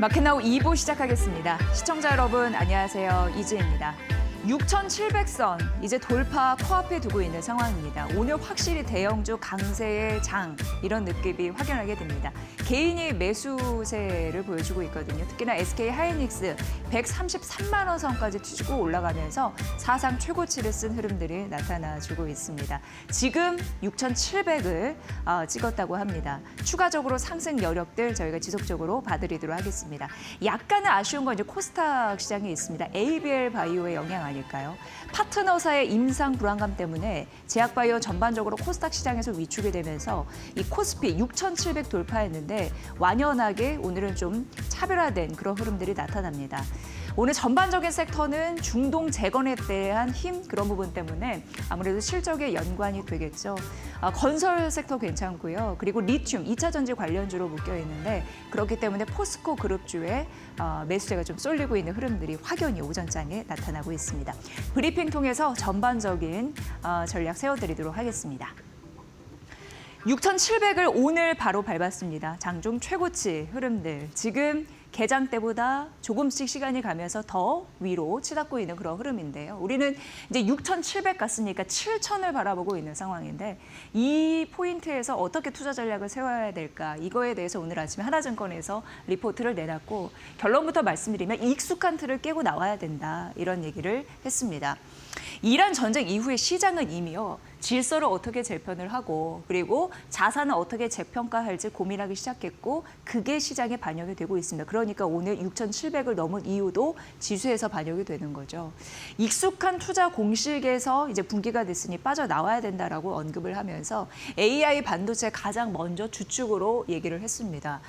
마켓나우 2부 시작하겠습니다. 시청자 여러분 안녕하세요. 이지혜입니다. 6,700선 이제 돌파 코앞에 두고 있는 상황입니다. 오늘 확실히 대형주 강세의 장 이런 느낌이 확연하게 됩니다. 개인이 매수세를 보여주고 있거든요. 특히나 SK 하이닉스 133만 원 선까지 치고 올라가면서 사상 최고치를 쓴 흐름들이 나타나주고 있습니다. 지금 6,700을 찍었다고 합니다. 추가적으로 상승 여력들 저희가 지속적으로 봐드리도록 하겠습니다. 약간은 아쉬운 건 이제 코스닥 시장에 있습니다. ABL 바이오의 영향 아닐까요? 파트너사의 임상 불안감 때문에 제약바이오 전반적으로 코스닥 시장에서 위축이 되면서 이 코스피 6,700 돌파했는데 완연하게 오늘은 좀 차별화된 그런 흐름들이 나타납니다. 오늘 전반적인 섹터는 중동 재건에 대한 힘 그런 부분 때문에 아무래도 실적에 연관이 되겠죠. 건설 섹터 괜찮고요. 그리고 리튬, 2차 전지 관련주로 묶여 있는데 그렇기 때문에 포스코 그룹주에 매수세가 좀 쏠리고 있는 흐름들이 확연히 오전장에 나타나고 있습니다. 브리핑 통해서 전반적인 전략 세워드리도록 하겠습니다. 6,700을 오늘 바로 밟았습니다. 장중 최고치 흐름들. 지금 개장 때보다 조금씩 시간이 가면서 더 위로 치닫고 있는 그런 흐름인데요. 우리는 이제 6,700 갔으니까 7,000을 바라보고 있는 상황인데 이 포인트에서 어떻게 투자 전략을 세워야 될까? 이거에 대해서 오늘 아침에 하나증권에서 리포트를 내놨고 결론부터 말씀드리면 익숙한 틀을 깨고 나와야 된다. 이런 얘기를 했습니다. 이란 전쟁 이후에 시장은 이미요. 질서를 어떻게 재편을 하고 그리고 자산을 어떻게 재평가할지 고민하기 시작했고 그게 시장에 반영이 되고 있습니다. 그러니까 오늘 6,700을 넘은 이유도 지수에서 반영이 되는 거죠. 익숙한 투자 공식에서 이제 분기가 됐으니 빠져나와야 된다라고 언급을 하면서 AI 반도체 가장 먼저 주축으로 얘기를 했습니다.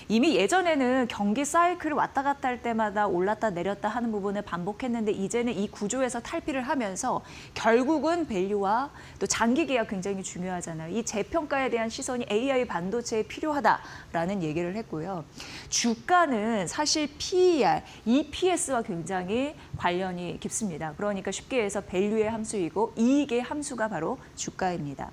이미 예전에는 경기 사이클을 왔다 갔다 할 때마다 올랐다 내렸다 하는 부분을 반복했는데 이제는 이 구조에서 탈피를 하면서 결국은 밸류와 또 장기 계약 굉장히 중요하잖아요. 이 재평가에 대한 시선이 AI 반도체에 필요하다라는 얘기를 했고요. 주가는 사실 PER, EPS와 굉장히 관련이 깊습니다. 그러니까 쉽게 해서 밸류의 함수이고 이익의 함수가 바로 주가입니다.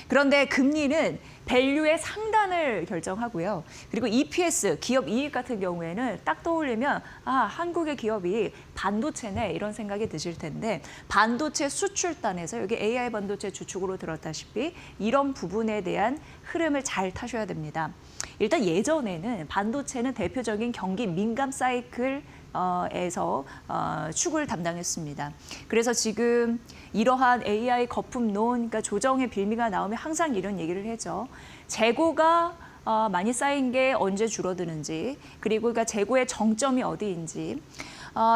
그런데 금리는 밸류의 상단을 결정하고요. 그리고 EPS, 기업 이익 같은 경우에는 딱 떠올리면 한국의 기업이 반도체네 이런 생각이 드실 텐데 반도체 수출단에서 여기 AI 반도체 주축으로 들었다시피 이런 부분에 대한 흐름을 잘 타셔야 됩니다. 일단 예전에는 반도체는 대표적인 경기 민감 사이클 에서 축을 담당했습니다. 그래서 지금 이러한 AI 거품론, 그러니까 조정의 빌미가 나오면 항상 이런 얘기를 하죠. 재고가 많이 쌓인 게 언제 줄어드는지, 그리고 그러니까 재고의 정점이 어디인지,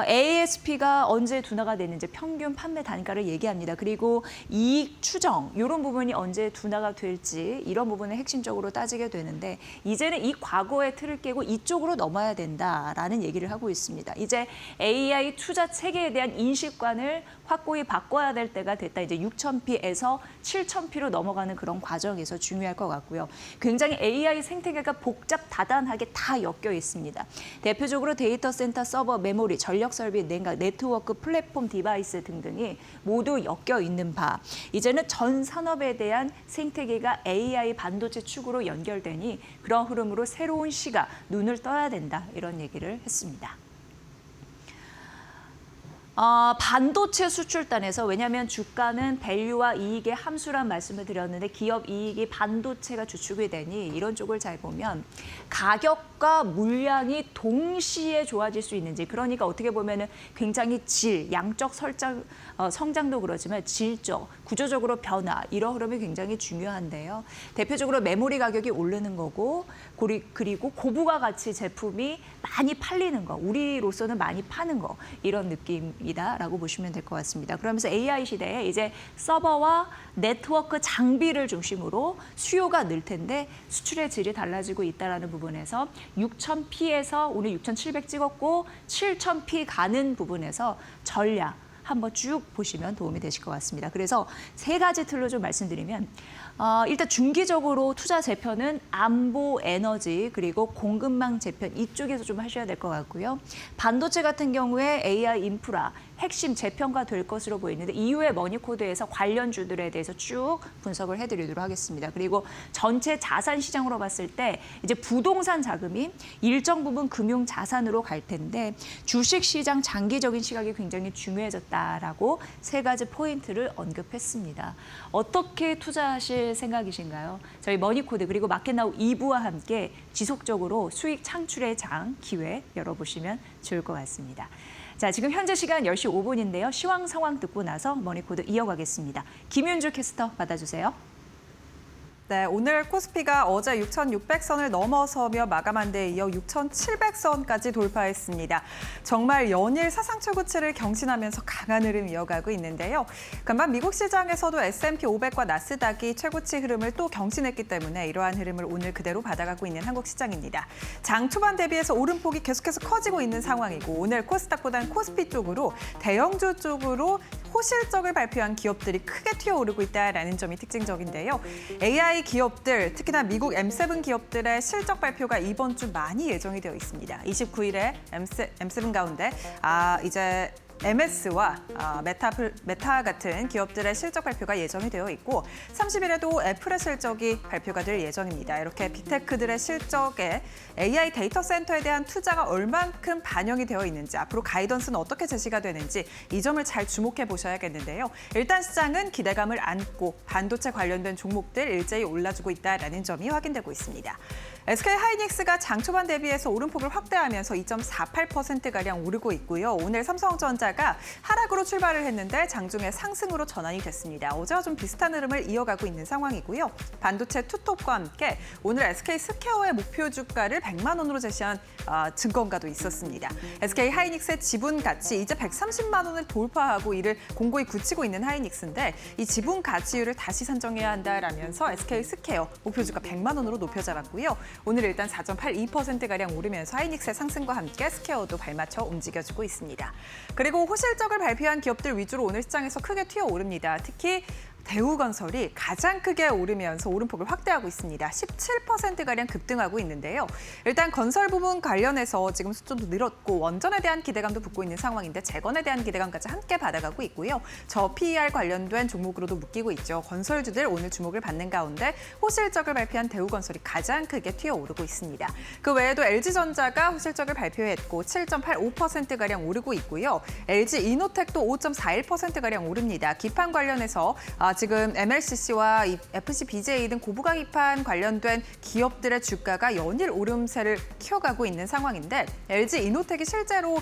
ASP가 언제 둔화가 되는지 평균 판매 단가를 얘기합니다. 그리고 이익 추정 이런 부분이 언제 둔화가 될지 이런 부분을 핵심적으로 따지게 되는데 이제는 이 과거의 틀을 깨고 이쪽으로 넘어야 된다라는 얘기를 하고 있습니다. 이제 AI 투자 체계에 대한 인식관을 확고히 바꿔야 될 때가 됐다. 이제 6,000P에서 7,000P로 넘어가는 그런 과정에서 중요할 것 같고요. 굉장히 AI 생태계가 복잡 다단하게 다 엮여 있습니다. 대표적으로 데이터 센터, 서버, 메모리, 전력 설비, 냉각, 네트워크, 플랫폼 디바이스 등등이 모두 엮여 있는 바. 이제는 전 산업에 대한 생태계가 AI 반도체 축으로 연결되니 그런 흐름으로 새로운 시가 눈을 떠야 된다. 이런 얘기를 했습니다. 반도체 수출단에서 왜냐하면 주가는 밸류와 이익의 함수란 말씀을 드렸는데 기업 이익이 반도체가 주축이 되니 이런 쪽을 잘 보면 가격과 물량이 동시에 좋아질 수 있는지 그러니까 어떻게 보면은 굉장히 양적 성장도 그렇지만 질적, 구조적으로 변화 이런 흐름이 굉장히 중요한데요. 대표적으로 메모리 가격이 오르는 거고 그리고 고부가 가치 제품이 많이 팔리는 거, 우리로서는 많이 파는 거 이런 느낌이다라고 보시면 될 것 같습니다. 그러면서 AI 시대에 이제 서버와 네트워크 장비를 중심으로 수요가 늘 텐데 수출의 질이 달라지고 있다라는 부분에서 6,000P에서 오늘 6,700 찍었고 7,000P 가는 부분에서 전략 한번 쭉 보시면 도움이 되실 것 같습니다. 그래서 세 가지 틀로 좀 말씀드리면 일단 중기적으로 투자 재편은 안보, 에너지, 그리고 공급망 재편 이쪽에서 좀 하셔야 될 것 같고요. 반도체 같은 경우에 AI 인프라, 핵심 재편가 될 것으로 보이는데 이후에 머니코드에서 관련주들에 대해서 쭉 분석을 해드리도록 하겠습니다. 그리고 전체 자산 시장으로 봤을 때 이제 부동산 자금이 일정 부분 금융 자산으로 갈 텐데 주식 시장 장기적인 시각이 굉장히 중요해졌다라고 세 가지 포인트를 언급했습니다. 어떻게 투자하실 생각이신가요? 저희 머니코드 그리고 마켓나우 2부와 함께 지속적으로 수익 창출의 장 기회 열어보시면 좋을 것 같습니다. 자, 지금 현재 시간 10시 5분인데요. 시황 상황 듣고 나서 머니코드 이어가겠습니다. 김윤주 캐스터 받아주세요. 네, 오늘 코스피가 어제 6,600선을 넘어서며 마감한 데 이어 6,700선까지 돌파했습니다. 정말 연일 사상 최고치를 경신하면서 강한 흐름 이어가고 있는데요. 간만 미국 시장에서도 S&P 500과 나스닥이 최고치 흐름을 또 경신했기 때문에 이러한 흐름을 오늘 그대로 받아가고 있는 한국 시장입니다. 장 초반 대비해서 오름폭이 계속해서 커지고 있는 상황이고 오늘 코스닥보다는 코스피 쪽으로 대형주 쪽으로 호실적을 발표한 기업들이 크게 튀어오르고 있다는 점이 특징적인데요. AI 기업들, 특히나 미국 M7 기업들의 실적 발표가 이번 주 많이 예정이 되어 있습니다. 29일에 M7 가운데 이제 MS와 메타 같은 기업들의 실적 발표가 예정이 되어 있고 30일에도 애플의 실적이 발표가 될 예정입니다. 이렇게 빅테크들의 실적에 AI 데이터 센터에 대한 투자가 얼만큼 반영이 되어 있는지 앞으로 가이던스는 어떻게 제시가 되는지 이 점을 잘 주목해 보셔야겠는데요. 일단 시장은 기대감을 안고 반도체 관련된 종목들 일제히 올라주고 있다는 점이 확인되고 있습니다. SK하이닉스가 장 초반 대비해서 오름폭을 확대하면서 2.48%가량 오르고 있고요. 오늘 삼성전자가 하락으로 출발을 했는데 장중에 상승으로 전환이 됐습니다. 어제와 좀 비슷한 흐름을 이어가고 있는 상황이고요. 반도체 투톱과 함께 오늘 SK스퀘어의 목표 주가를 100만 원으로 제시한 증권가도 있었습니다. SK하이닉스의 지분 가치 이제 130만 원을 돌파하고 이를 공고히 굳히고 있는 하이닉스인데 이 지분 가치율을 다시 산정해야 한다라면서 SK스퀘어 목표 주가 100만 원으로 높여 잡았고요. 오늘 일단 4.82%가량 오르면서 하이닉스의 상승과 함께 스퀘어도 발맞춰 움직여주고 있습니다. 그리고 호실적을 발표한 기업들 위주로 오늘 시장에서 크게 튀어오릅니다. 특히 대우건설이 가장 크게 오르면서 오름폭을 확대하고 있습니다. 17%가량 급등하고 있는데요. 일단 건설 부분 관련해서 지금 수주도 늘었고 원전에 대한 기대감도 붙고 있는 상황인데 재건에 대한 기대감까지 함께 받아가고 있고요. 저 PER 관련된 종목으로도 묶이고 있죠. 건설주들 오늘 주목을 받는 가운데 호실적을 발표한 대우건설이 가장 크게 튀어오르고 있습니다. 그 외에도 LG전자가 호실적을 발표했고 7.85%가량 오르고 있고요. LG이노텍도 5.41%가량 오릅니다. 기판 관련해서 지금 MLCC와 FCBJ 등 고부가 기판 관련된 기업들의 주가가 연일 오름세를 키워가고 있는 상황인데 LG이노텍이 실제로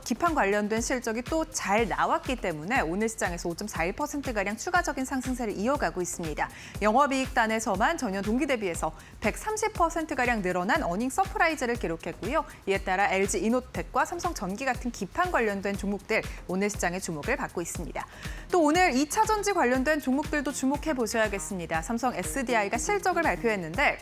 기판 관련된 실적이 또 잘 나왔기 때문에 오늘 시장에서 5.41%가량 추가적인 상승세를 이어가고 있습니다. 영업이익단에서만 전년 동기 대비해서 130%가량 늘어난 어닝 서프라이즈를 기록했고요. 이에 따라 LG이노텍과 삼성전기 같은 기판 관련된 종목들 오늘 시장의 주목을 받고 있습니다. 또 오늘 2차 전지 관련된 종목들도 주목해 보셔야겠습니다. 삼성 SDI가 실적을 발표했는데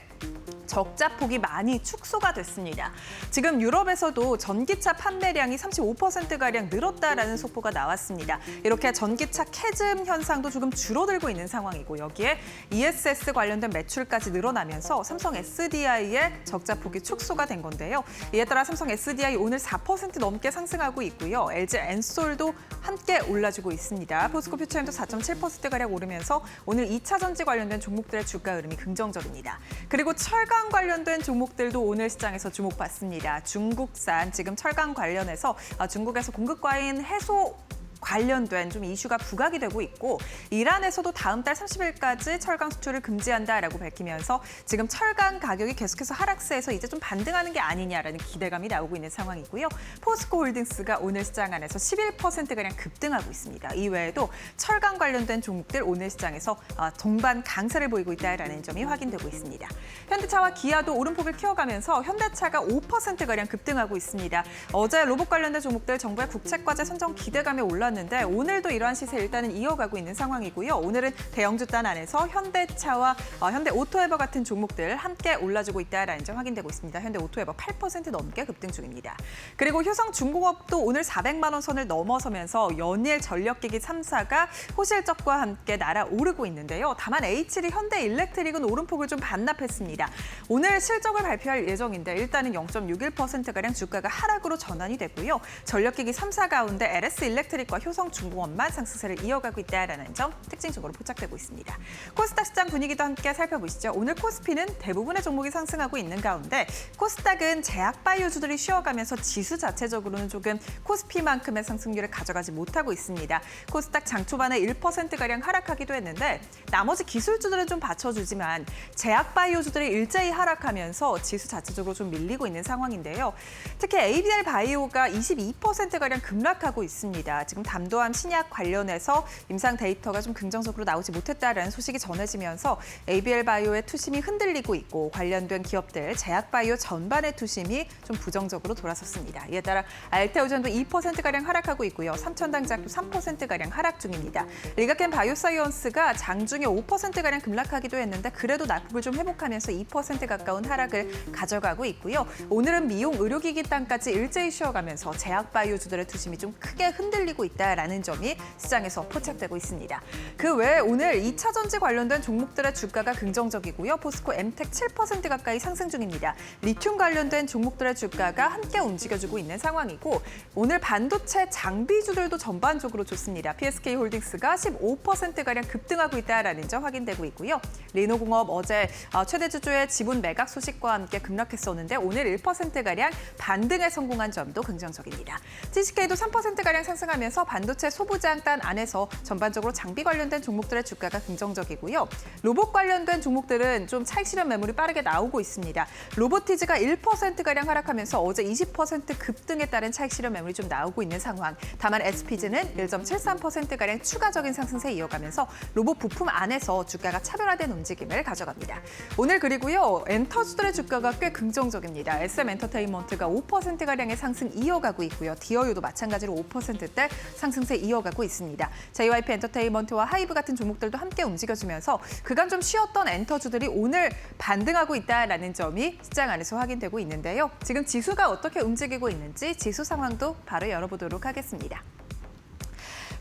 적자폭이 많이 축소가 됐습니다. 지금 유럽에서도 전기차 판매량이 35%가량 늘었다라는 속보가 나왔습니다. 이렇게 전기차 캐즘 현상도 조금 줄어들고 있는 상황이고 여기에 ESS 관련된 매출까지 늘어나면서 삼성 SDI의 적자폭이 축소가 된 건데요. 이에 따라 삼성 SDI 오늘 4% 넘게 상승하고 있고요. LG 엔솔도 함께 올라주고 있습니다. 포스코 퓨처엠도 4.7%가량 오르면서 오늘 2차 전지 관련된 종목들의 주가 흐름이 긍정적입니다. 그리고 철강 관련된 종목들도 오늘 시장에서 주목받습니다. 중국산 지금 철강 관련해서 중국에서 공급 과잉 해소 관련된 좀 이슈가 부각이 되고 있고 이란에서도 다음 달 30일까지 철강 수출을 금지한다라고 밝히면서 지금 철강 가격이 계속해서 하락세에서 이제 좀 반등하는 게 아니냐라는 기대감이 나오고 있는 상황이고요. 포스코홀딩스가 오늘 시장 안에서 11%가량 급등하고 있습니다. 이외에도 철강 관련된 종목들 오늘 시장에서 동반 강세를 보이고 있다라는 점이 확인되고 있습니다. 현대차와 기아도 오름폭을 키워가면서 현대차가 5%가량 급등하고 있습니다. 어제 로봇 관련된 종목들 정부의 국책과제 선정 기대감에 올라 올랐는데 오늘도 이러한 시세 일단은 이어가고 있는 상황이고요. 오늘은 대형주 단 안에서 현대차와 현대오토에버 같은 종목들 함께 올라주고 있다라는 점 확인되고 있습니다. 현대오토에버 8% 넘게 급등 중입니다. 그리고 효성중공업도 오늘 400만 원 선을 넘어서면서 연일 전력기기 3사가 호실적과 함께 날아오르고 있는데요. 다만 H2 현대일렉트릭은 오름폭을 좀 반납했습니다. 오늘 실적을 발표할 예정인데 일단은 0.61%가량 주가가 하락으로 전환이 됐고요. 전력기기 3사 가운데 LS일렉트릭과 효성중공업만 상승세를 이어가고 있다는 점 특징적으로 포착되고 있습니다. 코스닥 시장 분위기도 함께 살펴보시죠. 오늘 코스피는 대부분의 종목이 상승하고 있는 가운데 코스닥은 제약바이오주들이 쉬어가면서 지수 자체적으로는 조금 코스피만큼의 상승률을 가져가지 못하고 있습니다. 코스닥 장 초반에 1%가량 하락하기도 했는데 나머지 기술주들은 좀 받쳐주지만 제약바이오주들이 일제히 하락하면서 지수 자체적으로 좀 밀리고 있는 상황인데요. 특히 ABL 바이오가 22%가량 급락하고 있습니다. 지금 담도암 신약 관련해서 임상 데이터가 좀 긍정적으로 나오지 못했다라는 소식이 전해지면서 ABL 바이오의 투심이 흔들리고 있고 관련된 기업들 제약바이오 전반의 투심이 좀 부정적으로 돌아섰습니다. 이에 따라 알테오젠도 2%가량 하락하고 있고요. 삼천당제약도 3%가량 하락 중입니다. 리가켄 바이오사이언스가 장중에 5%가량 급락하기도 했는데 그래도 낙폭을 좀 회복하면서 2% 가까운 하락을 가져가고 있고요. 오늘은 미용 의료기기 땅까지 일제히 쉬어가면서 제약바이오주들의 투심이 좀 크게 흔들리고 있다라는 점이 시장에서 포착되고 있습니다. 그 외에 오늘 2차 전지 관련된 종목들의 주가가 긍정적이고요. 포스코 엠텍 7% 가까이 상승 중입니다. 리튬 관련된 종목들의 주가가 함께 움직여주고 있는 상황이고 오늘 반도체 장비주들도 전반적으로 좋습니다. PSK홀딩스가 15%가량 급등하고 있다는 점 확인되고 있고요. 리노공업 어제 최대 주주의 지분 매각 소식과 함께 급락했었는데 오늘 1%가량 반등에 성공한 점도 긍정적입니다. TCK도 3%가량 상승하면서 반도체 소부장단 안에서 전반적으로 장비 관련된 종목들의 주가가 긍정적이고요. 로봇 관련된 종목들은 좀 차익 실현 매물이 빠르게 나오고 있습니다. 로보티즈가 1%가량 하락하면서 어제 20% 급등에 따른 차익 실현 매물이 좀 나오고 있는 상황. 다만 SPG는 1.73%가량 추가적인 상승세 이어가면서 로봇 부품 안에서 주가가 차별화된 움직임을 가져갑니다. 오늘 그리고요. 엔터주들의 주가가 꽤 긍정적입니다. SM엔터테인먼트가 5%가량의 상승 이어가고 있고요. 디어유도 마찬가지로 5%대 상승세 이어가고 있습니다. JYP 엔터테인먼트와 하이브 같은 종목들도 함께 움직여주면서 그간 좀 쉬었던 엔터주들이 오늘 반등하고 있다는 점이 시장 안에서 확인되고 있는데요. 지금 지수가 어떻게 움직이고 있는지 지수 상황도 바로 열어보도록 하겠습니다.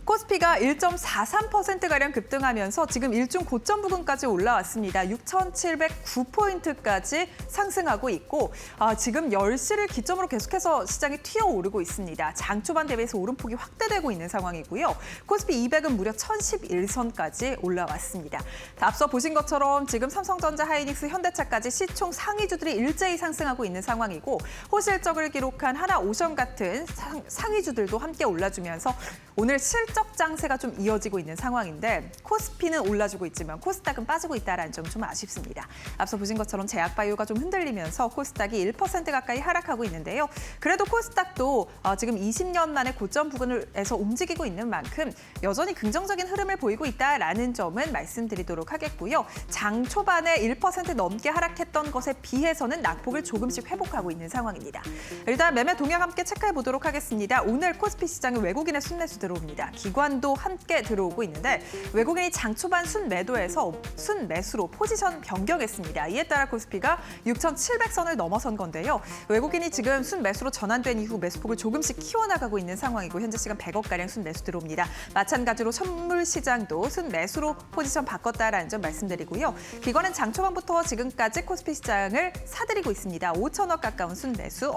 코스피가 1.43%가량 급등하면서 지금 일중 고점 부근까지 올라왔습니다. 6,709포인트까지 상승하고 있고 지금 10시를 기점으로 계속해서 시장이 튀어오르고 있습니다. 장 초반 대비해서 오름폭이 확대되고 있는 상황이고요. 코스피 200은 무려 1,011선까지 올라왔습니다. 앞서 보신 것처럼 지금 삼성전자, 하이닉스, 현대차까지 시총 상위주들이 일제히 상승하고 있는 상황이고 호실적을 기록한 하나오션 같은 상위주들도 함께 올라주면서 오늘 실적 장세가 좀 이어지고 있는 상황인데 코스피는 올라주고 있지만 코스닥은 빠지고 있다는 점 좀 아쉽습니다. 앞서 보신 것처럼 제약바이오가 좀 흔들리면서 코스닥이 1% 가까이 하락하고 있는데요. 그래도 코스닥도 지금 20년 만에 고점 부근에서 움직이고 있는 만큼 여전히 긍정적인 흐름을 보이고 있다는 점은 말씀드리도록 하겠고요. 장 초반에 1% 넘게 하락했던 것에 비해서는 낙폭을 조금씩 회복하고 있는 상황입니다. 일단 매매 동향 함께 체크해 보도록 하겠습니다. 오늘 코스피 시장에 외국인의 순매수 들어옵니다. 기관도 함께 들어오고 있는데 외국인이 장 초반 순매도에서 순매수로 포지션 변경했습니다. 이에 따라 코스피가 6,700선을 넘어선 건데요. 외국인이 지금 순매수로 전환된 이후 매수폭을 조금씩 키워나가고 있는 상황이고 현재 시간 100억가량 순매수 들어옵니다. 마찬가지로 선물 시장도 순매수로 포지션 바꿨다라는 점 말씀드리고요. 기관은 장 초반부터 지금까지 코스피 시장을 사들이고 있습니다. 5천억 가까운 순매수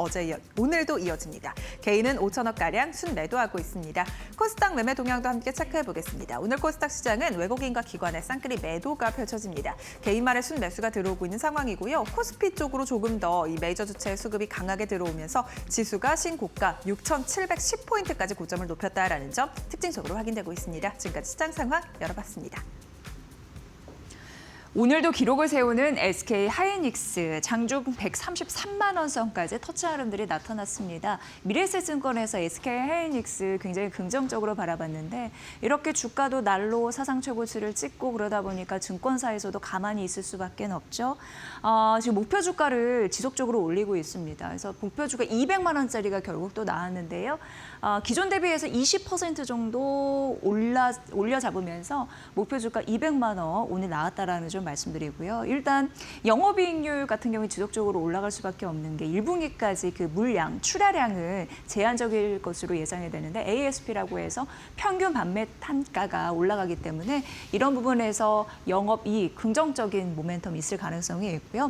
오늘도 이어집니다. 개인은 5천억가량 순매도하고 있습니다. 코스닥 매매 동향도 함께 체크해 보겠습니다. 오늘 코스닥 시장은 외국인과 기관의 쌍끌이 매도가 펼쳐집니다. 개인만의 순매수가 들어오고 있는 상황이고요. 코스피 쪽으로 조금 더 이 메이저 주체의 수급이 강하게 들어오면서 지수가 신고가 6,710포인트까지 고점을 높였다라는 점 특징적으로 확인되고 있습니다. 지금까지 시장 상황 열어봤습니다. 오늘도 기록을 세우는 SK 하이닉스 장중 133만 원 선까지 터치한 흐름들이 나타났습니다. 미래에셋증권에서 SK 하이닉스 굉장히 긍정적으로 바라봤는데 이렇게 주가도 날로 사상 최고치를 찍고 그러다 보니까 증권사에서도 가만히 있을 수밖에 없죠. 지금 목표 주가를 지속적으로 올리고 있습니다. 그래서 목표 주가 200만 원짜리가 결국 또 나왔는데요. 기존 대비해서 20% 정도 올려 잡으면서 목표 주가 200만 원 오늘 나왔다라는 점 말씀드리고요. 일단 영업이익률 같은 경우에 지속적으로 올라갈 수밖에 없는 게 1분기까지 그 물량, 출하량은 제한적일 것으로 예상이 되는데 ASP라고 해서 평균 판매 단가가 올라가기 때문에 이런 부분에서 영업이익 긍정적인 모멘텀이 있을 가능성이 있고요.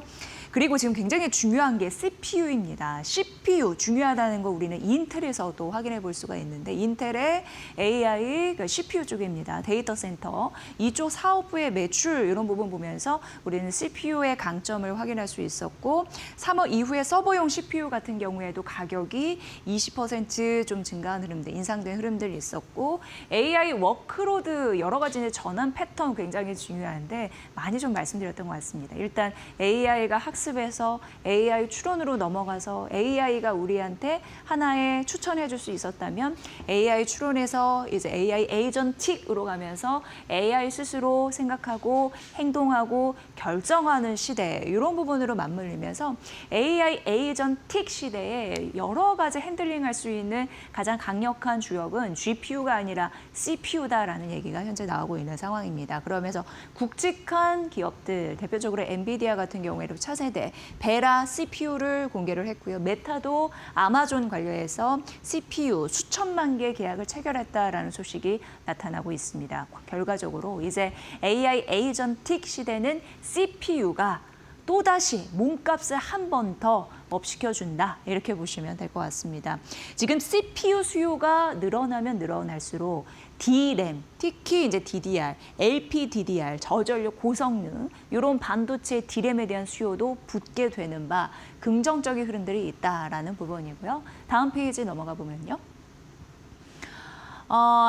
그리고 지금 굉장히 중요한 게 CPU입니다. CPU 중요하다는 거 우리는 인텔에서도 확인해 볼 수가 있는데 인텔의 AI CPU 쪽입니다. 데이터 센터 이쪽 사업부의 매출 이런 부분 보면서 우리는 CPU의 강점을 확인할 수 있었고 3월 이후에 서버용 CPU 같은 경우에도 가격이 20% 증가한 흐름들, 인상된 흐름들이 있었고 AI 워크로드 여러 가지 전환 패턴 굉장히 중요한데 많이 좀 말씀드렸던 것 같습니다. 일단 AI가 학습해서 AI 추론으로 넘어가서 AI가 우리한테 하나의 추천해 줄 수 있었다면 AI 추론에서 이제 AI 에이전틱으로 가면서 AI 스스로 생각하고 행동하고 결정하는 시대 이런 부분으로 맞물리면서 AI 에이전틱 시대에 여러 가지 핸들링할 수 있는 가장 강력한 주역은 GPU가 아니라 CPU다라는 얘기가 현재 나오고 있는 상황입니다. 그러면서 굵직한 기업들 대표적으로 엔비디아 같은 경우에도 차세대 베라 CPU를 공개를 했고요. 메타도 아마존 관련해서 CPU 수천만 개 계약을 체결했다라는 소식이 나타나고 있습니다. 결과적으로 이제 AI 에이전틱 시대는 CPU가 또다시 몸값을 한 번 더 업시켜준다 이렇게 보시면 될 것 같습니다. 지금 CPU 수요가 늘어나면 늘어날수록 D램, 특히 이제 DDR, LPDDR, 저전력 고성능 이런 반도체 D램에 대한 수요도 붙게 되는 바 긍정적인 흐름들이 있다라는 부분이고요. 다음 페이지 넘어가 보면요.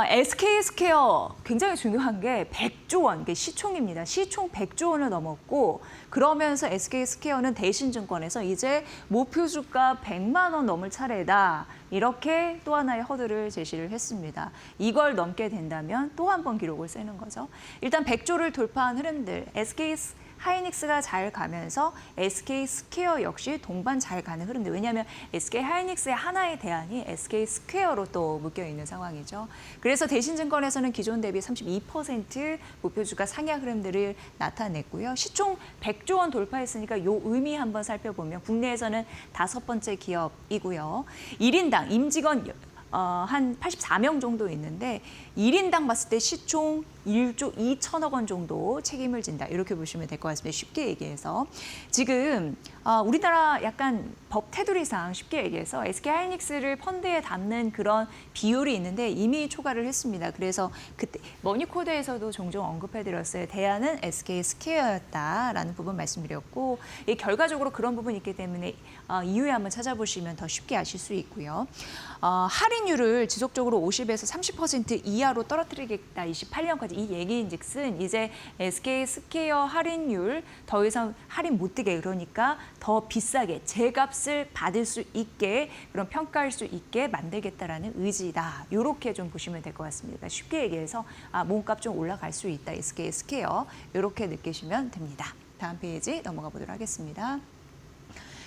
SK스퀘어 굉장히 중요한 게 100조 원, 이게 시총입니다. 시총 100조 원을 넘었고 그러면서 SK스퀘어는 대신증권에서 이제 목표 주가 100만 원 넘을 차례다. 이렇게 또 하나의 허들을 제시를 했습니다. 이걸 넘게 된다면 또 한 번 기록을 세는 거죠. 일단 100조를 돌파한 흐름들, SK 하이닉스가 잘 가면서 SK스퀘어 역시 동반 잘 가는 흐름들. 왜냐하면 SK 하이닉스의 하나의 대안이 SK스퀘어로 또 묶여 있는 상황이죠. 그래서 대신증권에서는 기존 대비 32% 목표주가 상향 흐름들을 나타냈고요. 시총 100조 원 돌파했으니까 요 의미 한번 살펴보면 국내에서는 5번째 기업이고요. 1인당 임직원 한 84명 정도 있는데 1인당 봤을 때 시총 1조 2천억 원 정도 책임을 진다. 이렇게 보시면 될 것 같습니다. 쉽게 얘기해서. 지금 우리나라 약간 법 테두리상 쉽게 얘기해서 SK하이닉스를 펀드에 담는 그런 비율이 있는데 이미 초과를 했습니다. 그래서 그때 머니코드에서도 종종 언급해드렸어요. 대안은 SK스퀘어였다라는 부분 말씀드렸고 결과적으로 그런 부분이 있기 때문에 이후에 한번 찾아보시면 더 쉽게 아실 수 있고요. 할인율을 지속적으로 50에서 30% 이하로 떨어뜨리겠다. 28년까지 이 얘기인즉슨 이제 SK스퀘어 할인율 더 이상 할인 못 되게 그러니까 더 비싸게 제값을 받을 수 있게 그런 평가할 수 있게 만들겠다라는 의지다. 이렇게 좀 보시면 될 것 같습니다. 쉽게 얘기해서 몸값 좀 올라갈 수 있다. SK스퀘어 이렇게 느끼시면 됩니다. 다음 페이지 넘어가 보도록 하겠습니다.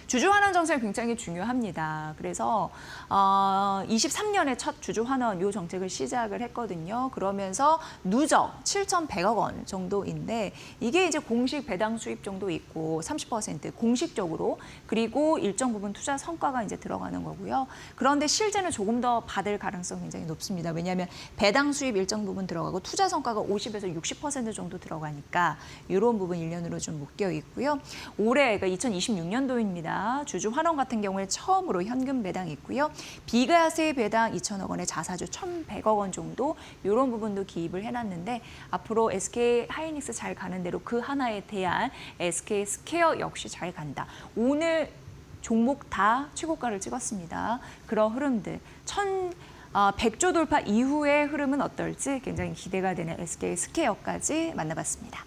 주주환원 정책 굉장히 중요합니다. 그래서 23년에 첫 주주환원 요 정책을 시작을 했거든요. 그러면서 누적 7,100억 원 정도인데 이게 이제 공식 배당 수입 정도 있고 30% 공식적으로 그리고 일정 부분 투자 성과가 이제 들어가는 거고요. 그런데 실제는 조금 더 받을 가능성이 굉장히 높습니다. 왜냐하면 배당 수입 일정 부분 들어가고 투자 성과가 50에서 60% 정도 들어가니까 이런 부분 1년으로 좀 묶여 있고요. 올해 그러니까 2026년도입니다. 주주 환원 같은 경우에 처음으로 현금 배당이 있고요. 비과세 배당 2천억 원에 자사주 1,100억 원 정도 이런 부분도 기입을 해놨는데 앞으로 SK 하이닉스 잘 가는 대로 그 하나에 대한 SK 스퀘어 역시 잘 간다. 오늘 종목 다 최고가를 찍었습니다. 그런 흐름들 100조 돌파 이후의 흐름은 어떨지 굉장히 기대가 되는 SK 스퀘어까지 만나봤습니다.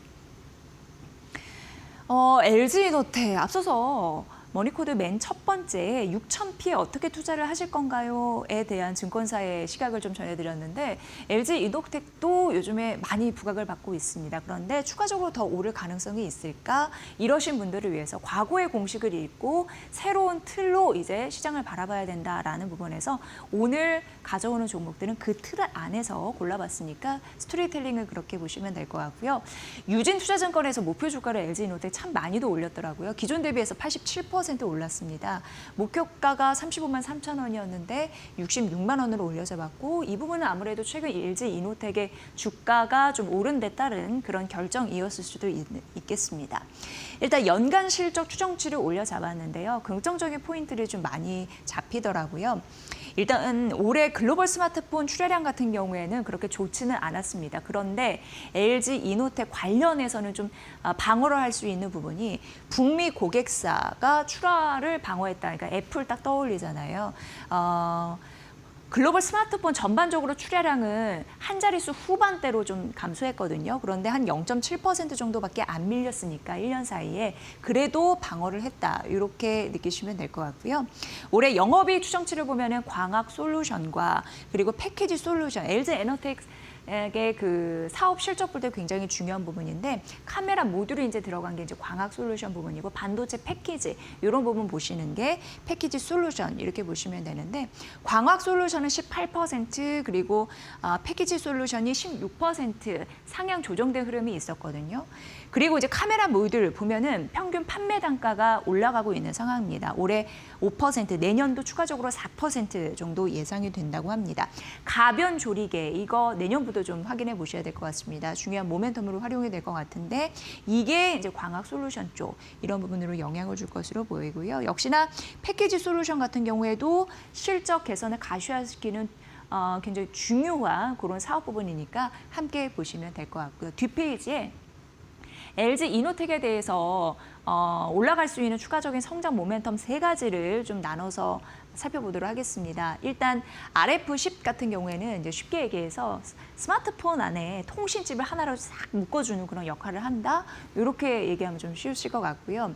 LG이노텍 앞서서 머니코드 맨 첫 번째 6,000P에 어떻게 투자를 하실 건가요?에 대한 증권사의 시각을 좀 전해드렸는데 LG이노텍도 요즘에 많이 부각을 받고 있습니다. 그런데 추가적으로 더 오를 가능성이 있을까? 이러신 분들을 위해서 과거의 공식을 읽고 새로운 틀로 이제 시장을 바라봐야 된다라는 부분에서 오늘 가져오는 종목들은 그 틀 안에서 골라봤으니까 스토리텔링을 그렇게 보시면 될 것 같고요. 유진투자증권에서 목표 주가를 LG이노텍 참 많이도 올렸더라고요. 기존 대비해서 87% 올랐습니다. 목표가가 35만 3천 원이었는데 66만 원으로 올려잡았고 이 부분은 아무래도 최근 LG이노텍의 주가가 좀 오른 데 따른 그런 결정이었을 수도 있겠습니다. 일단 연간 실적 추정치를 올려잡았는데요. 긍정적인 포인트를 좀 많이 잡히더라고요. 일단 올해 글로벌 스마트폰 출하량 같은 경우에는 그렇게 좋지는 않았습니다. 그런데 LG이노텍 관련해서는 좀 방어를 할 수 있는 부분이 북미 고객사가 출하를 방어했다. 그러니까 애플 딱 떠올리잖아요. 글로벌 스마트폰 전반적으로 출하량은 한 자릿수 후반대로 좀 감소했거든요. 그런데 한 0.7% 정도밖에 안 밀렸으니까 1년 사이에 그래도 방어를 했다. 이렇게 느끼시면 될 것 같고요. 올해 영업이익 추정치를 보면은 광학 솔루션과 그리고 패키지 솔루션, LG 에너텍 의 그 사업 실적 볼 때 굉장히 중요한 부분인데 카메라 모듈이 이제 들어간 게 이제 광학 솔루션 부분이고 반도체 패키지 이런 부분 보시는 게 패키지 솔루션 이렇게 보시면 되는데 광학 솔루션은 18% 그리고 패키지 솔루션이 16% 상향 조정된 흐름이 있었거든요. 그리고 이제 카메라 모듈 보면은 평균 판매 단가가 올라가고 있는 상황입니다. 올해 5%, 내년도 추가적으로 4% 정도 예상이 된다고 합니다. 가변 조리개 이거 내년부터 좀 확인해 보셔야 될 것 같습니다. 중요한 모멘텀으로 활용이 될 것 같은데 이게 이제 광학 솔루션 쪽 이런 부분으로 영향을 줄 것으로 보이고요. 역시나 패키지 솔루션 같은 경우에도 실적 개선을 가시화시키는 굉장히 중요한 그런 사업 부분이니까 함께 보시면 될 것 같고요. 뒷페이지에 LG이노텍에 대해서 올라갈 수 있는 추가적인 성장 모멘텀 세 가지를 좀 나눠서 살펴보도록 하겠습니다. 일단 RF10 같은 경우에는 이제 쉽게 얘기해서 스마트폰 안에 통신칩을 하나로 싹 묶어주는 그런 역할을 한다. 이렇게 얘기하면 좀 쉬우실 것 같고요.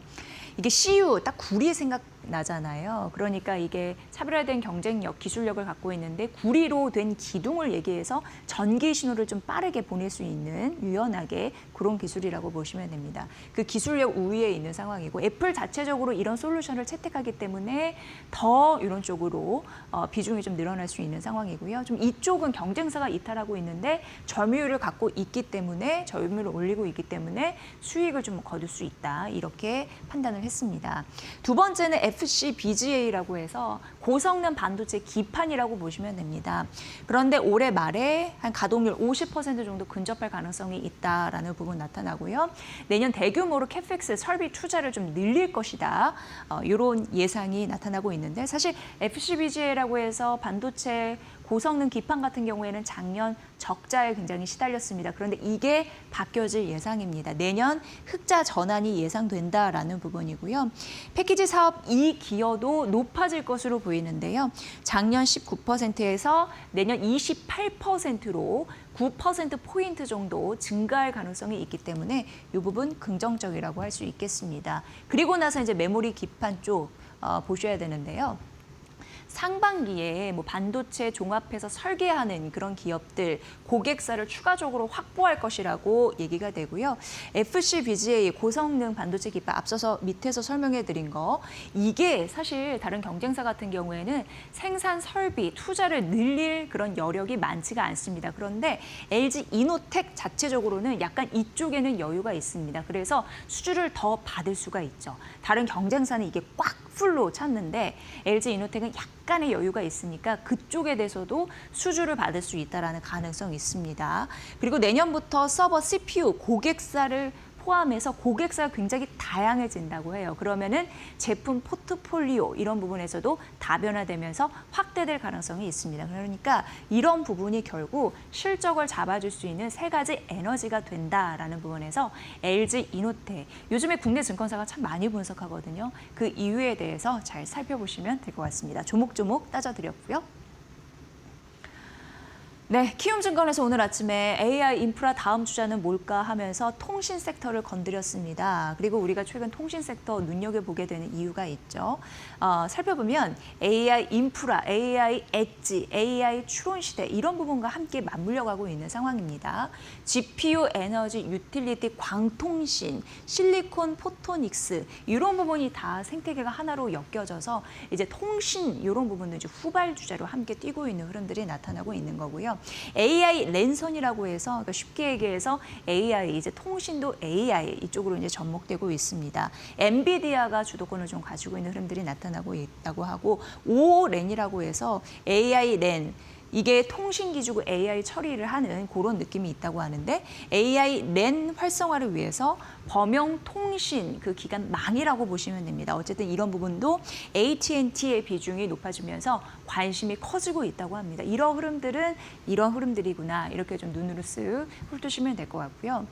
이게 CU 딱 구리 생각나잖아요. 그러니까 이게 차별화된 경쟁력, 기술력을 갖고 있는데 구리로 된 기둥을 얘기해서 전기 신호를 좀 빠르게 보낼 수 있는 유연하게 그런 기술이라고 보시면 됩니다. 그 기술력 우위에 있는 상황이고 애플 자체적으로 이런 솔루션을 채택하기 때문에 더 이런 쪽으로 비중이 좀 늘어날 수 있는 상황이고요. 좀 이쪽은 경쟁사가 이탈하고 있는데 점유율을 갖고 있기 때문에 점유율을 올리고 있기 때문에 수익을 좀 거둘 수 있다. 이렇게 판단을 했습니다. 두 번째는 FCBGA라고 해서 고성능 반도체 기판이라고 보시면 됩니다. 그런데 올해 말에 한 가동률 50% 정도 근접할 가능성이 있다라는 부분 나타나고요. 내년 대규모로 캐펙스 설비 투자를 좀 늘릴 것이다. 이런 예상이 나타나고 있는데 사실 FCBGA라고 해서 반도체 고성능 기판 같은 경우에는 작년 적자에 굉장히 시달렸습니다. 그런데 이게 바뀌어질 예상입니다. 내년 흑자 전환이 예상된다라는 부분이고요. 패키지 사업 이익 기여도 높아질 것으로 보이는데요. 작년 19%에서 내년 28%로 9%포인트 정도 증가할 가능성이 있기 때문에 이 부분 긍정적이라고 할 수 있겠습니다. 그리고 나서 이제 메모리 기판 쪽 보셔야 되는데요. 상반기에 뭐 반도체 종합해서 설계하는 그런 기업들 고객사를 추가적으로 확보할 것이라고 얘기가 되고요. FCBGA 고성능 반도체 기판 앞서서 밑에서 설명해 드린 거 이게 사실 다른 경쟁사 같은 경우에는 생산 설비 투자를 늘릴 그런 여력이 많지가 않습니다. 그런데 LG이노텍 자체적으로는 약간 이쪽에는 여유가 있습니다. 그래서 수주를 더 받을 수가 있죠. 다른 경쟁사는 이게 꽉 풀로 찼는데 LG이노텍은 약간의 여유가 있으니까 그쪽에 대해서도 수주를 받을 수 있다는 가능성이 있습니다. 그리고 내년부터 서버 CPU 고객사를 포함해서 고객사가 굉장히 다양해진다고 해요. 그러면은 제품 포트폴리오 이런 부분에서도 다변화되면서 확대될 가능성이 있습니다. 그러니까 이런 부분이 결국 실적을 잡아줄 수 있는 세 가지 에너지가 된다라는 부분에서 LG이노텍 요즘에 국내 증권사가 참 많이 분석하거든요. 그 이유에 대해서 잘 살펴보시면 될 것 같습니다. 조목조목 따져드렸고요. 네, 키움증권에서 오늘 아침에 AI 인프라 다음 주자는 뭘까 하면서 통신 섹터를 건드렸습니다. 그리고 우리가 최근 통신 섹터 눈여겨보게 되는 이유가 있죠. 살펴보면 AI 인프라, AI 엣지, AI 추론 시대 이런 부분과 함께 맞물려가고 있는 상황입니다. GPU, 에너지, 유틸리티, 광통신, 실리콘, 포토닉스 이런 부분이 다 생태계가 하나로 엮여져서 이제 통신 이런 부분도 이제 후발 주자로 함께 뛰고 있는 흐름들이 나타나고 있는 거고요. AI 랜선이라고 해서 그러니까 쉽게 얘기해서 AI 이제 통신도 AI 이쪽으로 이제 접목되고 있습니다. 엔비디아가 주도권을 좀 가지고 있는 흐름들이 나타나고 있다고 하고 오랜이라고 해서 AI 랜 이게 통신 기주고 AI 처리를 하는 그런 느낌이 있다고 하는데 AI 랜 활성화를 위해서 범용 통신 그 기간 망이라고 보시면 됩니다. 어쨌든 이런 부분도 AT&T의 비중이 높아지면서 관심이 커지고 있다고 합니다. 이런 흐름들은 이런 흐름들이구나 이렇게 좀 눈으로 쓱 훑으시면 될 것 같고요.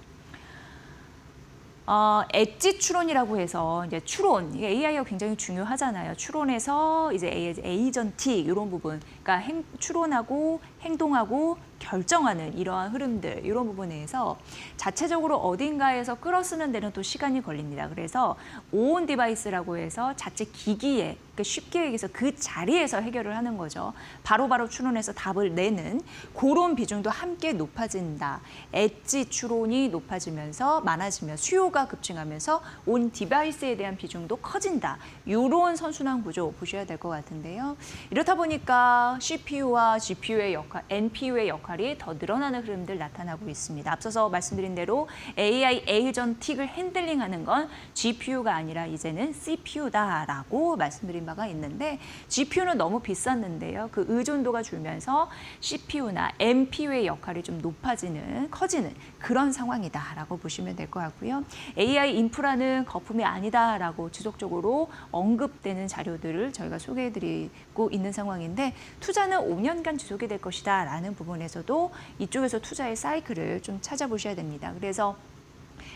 엣지 추론이라고 해서 이제 추론, 이게 AI가 굉장히 중요하잖아요. 추론에서 이제 에이전티 이런 부분, 그러니까 추론하고 행동하고 결정하는 이러한 흐름들, 이런 부분에서 자체적으로 어딘가에서 끌어쓰는 데는 또 시간이 걸립니다. 그래서 오온 디바이스라고 해서 자체 기기에, 그러니까 쉽게 얘기해서 그 자리에서 해결을 하는 거죠. 바로바로 추론해서 답을 내는 그런 비중도 함께 높아진다. 엣지 추론이 높아지면서 많아지면 수요가 급증하면서 온 디바이스에 대한 비중도 커진다. 이런 선순환 구조 보셔야 될 것 같은데요. 이렇다 보니까 CPU와 GPU의 역할, NPU의 역할이 더 늘어나는 흐름들 나타나고 있습니다. 앞서서 말씀드린 대로 AI 에이전틱을 핸들링하는 건 GPU가 아니라 이제는 CPU다라고 말씀드린 바가 있는데 GPU는 너무 비쌌는데요. 그 의존도가 줄면서 CPU나 NPU의 역할이 좀 높아지는, 커지는 그런 상황이다라고 보시면 될 것 같고요. AI 인프라는 거품이 아니다라고 지속적으로 언급되는 자료들을 저희가 소개해드리고 있는 상황인데 투자는 5년간 지속이 될 것이다라는 부분에서도 이쪽에서 투자의 사이클을 좀 찾아보셔야 됩니다. 그래서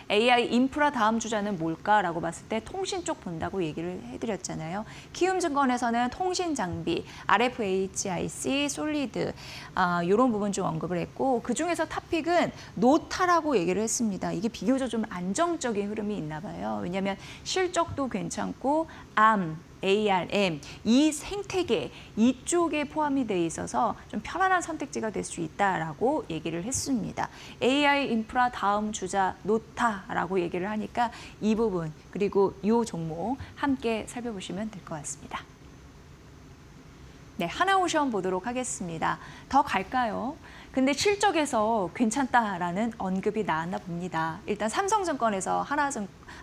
AI 인프라 다음 주자는 뭘까라고 봤을 때 통신 쪽 본다고 얘기를 해드렸잖아요. 키움증권에서는 통신 장비, RFHIC, 솔리드 이런 부분 좀 언급을 했고 그중에서 탑픽은 노타라고 얘기를 했습니다. 이게 비교적 좀 안정적인 흐름이 있나 봐요. 왜냐하면 실적도 괜찮고 ARM, 이 생태계 이쪽에 포함이 돼 있어서 좀 편안한 선택지가 될 수 있다라고 얘기를 했습니다. AI 인프라 다음 주자 노타라고 얘기를 하니까 이 부분 그리고 이 종목 함께 살펴보시면 될 것 같습니다. 네, 하나오션 보도록 하겠습니다. 더 갈까요? 근데 실적에서 괜찮다라는 언급이 나왔나 봅니다. 일단 삼성증권에서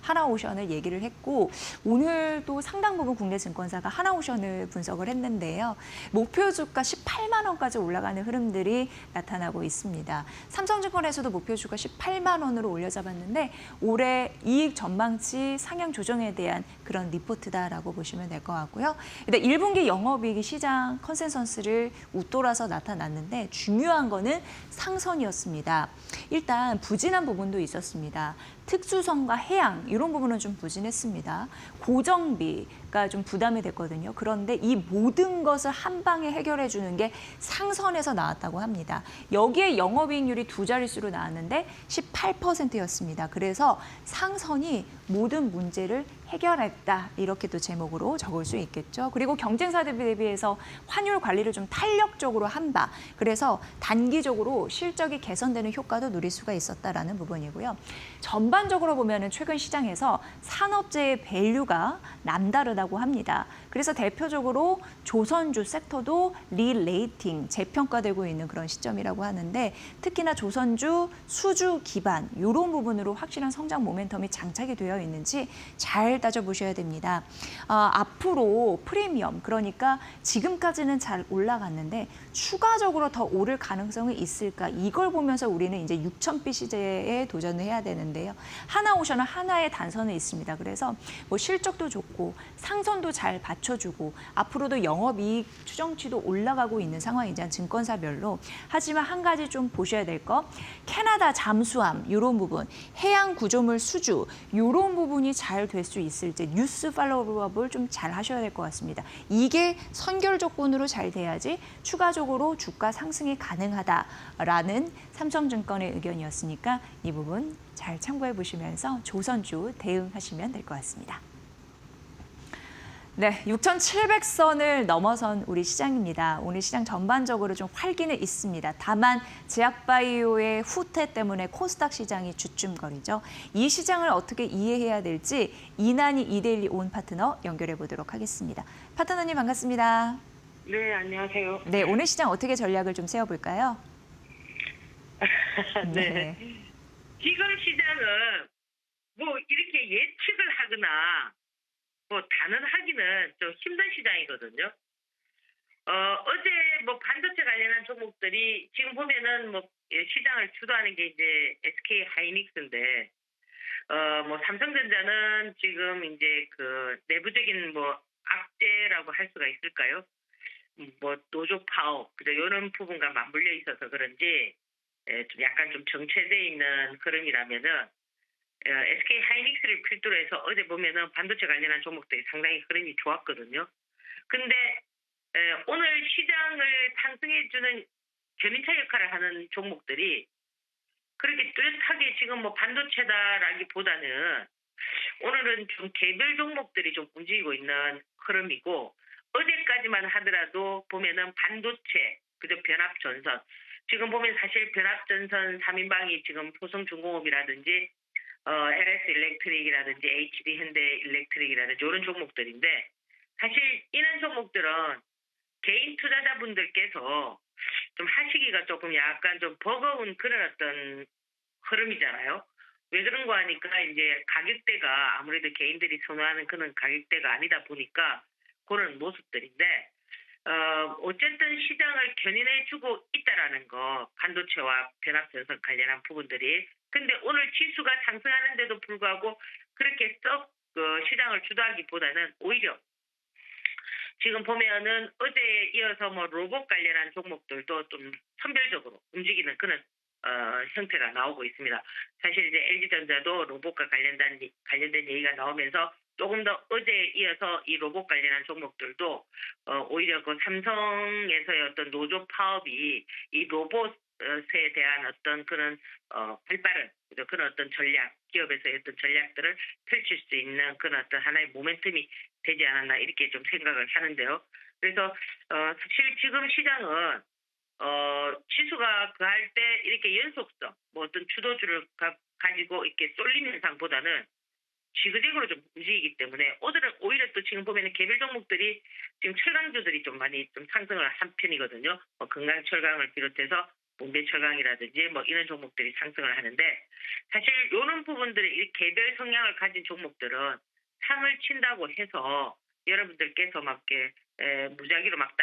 하나오션을 얘기를 했고 오늘도 상당 부분 국내 증권사가 하나오션을 분석을 했는데요. 목표 주가 18만 원까지 올라가는 흐름들이 나타나고 있습니다. 삼성증권에서도 목표 주가 18만 원으로 올려잡았는데 올해 이익 전망치 상향 조정에 대한 그런 리포트다라고 보시면 될 것 같고요. 일단 1분기 영업이익이 시장 컨센서스를 웃돌아서 나타났는데 중요한 거는 상선이었습니다. 일단 부진한 부분도 있었습니다. 특수성과 해양 이런 부분은 좀 부진했습니다. 고정비가 좀 부담이 됐거든요. 그런데 이 모든 것을 한 방에 해결해 주는 게 상선에서 나왔다고 합니다. 여기에 영업이익률이 두 자릿수로 나왔는데 18%였습니다. 그래서 상선이 모든 문제를 해결했다. 이렇게 또 제목으로 적을 수 있겠죠. 그리고 경쟁사들 대비해서 환율 관리를 좀 탄력적으로 한다. 그래서 단기적으로 실적이 개선되는 효과도 누릴 수가 있었다라는 부분이고요. 전반적으로 보면은 최근 시장에서 산업재의 밸류가 남다르다고 합니다. 그래서 대표적으로 조선주 섹터도 리레이팅, 재평가되고 있는 그런 시점이라고 하는데 특히나 조선주, 수주 기반 이런 부분으로 확실한 성장 모멘텀이 장착이 되어 있는지 잘 따져보셔야 됩니다. 앞으로 프리미엄, 그러니까 지금까지는 잘 올라갔는데 추가적으로 더 오를 가능성이 있을까? 이걸 보면서 우리는 이제 6,000비 시제에 도전을 해야 되는데요. 하나오션은 하나의 단선에 있습니다. 그래서 뭐 실적도 좋고 상선도 잘 받쳐 받쳐주고 앞으로도 영업이익 추정치도 올라가고 있는 상황이자 증권사별로. 하지만 한 가지 좀 보셔야 될 거, 캐나다 잠수함 이런 부분, 해양 구조물 수주 이런 부분이 잘 될 수 있을지 뉴스 팔로우업을 좀 잘 하셔야 될 것 같습니다. 이게 선결 조건으로 잘 돼야지 추가적으로 주가 상승이 가능하다라는 삼성증권의 의견이었으니까 이 부분 잘 참고해 보시면서 조선주 대응하시면 될 것 같습니다. 네, 6,700선을 넘어선 우리 시장입니다. 오늘 시장 전반적으로 좀 활기는 있습니다. 다만 제약바이오의 후퇴 때문에 코스닥 시장이 주춤거리죠. 이 시장을 어떻게 이해해야 될지 이난희 이데일리 온 파트너 연결해 보도록 하겠습니다. 파트너님 반갑습니다. 네, 안녕하세요. 네, 오늘 시장 어떻게 전략을 좀 세워볼까요? 네. 지금 시장은 뭐 이렇게 예측을 하거나 뭐 단언하기는 좀 힘든 시장이거든요. 어제 뭐 반도체 관련한 종목들이 지금 보면은 뭐 시장을 주도하는 게 이제 SK 하이닉스인데, 뭐 삼성전자는 지금 이제 그 내부적인 뭐 악재라고 할 수가 있을까요? 뭐 노조 파업, 그죠? 이런 부분과 맞물려 있어서 그런지 좀 약간 좀 정체돼 있는 흐름이라면은 SK 하이닉스를 필두로 해서 어제 보면은 반도체 관련한 종목들이 상당히 흐름이 좋았거든요. 근데 오늘 시장을 상승해주는 견인차 역할을 하는 종목들이 그렇게 뚜렷하게 지금 뭐 반도체다라기보다는 오늘은 좀 개별 종목들이 좀 움직이고 있는 흐름이고, 어제까지만 하더라도 보면은 반도체, 그죠? 변압전선. 지금 보면 사실 변압전선 3인방이 지금 효성중공업이라든지 LS 일렉트릭이라든지 HD 현대 일렉트릭이라든지 이런 종목들인데, 사실 이런 종목들은 개인 투자자분들께서 좀 하시기가 조금 약간 좀 버거운 그런 어떤 흐름이잖아요. 왜 그런가 하니까 이제 가격대가 아무래도 개인들이 선호하는 그런 가격대가 아니다 보니까 그런 모습들인데, 어쨌든 시장을 견인해주고 있다라는 거, 반도체와 변압전선 관련한 부분들이. 근데 오늘 지수가 상승하는데도 불구하고 그렇게 썩 시장을 주도하기보다는 오히려 지금 보면은 어제에 이어서 뭐 로봇 관련한 종목들도 좀 선별적으로 움직이는 그런 형태가 나오고 있습니다. 사실 이제 LG전자도 로봇과 관련된 얘기가 나오면서 조금 더 어제에 이어서 이 로봇 관련한 종목들도 오히려 그 삼성에서의 어떤 노조 파업이 이 로봇에 대한 어떤 그런 발빠른 그런 어떤 전략, 기업에서의 어떤 전략들을 펼칠 수 있는 그런 어떤 하나의 모멘텀이 되지 않았나 이렇게 좀 생각을 하는데요. 그래서 사실 지금 시장은 지수가 그 할 때 이렇게 연속성, 뭐 어떤 주도주를 가지고 이렇게 쏠리는 현상보다는 지그재그로 좀 움직이기 때문에 오늘은 오히려 또 지금 보면은 개별 종목들이 지금 철강주들이 좀 많이 좀 상승을 한 편이거든요. 뭐 금강철강을 비롯해서 몽배철강이라든지 뭐 이런 종목들이 상승을 하는데, 사실 이런 부분들이 이 개별 성향을 가진 종목들은 상을 친다고 해서 여러분들께서 막 이렇게 무작위로 막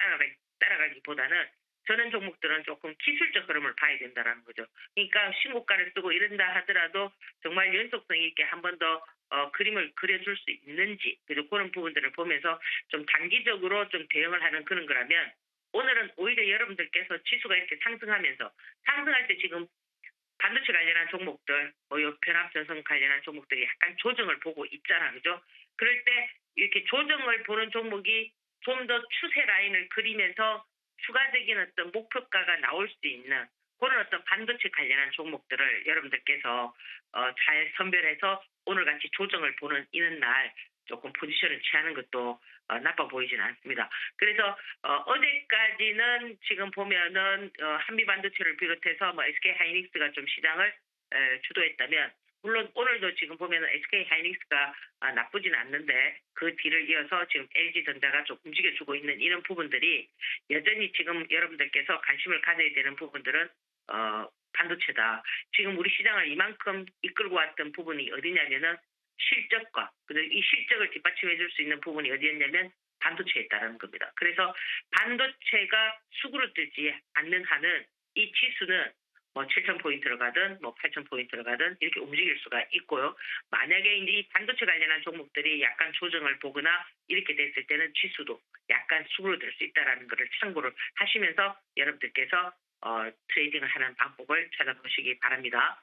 따라가기보다는 저는 종목들은 조금 기술적 흐름을 봐야 된다라는 거죠. 그러니까 신고가를 쓰고 이런다 하더라도 정말 연속성 있게 한 번 더 그림을 그려줄 수 있는지, 그리고 그런 부분들을 보면서 좀 단기적으로 좀 대응을 하는 그런 거라면, 오늘은 오히려 여러분들께서 지수가 이렇게 상승하면서 상승할 때 지금 반도체 관련한 종목들, 뭐 변압전선 관련한 종목들이 약간 조정을 보고 있잖아, 그죠? 그럴 때 이렇게 조정을 보는 종목이 좀 더 추세 라인을 그리면서 추가적인 어떤 목표가가 나올 수 있는 그런 어떤 반도체 관련한 종목들을 여러분들께서 잘 선별해서 오늘같이 조정을 보는 이런 날 조금 포지션을 취하는 것도 나빠 보이지는 않습니다. 그래서 어제까지는 지금 보면은 한미반도체를 비롯해서 뭐 SK 하이닉스가 좀 시장을 주도했다면, 물론 오늘도 지금 보면은 SK 하이닉스가 나쁘진 않는데 그 뒤를 이어서 지금 LG전자가 좀 움직여주고 있는 이런 부분들이 여전히 지금 여러분들께서 관심을 가져야 되는 부분들은 반도체다. 지금 우리 시장을 이만큼 이끌고 왔던 부분이 어디냐면은 실적과 이 실적을 뒷받침해 줄 수 있는 부분이 어디였냐면 반도체에 있다는 겁니다. 그래서 반도체가 수그러들지 않는 한은 이 지수는 뭐 7,000포인트를 가든 뭐 8,000포인트를 가든 이렇게 움직일 수가 있고요. 만약에 이제 이 반도체 관련한 종목들이 약간 조정을 보거나 이렇게 됐을 때는 지수도 약간 수그러들 수 있다라는 것을 참고를 하시면서 여러분들께서 트레이딩을 하는 방법을 찾아보시기 바랍니다.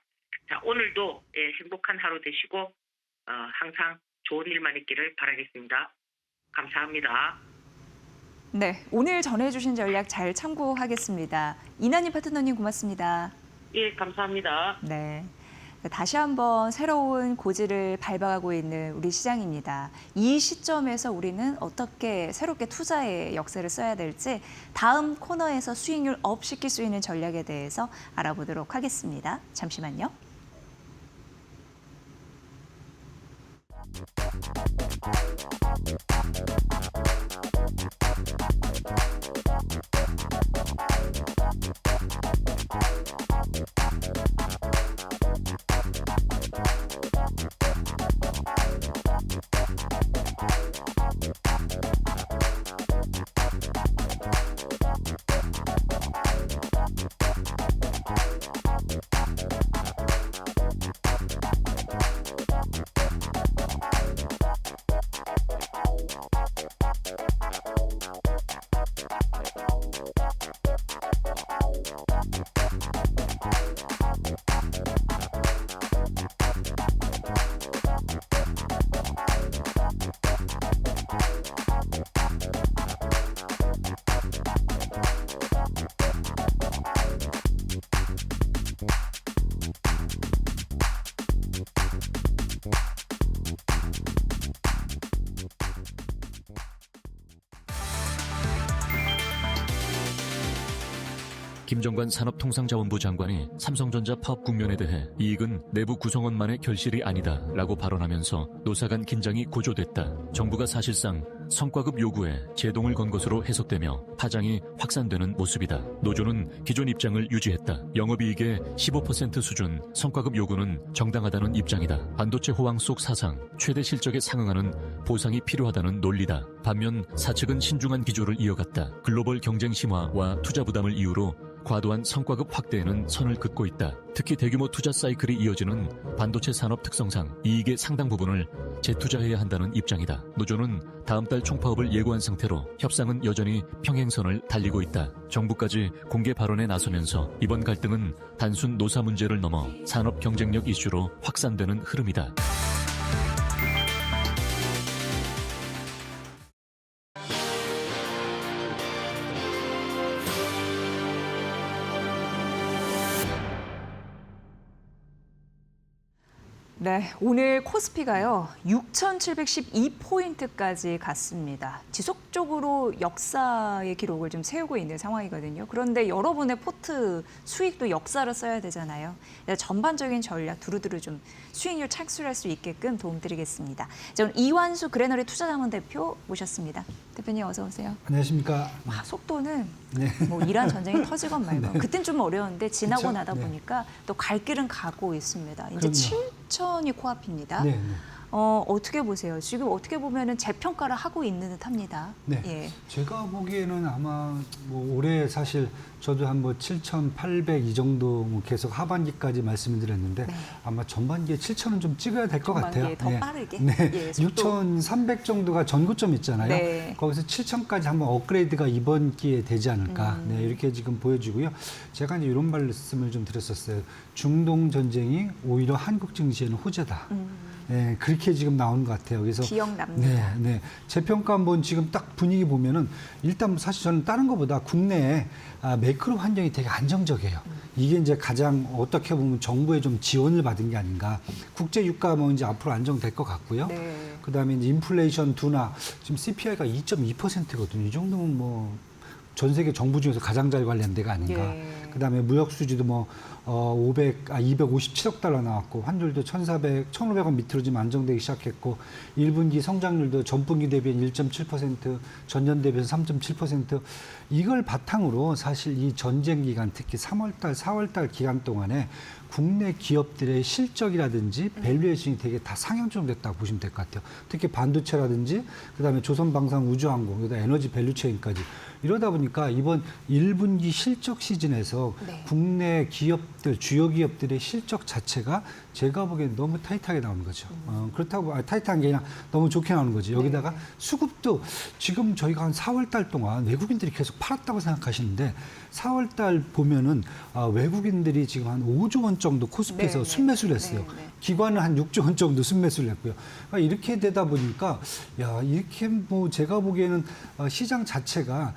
자, 오늘도 행복한 하루 되시고 항상 좋은 일만 있기를 바라겠습니다. 감사합니다. 네, 오늘 전해주신 전략 잘 참고하겠습니다. 이나님 파트너님 고맙습니다. 예, 감사합니다. 네. 다시 한번 새로운 고지를 밟아가고 있는 우리 시장입니다. 이 시점에서 우리는 어떻게 새롭게 투자의 역사를 써야 될지 다음 코너에서 수익률 업 시킬 수 있는 전략에 대해서 알아보도록 하겠습니다. 잠시만요. 김정관 산업통상자원부 장관이 삼성전자 파업 국면에 대해 이익은 내부 구성원만의 결실이 아니다라고 발언하면서 노사 간 긴장이 고조됐다. 정부가 사실상 성과급 요구에 제동을 건 것으로 해석되며 파장이 확산되는 모습이다. 노조는 기존 입장을 유지했다. 영업이익의 15% 수준 성과급 요구는 정당하다는 입장이다. 반도체 호황 속 사상, 최대 실적에 상응하는 보상이 필요하다는 논리다. 반면 사측은 신중한 기조를 이어갔다. 글로벌 경쟁 심화와 투자 부담을 이유로 과도한 성과급 확대에는 선을 긋고 있다. 특히 대규모 투자 사이클이 이어지는 반도체 산업 특성상 이익의 상당 부분을 재투자해야 한다는 입장이다. 노조는 다음 달 총파업을 예고한 상태로 협상은 여전히 평행선을 달리고 있다. 정부까지 공개 발언에 나서면서 이번 갈등은 단순 노사 문제를 넘어 산업 경쟁력 이슈로 확산되는 흐름이다. 네, 오늘 코스피가요 6,712포인트까지 갔습니다. 지속적으로 역사의 기록을 좀 세우고 있는 상황이거든요. 그런데 여러분의 포트 수익도 역사를 써야 되잖아요. 전반적인 전략 두루두루 좀 수익률 창출할 수 있게끔 도움드리겠습니다. 자, 오늘 이완수 그레너리 투자자문 대표 모셨습니다. 대표님 어서 오세요. 안녕하십니까. 와, 속도는 네. 뭐 이란 전쟁이 터지건 말건 네. 그땐 좀 어려웠는데 지나고 그쵸? 나다 네. 보니까 또 갈 길은 가고 있습니다. 이제 그럼요. 7천이 코앞입니다. 네, 네. 어떻게 보세요? 지금 어떻게 보면은 재평가를 하고 있는 듯합니다. 네. 예. 제가 보기에는 아마 뭐 올해 사실 저도 한 뭐 7,800 이 정도 뭐 계속 하반기까지 말씀을 드렸는데 네. 아마 전반기에 7,000은 좀 찍어야 될 것 같아요. 전반기에 더 빠르게? 네. 예, 속도. 6,300 정도가 전고점 있잖아요. 네. 거기서 7,000까지 한번 업그레이드가 이번 기회에 되지 않을까. 네, 이렇게 지금 보여지고요. 제가 이제 이런 말씀을 좀 드렸었어요. 중동 전쟁이 오히려 한국 증시에는 호재다. 네, 그렇게 지금 나온 것 같아요. 그래서 기억납니다. 네, 네. 재평가 한번 지금 딱 분위기 보면은 일단 사실 저는 다른 것보다 국내에 매크로 환경이 되게 안정적이에요. 이게 이제 가장 어떻게 보면 정부의 좀 지원을 받은 게 아닌가. 국제 유가 뭐 이제 앞으로 안정될 것 같고요. 네. 그다음에 이제 인플레이션 둔화 지금 CPI가 2.2%거든요. 이 정도면 뭐 전 세계 정부 중에서 가장 잘 관리한 데가 아닌가. 예. 그다음에 무역 수지도 뭐 257억 달러 나왔고 환율도 1,500원 밑으로 지금 안정되기 시작했고 1분기 성장률도 전분기 대비 1.7%, 전년 대비해서 3.7%. 이걸 바탕으로 사실 이 전쟁 기간 특히 3월달, 4월달 기간 동안에 국내 기업들의 실적이라든지 밸류에이션이 되게 다 상향점 됐다고 보시면 될 것 같아요. 특히 반도체라든지 그다음에 조선방산 우주항공, 그다음에 에너지 밸류체인까지 이러다 보니까 이번 1분기 실적 시즌에서 네. 국내 기업들, 주요 기업들의 실적 자체가 제가 보기엔 너무 타이트하게 나오는 거죠. 그렇다고 타이트한 게 아니라 너무 좋게 나오는 거지. 여기다가 네. 수급도 지금 저희가 한 4월 달 동안 외국인들이 계속 팔았다고 생각하시는데 4월 달 보면은 외국인들이 지금 한 5조 원 정도 코스피에서 네, 순매수를 네, 했어요. 네. 기관은 한 6조 원 정도 순매수를 했고요. 그러니까 이렇게 되다 보니까 야 이렇게 뭐 제가 보기에는 시장 자체가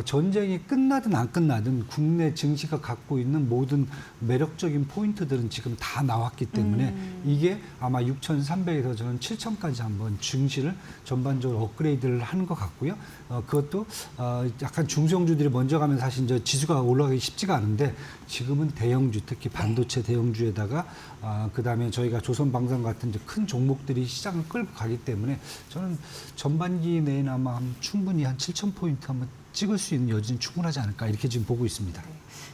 전쟁이 끝나든 안 끝나든 국내 증시가 갖고 있는 모든 매력적인 포인트들은 지금 다 나왔기 때문에 이게 아마 6,300에서 저는 7,000까지 한번 증시를 전반적으로 업그레이드를 하는 것 같고요. 그것도 약간 중소형주들이 먼저 가면 사실 이제 지수가 올라가기 쉽지가 않은데 지금은 대형주 특히 반도체 대형주에다가 그다음에 저희가 조선방산 같은 이제 큰 종목들이 시장을 끌고 가기 때문에 저는 전반기 내에는 아마 충분히 한 7,000포인트 한번 찍을 수 있는 여지는 충분하지 않을까 이렇게 지금 보고 있습니다.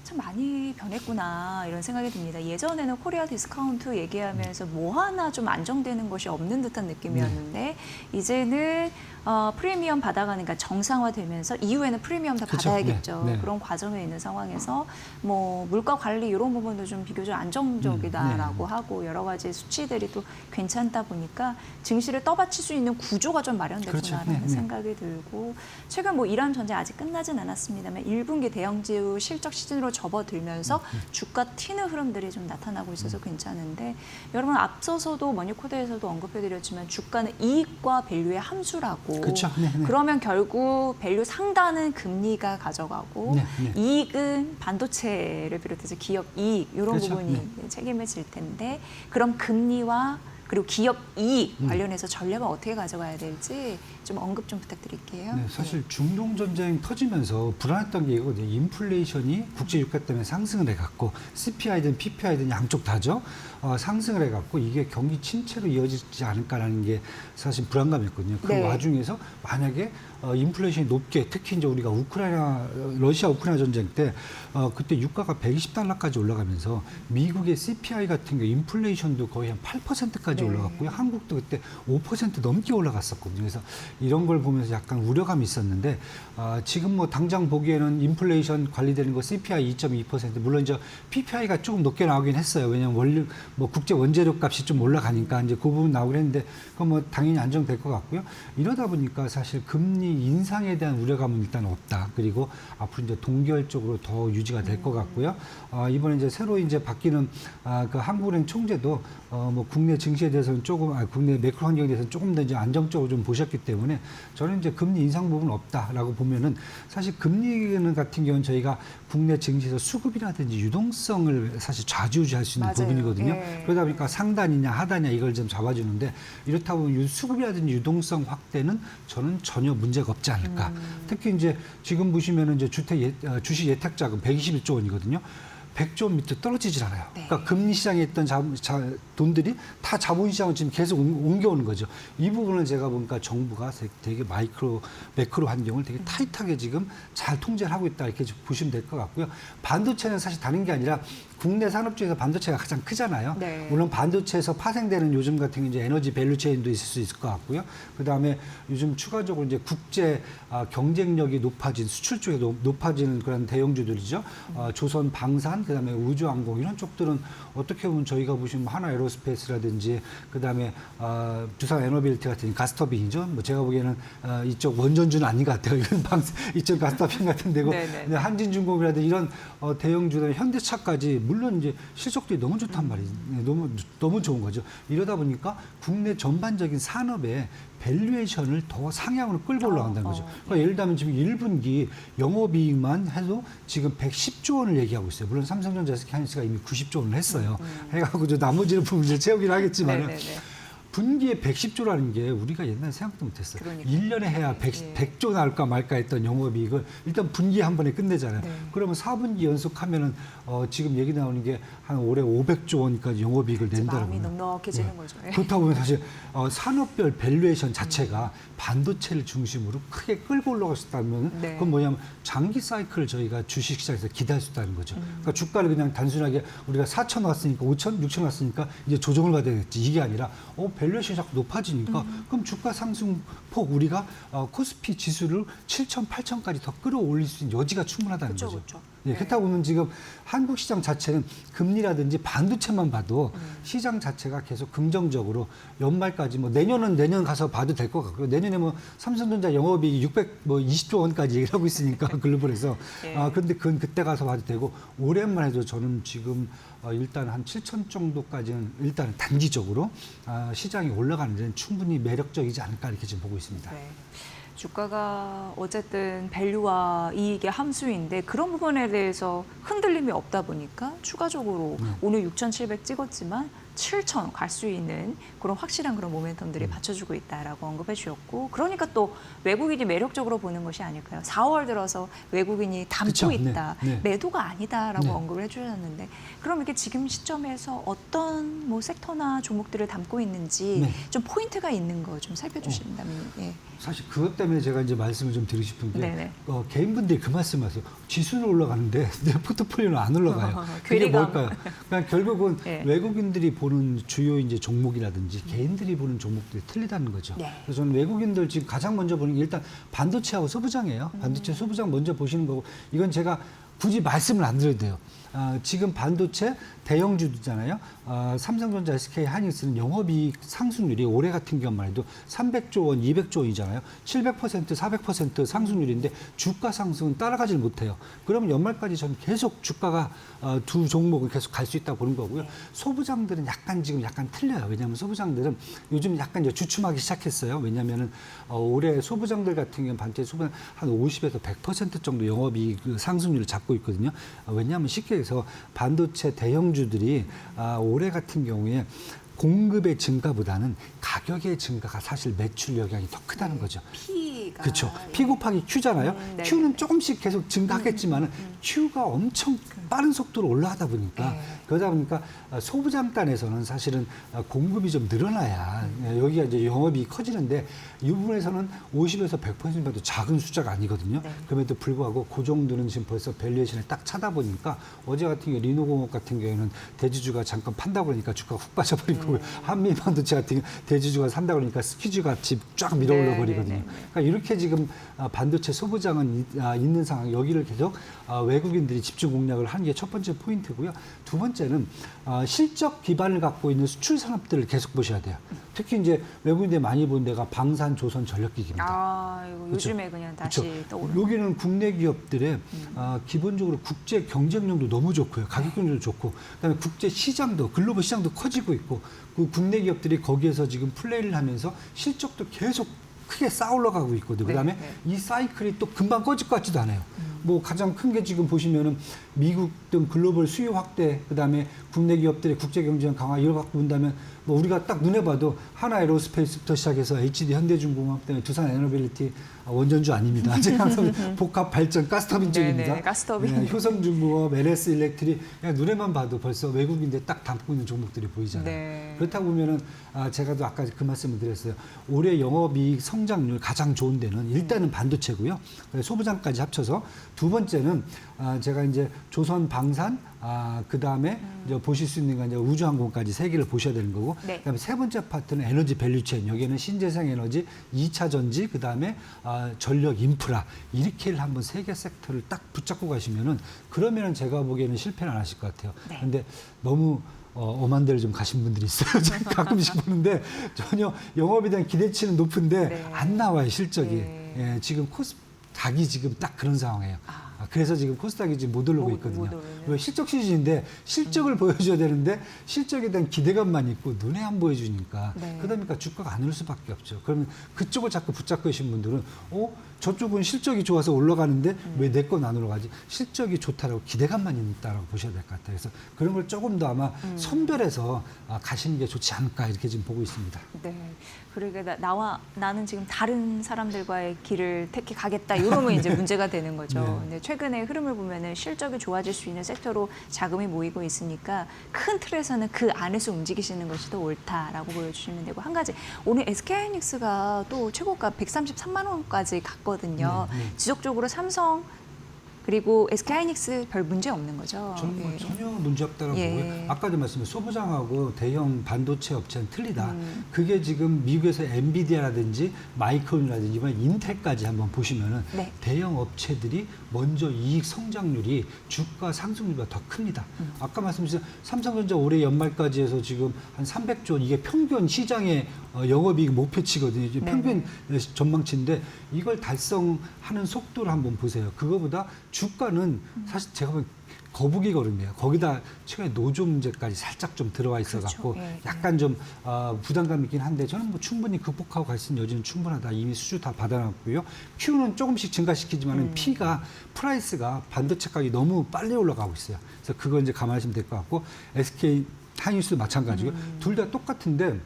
참 많이 변했구나 이런 생각이 듭니다. 예전에는 코리아 디스카운트 얘기하면서 뭐 하나 좀 안정되는 것이 없는 듯한 느낌이었는데 이제는 프리미엄 받아가는, 그러니까 정상화되면서 이후에는 프리미엄 다 그쵸. 받아야겠죠. 네, 네. 그런 과정에 있는 상황에서 뭐 물가 관리 이런 부분도 좀 비교적 안정적이다라고 하고 여러 가지 수치들이 또 괜찮다 보니까 증시를 떠받칠 수 있는 구조가 좀 마련됐구나라는 그렇죠. 네, 네. 생각이 들고 최근 뭐 이란 전쟁 아직 끝나진 않았습니다만 1분기 대형주 실적 시즌으로 접어들면서 주가 튀는 흐름들이 좀 나타나고 있어서 괜찮은데 여러분 앞서서도 머니코드에서도 언급해드렸지만 주가는 이익과 밸류의 함수라고. 그렇죠. 네, 네. 그러면 결국 밸류 상단은 금리가 가져가고 네, 네. 이익은 반도체를 비롯해서 기업 이익 이런 그렇죠. 부분이 책임을 질 텐데 그럼 금리와 그리고 기업 이익 관련해서 전략을 어떻게 가져가야 될지 좀 언급 좀 부탁드릴게요. 네, 사실 중동 전쟁 터지면서 불안했던 게 이거거든요. 인플레이션이 국제 유가 때문에 상승을 해갖고 CPI든 PPI든 양쪽 다죠. 상승을 해갖고 이게 경기 침체로 이어지지 않을까라는 게 사실 불안감이었거든요. 그 네. 와중에서 만약에 인플레이션이 높게 특히 이제 우리가 러시아 우크라이나 전쟁 때 그때 유가가 120달러까지 올라가면서 미국의 CPI 같은 게 인플레이션도 거의 한 8%까지 네. 올라갔고요. 한국도 그때 5% 넘게 올라갔었거든요. 그래서 이런 걸 보면서 약간 우려감이 있었는데 지금 뭐 당장 보기에는 인플레이션 관리되는 거 CPI 2.2% 물론 이제 PPI가 조금 높게 나오긴 했어요. 왜냐하면 뭐 국제 원재료 값이 좀 올라가니까 이제 그 부분 나오긴 했는데 그건 뭐 당연히 안정될 것 같고요. 이러다 보니까 사실 금리 인상에 대한 우려감은 일단 없다. 그리고 앞으로 이제 동결적으로 더 유지가 될 것 같고요. 이번에 이제 새로 이제 바뀌는 그 한국은행 총재도 뭐 국내 증시에 대해서는 조금 국내 매크로 환경에 대해서는 조금 더 이제 안정적으로 좀 보셨기 때문에 저는 이제 금리 인상 부분은 없다라고 보면은 사실 금리 같은 경우는 저희가 국내 증시에서 수급이라든지 유동성을 사실 좌지우지할 수 있는 맞아요. 부분이거든요. 예. 그러다 보니까 상단이냐 하단이냐 이걸 좀 잡아주는데 이렇다 보면 수급이라든지 유동성 확대는 저는 전혀 문제가 없지 않을까. 특히 이제 지금 보시면은 이제 주식 예탁 자금 121조 원이거든요. 100조 원 밑으로 떨어지질 않아요. 네. 그러니까 금리 시장에 있던 돈들이 다 자본시장을 지금 계속 옮겨오는 거죠. 이 부분을 제가 보니까 정부가 되게 매크로 환경을 되게 타이트하게 지금 잘 통제를 하고 있다 이렇게 보시면 될 것 같고요. 반도체는 사실 다른 게 아니라 국내 산업 중에서 반도체가 가장 크잖아요. 네. 물론 반도체에서 파생되는 요즘 같은 게 이제 에너지 밸류체인도 있을 수 있을 것 같고요. 그다음에 요즘 추가적으로 이제 국제 경쟁력이 높아진 수출 쪽에 높아지는 그런 대형주들이죠. 조선 방산, 그다음에 우주항공 이런 쪽들은 어떻게 보면 저희가 보시면 하나 에어로스페이스라든지 그다음에 두산 에너빌티 같은 가스터빈이죠. 뭐 제가 보기에는 이쪽 원전주는 아닌 것 같아요. 이건 이쪽 가스터빈 같은 데고 네네. 한진중공이라든지 이런 대형주들 현대차까지 물론 이제 실적들이 너무 좋단 말이에요. 너무 좋은 거죠. 이러다 보니까 국내 전반적인 산업의 밸류에이션을 더 상향으로 끌고 올라간다는 거죠. 그러니까 예를 들면 지금 1분기 영업이익만 해도 지금 110조 원을 얘기하고 있어요. 물론 삼성전자 SK하이닉스가 이미 90조 원을 했어요. 해가지고 나머지는 부분을 채우긴 하겠지만 네네네. 분기에 110조라는 게 우리가 옛날에 생각도 못했어요. 그러니까요. 1년에 해야 100조 나올까 말까 했던 영업이익을 일단 분기에 한 번에 끝내잖아요. 네. 그러면 4분기 연속하면은 지금 얘기 나오는 게 한 올해 500조 원까지 영업이익을 낸다는 마음이 거예요. 넉넉해지는 거죠. 예. 그렇다 보면 사실 산업별 밸류에이션 자체가 반도체를 중심으로 크게 끌고 올라갈 수 있다면 네. 그건 뭐냐면 장기 사이클을 저희가 주식시장에서 기대할 수 있다는 거죠. 그러니까 주가를 그냥 단순하게 우리가 4천 왔으니까 5천, 6천 왔으니까 이제 조정을 받아야겠지. 이게 아니라 밸류에이션이 자꾸 높아지니까 그럼 주가 상승폭 우리가 코스피 지수를 7천, 8천까지 더 끌어올릴 수 있는 여지가 충분하다는 그쵸, 거죠. 그쵸. 예, 그렇다 보면 지금 한국 시장 자체는 금리라든지 반도체만 봐도 시장 자체가 계속 긍정적으로 연말까지 뭐 내년은 내년 가서 봐도 될 것 같고요. 내년에 뭐 삼성전자 영업이익이 620조 원까지 얘기를 하고 있으니까 글로벌에서 예. 그런데 그건 그때 가서 봐도 되고 올해만 해도 저는 지금 일단 한 7천 정도까지는 일단 단기적으로 시장이 올라가는 데는 충분히 매력적이지 않을까 이렇게 지금 보고 있습니다. 네. 주가가 어쨌든 밸류와 이익의 함수인데 그런 부분에 대해서 흔들림이 없다 보니까 추가적으로 오늘 6,700 찍었지만 7,000 갈 수 있는 그런 확실한 그런 모멘텀들이 받쳐주고 있다라고 언급해 주셨고 그러니까 또 외국인이 매력적으로 보는 것이 아닐까요? 4월 들어서 외국인이 담고 그쵸? 있다, 네. 매도가 아니다라고 네. 언급을 해주셨는데 그럼 이렇게 지금 시점에서 어떤 뭐 섹터나 종목들을 담고 있는지 네. 좀 포인트가 있는 거 좀 살펴주신다면 예. 사실 그것 때문에 제가 이제 말씀을 좀 드리고 싶은 게 네네. 개인분들이 그 말씀하세요. 지수는 올라가는데 내 포트폴리오는 안 올라가요. 그게 괴리감. 뭘까요? 그러니까 결국은 네. 외국인들이 보는 주요 이제 종목이라든지 개인들이 보는 종목들이 틀리다는 거죠. 네. 그래서 저는 외국인들 지금 가장 먼저 보는 게 일단 반도체하고 소부장이에요. 반도체, 소부장 먼저 보시는 거고 이건 제가 굳이 말씀을 안 드려도 돼요. 지금 반도체 대형주잖아요. 삼성전자, SK 하이닉스는 영업이익 상승률이 올해 같은 경우만 해도 300조 원, 200조 원이잖아요. 700%, 400% 상승률인데 주가 상승은 따라가질 못해요. 그러면 연말까지 저는 계속 주가가 두 종목을 계속 갈 수 있다고 보는 거고요. 소부장들은 지금 약간 틀려요. 왜냐하면 소부장들은 요즘 약간 이제 주춤하기 시작했어요. 왜냐하면은 올해 소부장들 같은 경우는 반도체 소부장 한 50에서 100% 정도 영업이익 상승률을 잡고 있거든요. 왜냐하면 쉽게 해서 반도체 대형주들이 올해 같은 경우에 공급의 증가보다는 가격의 증가가 사실 매출 영향이 더 크다는 거죠. P가 그렇죠. P 곱하기 Q잖아요. 네. Q는 조금씩 계속 증가하겠지만 Q가 엄청 빠른 속도로 올라가다 보니까 그러다 보니까 소부장 단에서는 사실은 공급이 좀 늘어나야 여기가 이제 영업이 커지는데 이 부분에서는 50에서 100%도 작은 숫자가 아니거든요. 네. 그럼에도 불구하고 그 정도는 지금 벌써 밸류에이션에 딱 차다 보니까 어제 같은 경우 리노공업 같은 경우에는 대주주가 잠깐 판다고 그러니까 주가가 훅 빠져버리고 한미반도체 같은 경우 대주주가 산다고 그러니까 스퀴즈 같이 쫙 밀어올려 버리거든요. 네. 그러니까 이렇게 지금 반도체 소부장은 있는 상황 여기를 계속 외국인들이 집중 공략을 하는 게 첫 번째 포인트고요. 두 번째는 실적 기반을 갖고 있는 수출 산업들을 계속 보셔야 돼요. 특히 이제 외국인들이 많이 본 데가 방산, 조선, 전력기기입니다. 이거 그렇죠. 요즘에 그냥 다시 그렇죠. 떠오르는. 여기는 국내 기업들의 기본적으로 국제 경쟁력도 너무 좋고요. 가격 경쟁도 좋고 그다음에 국제 시장도 글로벌 시장도 커지고 있고 그 국내 기업들이 거기에서 지금 플레이를 하면서 실적도 계속 크게 쌓아올라가고 있거든요. 그다음에 이 사이클이 또 금방 꺼질 것 같지도 않아요. 뭐 가장 큰 게 지금 보시면은 미국 등 글로벌 수요 확대, 그다음에 국내 기업들의 국제 경쟁 강화 이걸 갖고 본다면 뭐 우리가 딱 눈에 봐도 하나 에로스페이스부터 시작해서 HD 현대중공업 때문에 두산 에너빌리티 원전주 아닙니다. 제가 항상 복합 발전 가스터빈 쪽입니다. 네네, 가스터빈. 효성중공업, LS 일렉트릭 그냥 눈에만 봐도 벌써 외국인들 딱 담고 있는 종목들이 보이잖아요. 네. 그렇다 보면은 제가 또 아까 그 말씀을 드렸어요. 올해 영업이익 성장률 가장 좋은 데는 일단은 반도체고요. 소부장까지 합쳐서 두 번째는 제가 이제 조선 방산 그 다음에 이제 보실 수 있는 건 이제 우주항공까지 세 개를 보셔야 되는 거고, 네. 그다음에 세 번째 파트는 에너지 밸류체인 여기에는 신재생 에너지, 2차 전지, 그 다음에 전력 인프라 이렇게를 한번 세 개 섹터를 딱 붙잡고 가시면은 그러면은 제가 보기에는 실패는 안 하실 것 같아요. 네. 근데 너무 엄한 데를 좀 가신 분들이 있어요. 제가 가끔씩 보는데 전혀 영업에 대한 기대치는 높은데 네. 안 나와요 실적이. 네. 예, 지금 코스닥이 지금 딱 그런 상황이에요. 그래서 지금 코스닥이 지금 못 오르고 있거든요. 못 오르는. 왜 실적 시즌인데 실적을 보여줘야 되는데 실적에 대한 기대감만 있고 눈에 안 보여주니까 네. 그러다 보니까 주가가 안 오를 수밖에 없죠. 그러면 그쪽을 자꾸 붙잡고 계신 분들은 저쪽은 실적이 좋아서 올라가는데 왜 내 건 안 올라가지? 실적이 좋다라고 기대감만 있다라고 보셔야 될 것 같아요. 그래서 그런 걸 조금 더 아마 선별해서 가시는 게 좋지 않을까 이렇게 지금 보고 있습니다. 네. 그러니까 나는 지금 다른 사람들과의 길을 택해 가겠다. 이러면 이제 문제가 되는 거죠. 네. 근데 최근의 흐름을 보면은 실적이 좋아질 수 있는 섹터로 자금이 모이고 있으니까 큰 틀에서는 그 안에서 움직이시는 것이 더 옳다라고 보여주시면 되고, 한 가지 오늘 SK하이닉스가 또 최고가 133만 원까지 갔거든요. 네, 네. 지속적으로 삼성 그리고 SK하이닉스 별 문제 없는 거죠. 저는 뭐 예. 전혀 문제 없다고 예. 보고요. 아까도 말씀드린 소부장하고 대형 반도체 업체는 틀리다. 그게 지금 미국에서 엔비디아라든지 마이크론이라든지 이번에 인텔까지 한번 보시면은 네. 대형 업체들이 먼저 이익 성장률이 주가 상승률보다 더 큽니다. 아까 말씀드린 삼성전자 올해 연말까지 해서 지금 한 300조 이게 평균 시장의 영업이익 목표치거든요. 이제 네. 평균 전망치인데 이걸 달성하는 속도를 한번 보세요. 그거보다 주가는 사실 제가 보면 거북이거든요. 거기다 최근에 노조 문제까지 살짝 좀 들어와 있어갖고 그렇죠. 예, 약간 좀 부담감 있긴 한데 저는 뭐 충분히 극복하고 갈 수 있는 여지는 충분하다. 이미 수주 다 받아놨고요. Q는 조금씩 증가시키지만은 P가 프라이스가 반도체 가격이 너무 빨리 올라가고 있어요. 그래서 그거 이제 감안하시면 될 것 같고 SK 하이닉스도 마찬가지고요. 둘 다 똑같은데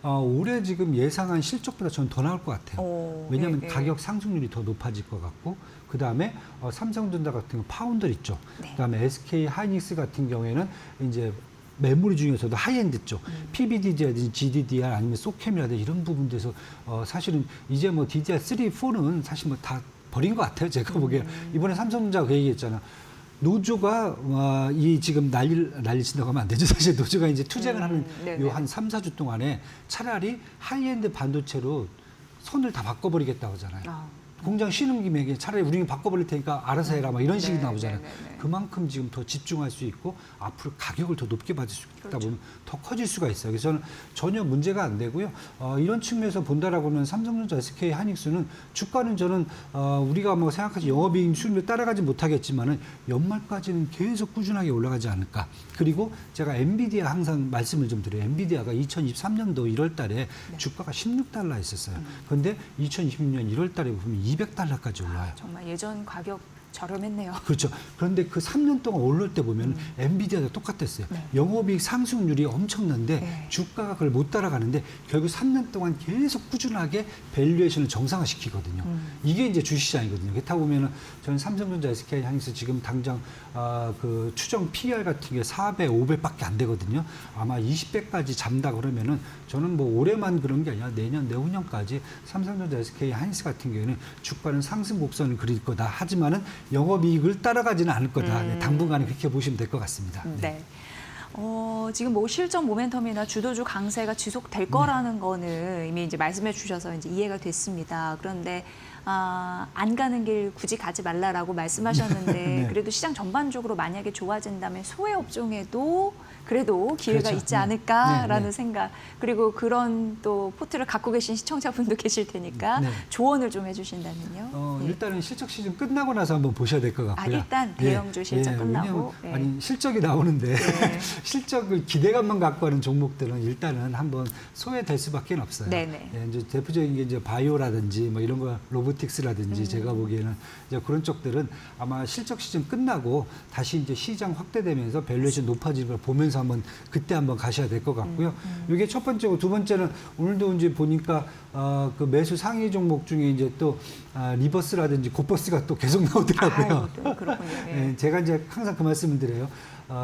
올해 지금 예상한 실적보다 저는 더 나올 것 같아요. 오, 왜냐하면 예, 예. 가격 상승률이 더 높아질 것 같고 그다음에 삼성전자 같은 경우 파운더 있죠. 네. 그다음에 SK 하이닉스 같은 경우에는 이제 메모리 중에서도 하이엔드 쪽, PVDD라든지 GDDR 아니면 소캠이라든지 이런 부분들에서 사실은 이제 뭐 DDR3, 4는 사실 뭐 다 버린 것 같아요. 제가 보기에 이번에 삼성전자가 그 얘기했잖아. 노조가 이 지금 난리 친다고 하면 안 되죠. 사실 노조가 이제 투쟁을 하는 네네. 요 한 3, 4주 동안에 차라리 하이엔드 반도체로 손을 다 바꿔버리겠다고 하잖아요. 아. 공장 쉬는 김에 차라리 우리는 바꿔버릴 테니까 알아서 해라 막 이런 식이 네, 나오잖아요. 네, 네, 네. 그만큼 지금 더 집중할 수 있고 앞으로 가격을 더 높게 받을 수 있다 그렇죠. 보면 더 커질 수가 있어요. 그래서 저는 전혀 문제가 안 되고요. 이런 측면에서 본다라고 하면 삼성전자, SK 하이닉스는 주가는 저는 우리가 뭐 생각하지 영업이익 수익률 따라가지 못하겠지만은 연말까지는 계속 꾸준하게 올라가지 않을까. 그리고 제가 엔비디아 항상 말씀을 좀 드려요. 엔비디아가 2023년도 1월 달에 주가가 16달러 있었어요. 그런데 2026년 1월 달에 보면 200달러까지 올라와요. 정말 예전 가격 저렴했네요. 그렇죠. 그런데 그 3년 동안 오를 때 보면 엔비디아도 똑같았어요. 네. 영업이익 상승률이 엄청난데 네. 주가가 그걸 못 따라가는데 결국 3년 동안 계속 꾸준하게 밸류에이션을 정상화시키거든요. 이게 이제 주식시장이거든요. 그렇다 보면은 저는 삼성전자, SK 하이닉스 지금 당장 그 추정 PER 같은 게 4배, 5배밖에 안 되거든요. 아마 20배까지 잡다 그러면은 저는 뭐 올해만 그런 게 아니라 내년, 내후년까지 삼성전자, SK 하이닉스 같은 경우에는 주가는 상승 곡선을 그릴 거다. 하지만은 영업이익을 따라가지는 않을 거다. 네, 당분간은 그렇게 보시면 될 것 같습니다. 네. 지금 뭐 실적 모멘텀이나 주도주 강세가 지속될 거라는 거는 이미 이제 말씀해 주셔서 이제 이해가 됐습니다. 그런데 안 가는 길 굳이 가지 말라라고 말씀하셨는데 네. 그래도 시장 전반적으로 만약에 좋아진다면 소외 업종에도 그래도 기회가 그렇죠. 있지 않을까라는 네, 네. 생각 그리고 그런 또 포트를 갖고 계신 시청자분도 계실 테니까 네. 조언을 좀 해주신다면요. 예. 일단은 실적 시즌 끝나고 나서 한번 보셔야 될 것 같고요. 일단 대형주 실적 끝나고. 왜냐하면, 예. 아니 실적이 나오는데 네. 실적을 기대감만 갖고 하는 종목들은 일단은 한번 소외될 수밖에 없어요. 네네. 예, 이제 대표적인 게 이제 바이오라든지 뭐 이런 거 로보틱스라든지 제가 보기에는 이제 그런 쪽들은 아마 실적 시즌 끝나고 다시 이제 시장 확대되면서 밸류에이션 높아지는 걸 보면서 한번 그때 한번 가셔야 될 것 같고요. 이게 첫 번째고 두 번째는 오늘도 이제 보니까 그 매수 상위 종목 중에 이제 또 리버스라든지 곧버스가 또 계속 나오더라고요. 아유, 또 그렇군요. 예. 예, 제가 이제 항상 그 말씀을 드려요.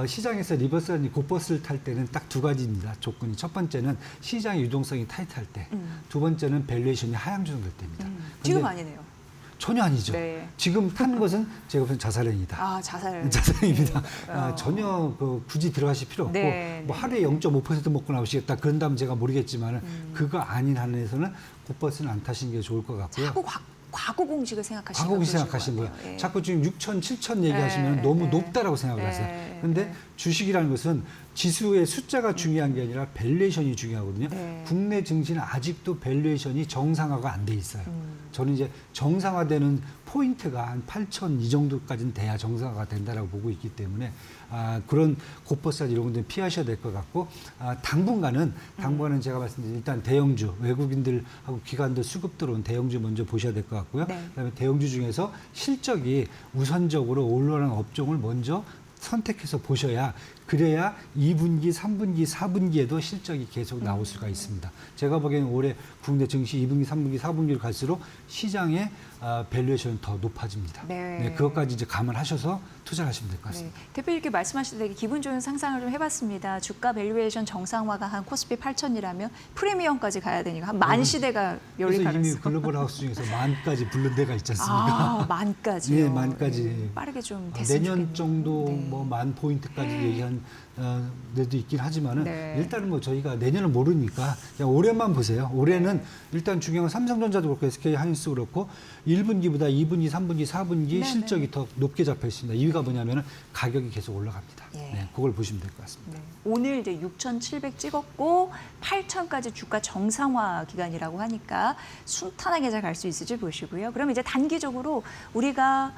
시장에서 리버스라든지 곧버스를 탈 때는 딱 두 가지입니다. 조건이. 첫 번째는 시장의 유동성이 타이트할 때. 두 번째는 밸류에이션이 하향조정될 때입니다. 지금 근데 아니네요. 전혀 아니죠. 네. 지금 탄 것은 제가 보기엔 자살행위다. 자살. 자살입니다. 네. 전혀 굳이 들어가실 필요 없고 네, 뭐 네, 하루에 0.5% 먹고 나오시겠다. 그런다면 제가 모르겠지만 그거 아닌 한에서는 곧버스는 안 타시는 게 좋을 것 같고요. 자꾸 과거 공식을 생각하시는 과거기 그러신 생각하신 것 거예요. 같아요. 예. 자꾸 지금 6천, 7천 얘기하시면 너무 높다라고 생각을 하세요. 그런데 주식이라는 것은 지수의 숫자가 중요한 게 아니라 밸류에이션이 중요하거든요. 네. 국내 증시는 아직도 밸류에이션이 정상화가 안 돼 있어요. 저는 이제 정상화되는 포인트가 한 8천 이 정도까지는 돼야 정상화가 된다라고 보고 있기 때문에 그런 곧버스 이런 것들은 피하셔야 될 것 같고 당분간은 제가 말씀드린 일단 대형주 외국인들하고 기관들 수급 들어온 대형주 먼저 보셔야 될 것 같고요. 네. 그다음에 대형주 중에서 실적이 우선적으로 올라가는 업종을 먼저 선택해서 보셔야 그래야 2분기, 3분기, 4분기에도 실적이 계속 나올 수가 있습니다. 제가 보기에는 올해 국내 증시 2분기, 3분기, 4분기를 갈수록 시장의 밸류에이션은 더 높아집니다. 네. 그것까지 이제 감안하셔서 투자를 하시면 될 것 같습니다. 네. 대표 이렇게 말씀하실 때 기분 좋은 상상을 좀 해봤습니다. 주가 밸류에이션 정상화가 한 코스피 8,000이라면 프리미엄까지 가야 되니까 한 만 시대가 열릴 그래서 이미 가능성. 글로벌 하우스 중에서 만까지 부른 데가 있지 않습니까? 아, 만까지요. 네, 만까지. 네, 빠르게 좀 됐으면 내년 좋겠네요. 정도 네. 뭐 만 포인트까지 얘기한 데도 있긴 하지만은 네. 일단은 뭐 저희가 내년을 모르니까 그냥 올해만 보세요. 올해는 일단 중요한 건 삼성전자도 그렇고 SK 하이닉스도 그렇고 1분기보다 2분기, 3분기, 4분기 네, 실적이 더 높게 잡혀 있습니다. 이유가 뭐냐면은 가격이 계속 올라갑니다. 예. 네, 그걸 보시면 될 것 같습니다. 네. 오늘 이제 6,700 찍었고 8,000까지 주가 정상화 기간이라고 하니까 순탄하게 잘 갈 수 있을지 보시고요. 그럼 이제 단기적으로 우리가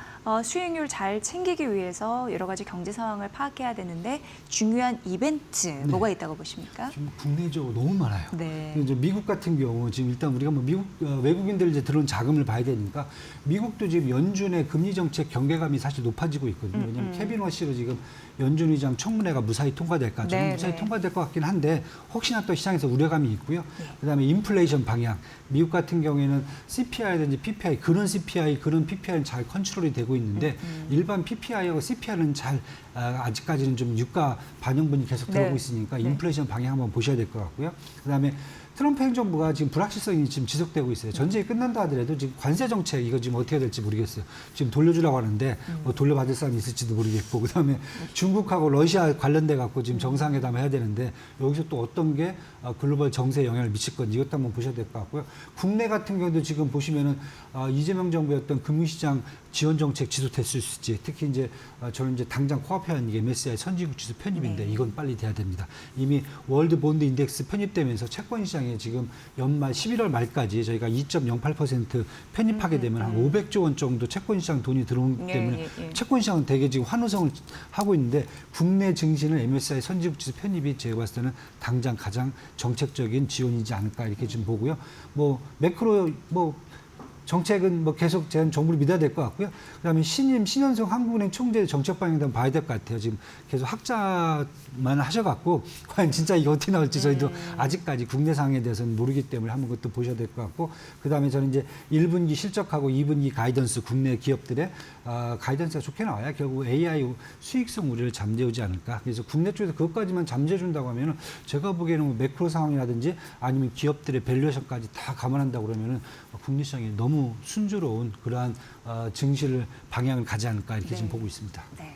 수익률 잘 챙기기 위해서 여러 가지 경제 상황을 파악해야 되는데 중요한 이벤트 뭐가 있다고 보십니까? 지금 국내적으로 너무 많아요. 네. 이제 미국 같은 경우 지금 일단 우리가 뭐 미국 외국인들 이제 들어온 자금을 봐야 되니까 미국도 지금 연준의 금리 정책 경계감이 사실 높아지고 있거든요. 왜냐하면 케빈 워시로 지금 연준 의장 청문회가 무사히 통과될까? 저는 네, 무사히 네. 통과될 것 같긴 한데 혹시나 또 시장에서 우려감이 있고요. 그다음에 인플레이션 방향. 미국 같은 경우에는 CPI라든지 PPI 그런 CPI 그런 PPI는 잘 컨트롤이 되고 있는데 일반 PPI하고 CPI는 잘 아직까지는 좀 유가 반영분이 계속 들어오고 네. 있으니까 네. 인플레이션 방향 한번 보셔야 될 것 같고요. 그다음에 트럼프 행정부가 지금 불확실성이 지금 지속되고 있어요. 전쟁이 끝난다 하더라도 지금 관세 정책 이거 지금 어떻게 될지 모르겠어요. 지금 돌려주라고 하는데 뭐 돌려받을 사람이 있을지도 모르겠고 그다음에 중국하고 러시아 관련돼 갖고 지금 정상회담 해야 되는데 여기서 또 어떤 게 글로벌 정세에 영향을 미칠 건지 이것도 한번 보셔야 될 것 같고요. 국내 같은 경우도 지금 보시면은 이재명 정부의 어떤 금융시장 지원 정책 지속됐을 수 있지. 특히 이제 저는 이제 당장 코앞에 하는 게 MSCI 선진국 지수 편입인데 이건 빨리 돼야 됩니다. 이미 월드 본드 인덱스 편입되면서 채권 시장에 지금 연말 11월 말까지 저희가 2.08% 편입하게 되면 한 500조 원 정도 채권 시장 돈이 들어오기 때문에 채권 시장은 되게 지금 환호성을 하고 있는데 국내 증시는 MSCI 선진국 지수 편입이 제가 봤을 때는 당장 가장 정책적인 지원이지 않을까 이렇게 좀 보고요. 뭐 매크로 뭐 정책은 뭐 계속 제가 정부를 믿어야 될 것 같고요. 그다음에 신현성 한국은행 총재 정책 방향도 봐야 될 것 같아요. 지금 계속 학자만 하셔갖고 과연 진짜 이게 어떻게 나올지 저희도 아직까지 국내 상황에 대해서는 모르기 때문에 한번 그것도 보셔야 될 것 같고 그다음에 저는 이제 1분기 실적하고 2분기 가이던스 국내 기업들의 가이던스가 좋게 나와야 결국 AI 수익성 우려를 잠재우지 않을까. 그래서 국내 쪽에서 그것까지만 잠재준다고 하면은 제가 보기에는 뭐 매크로 상황이라든지 아니면 기업들의 밸류에이션까지 다 감안한다고 그러면은 국내 시장이 너무 순조로운 그러한 증시를 방향을 가지 않을까 이렇게 지금 보고 있습니다. 네.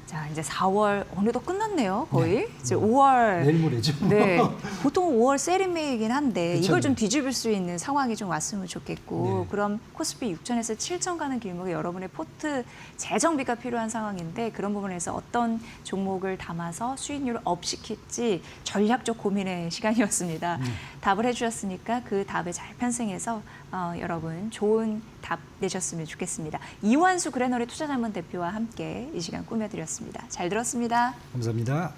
자, 이제 4월 어느덧 끝났네요. 거의. 네. 이제 5월. 내일 모레죠. 네. 보통 5월 세리매이긴 한데 그쵸, 이걸 좀 네. 뒤집을 수 있는 상황이 좀 왔으면 좋겠고 네. 그럼 코스피 6천에서 7천 가는 길목에 여러분의 포트 재정비가 필요한 상황인데 그런 부분에서 어떤 종목을 담아서 수익률을 업시킬지 전략적 고민의 시간이었습니다. 답을 해주셨으니까 그 답에 잘 편승해서 여러분 좋은 답 내셨으면 좋겠습니다. 이완수 그레너리 투자자문 대표와 함께 이 시간 꾸며드렸습니다. 잘 들었습니다. 감사합니다.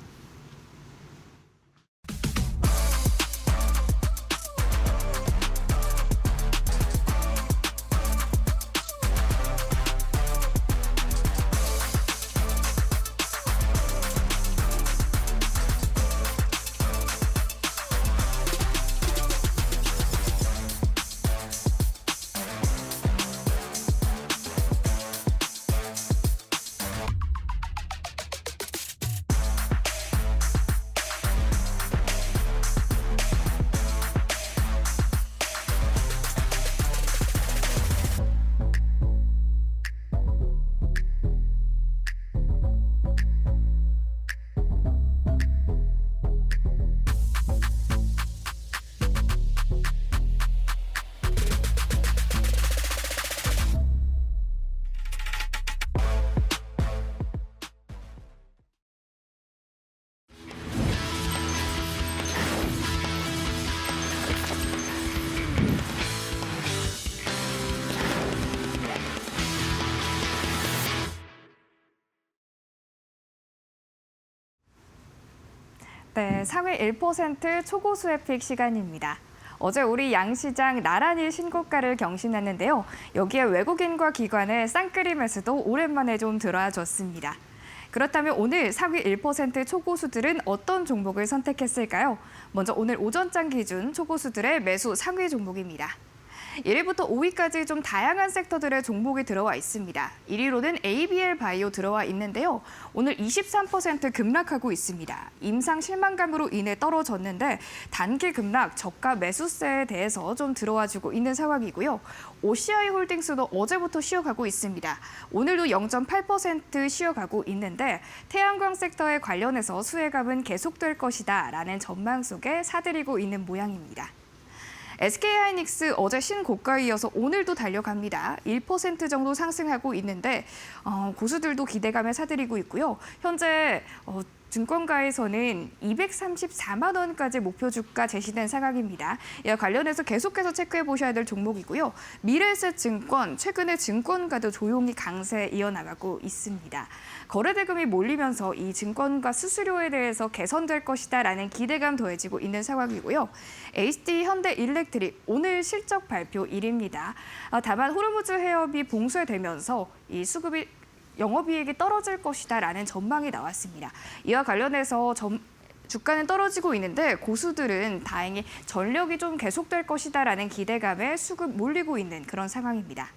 네, 상위 1% 초고수의 픽 시간입니다. 어제 우리 양시장 나란히 신고가를 경신했는데요. 여기에 외국인과 기관의 쌍끌이 매수도 오랜만에 좀 들어와줬습니다. 그렇다면 오늘 상위 1% 초고수들은 어떤 종목을 선택했을까요? 먼저 오늘 오전장 기준 초고수들의 매수 상위 종목입니다. 1위부터 5위까지 좀 다양한 섹터들의 종목이 들어와 있습니다. 1위로는 ABL 바이오 들어와 있는데요. 오늘 23% 급락하고 있습니다. 임상 실망감으로 인해 떨어졌는데 단기 급락, 저가 매수세에 대해서 좀 들어와주고 있는 상황이고요. OCI 홀딩스도 어제부터 쉬어가고 있습니다. 오늘도 0.8% 쉬어가고 있는데 태양광 섹터에 관련해서 수혜감은 계속될 것이다 라는 전망 속에 사들이고 있는 모양입니다. SK하이닉스 어제 신고가에 이어서 오늘도 달려갑니다. 1% 정도 상승하고 있는데 고수들도 기대감에 사들이고 있고요. 현재 증권가에서는 234만 원까지 목표 주가 제시된 상황입니다. 이와 관련해서 계속해서 체크해 보셔야 될 종목이고요. 미래에셋증권 최근에 증권가도 조용히 강세 이어나가고 있습니다. 거래대금이 몰리면서 이 증권가 수수료에 대해서 개선될 것이다라는 기대감 더해지고 있는 상황이고요. HD 현대일렉트릭 오늘 실적 발표일입니다. 다만 호르무즈 해협이 봉쇄되면서 이 수급이 영업이익이 떨어질 것이다라는 전망이 나왔습니다. 이와 관련해서 주가는 떨어지고 있는데 고수들은 다행히 전력이 좀 계속될 것이다라는 기대감에 수급 몰리고 있는 그런 상황입니다.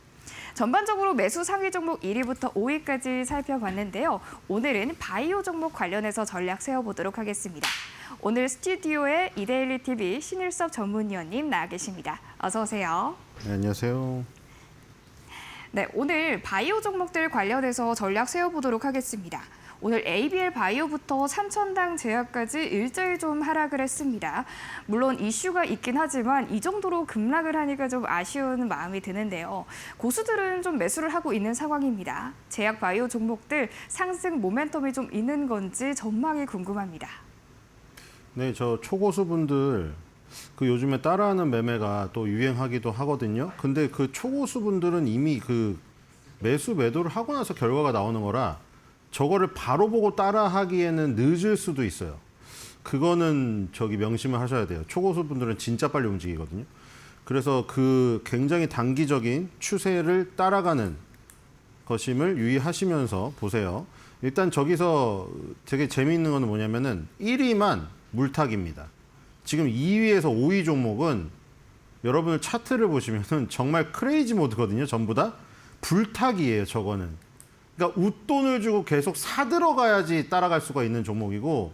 전반적으로 매수 상위 종목 1위부터 5위까지 살펴봤는데요. 오늘은 바이오 종목 관련해서 전략 세워보도록 하겠습니다. 오늘 스튜디오에 이데일리 TV 신일섭 전문위원님 나와 계십니다. 어서 오세요. 네, 안녕하세요. 네, 오늘 바이오 종목들 관련해서 전략 세워보도록 하겠습니다. 오늘 ABL 바이오부터 삼천당 제약까지 일제히 좀 하락을 했습니다. 물론 이슈가 있긴 하지만 이 정도로 급락을 하니까 좀 아쉬운 마음이 드는데요. 고수들은 좀 매수를 하고 있는 상황입니다. 제약 바이오 종목들 상승 모멘텀이 좀 있는 건지 전망이 궁금합니다. 네, 저 초고수분들 그 요즘에 따라하는 매매가 또 유행하기도 하거든요. 근데 그 초고수분들은 이미 그 매도를 하고 나서 결과가 나오는 거라 저거를 바로 보고 따라하기에는 늦을 수도 있어요. 그거는 명심을 하셔야 돼요. 초고수분들은 진짜 빨리 움직이거든요. 그래서 그 굉장히 단기적인 추세를 따라가는 것임을 유의하시면서 보세요. 일단 저기서 되게 재미있는 거는 뭐냐면은 1위만 물타기입니다. 지금 2위에서 5위 종목은 여러분들 차트를 보시면은 정말 크레이지 모드거든요. 전부 다 불타기예요. 저거는. 그러니까 웃돈을 주고 계속 사들어가야지 따라갈 수가 있는 종목이고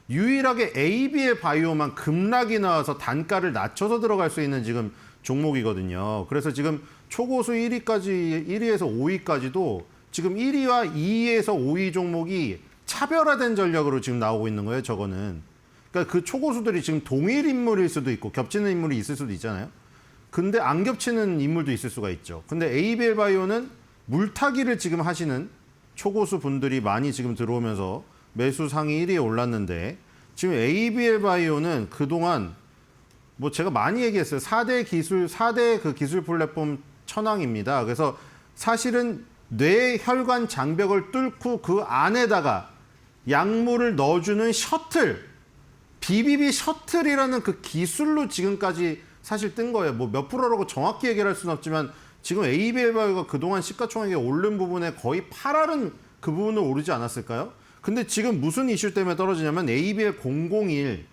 유일하게 AB의 바이오만 급락이 나와서 단가를 낮춰서 들어갈 수 있는 지금 종목이거든요. 그래서 지금 초고수 1위에서 5위까지도 지금 1위와 2위에서 5위 종목이 차별화된 전략으로 지금 나오고 있는 거예요. 저거는. 그러니까 그 초고수들이 지금 동일 인물일 수도 있고 겹치는 인물이 있을 수도 있잖아요. 근데 안 겹치는 인물도 있을 수가 있죠. 근데 ABL 바이오는 물타기를 지금 하시는 초고수 분들이 많이 지금 들어오면서 매수 상위 1위에 올랐는데 지금 ABL 바이오는 그동안 뭐 제가 많이 얘기했어요. 4대 그 기술 플랫폼 천왕입니다. 그래서 사실은 뇌 혈관 장벽을 뚫고 그 안에다가 약물을 넣어주는 셔틀 BBB 셔틀이라는 그 기술로 지금까지 사실 뜬 거예요. 뭐 몇 프로라고 정확히 얘기할 수는 없지만 지금 ABL 바이오가 그동안 시가총액이 오른 부분에 거의 8할은 그 부분을 오르지 않았을까요? 근데 지금 무슨 이슈 때문에 떨어지냐면 ABL 001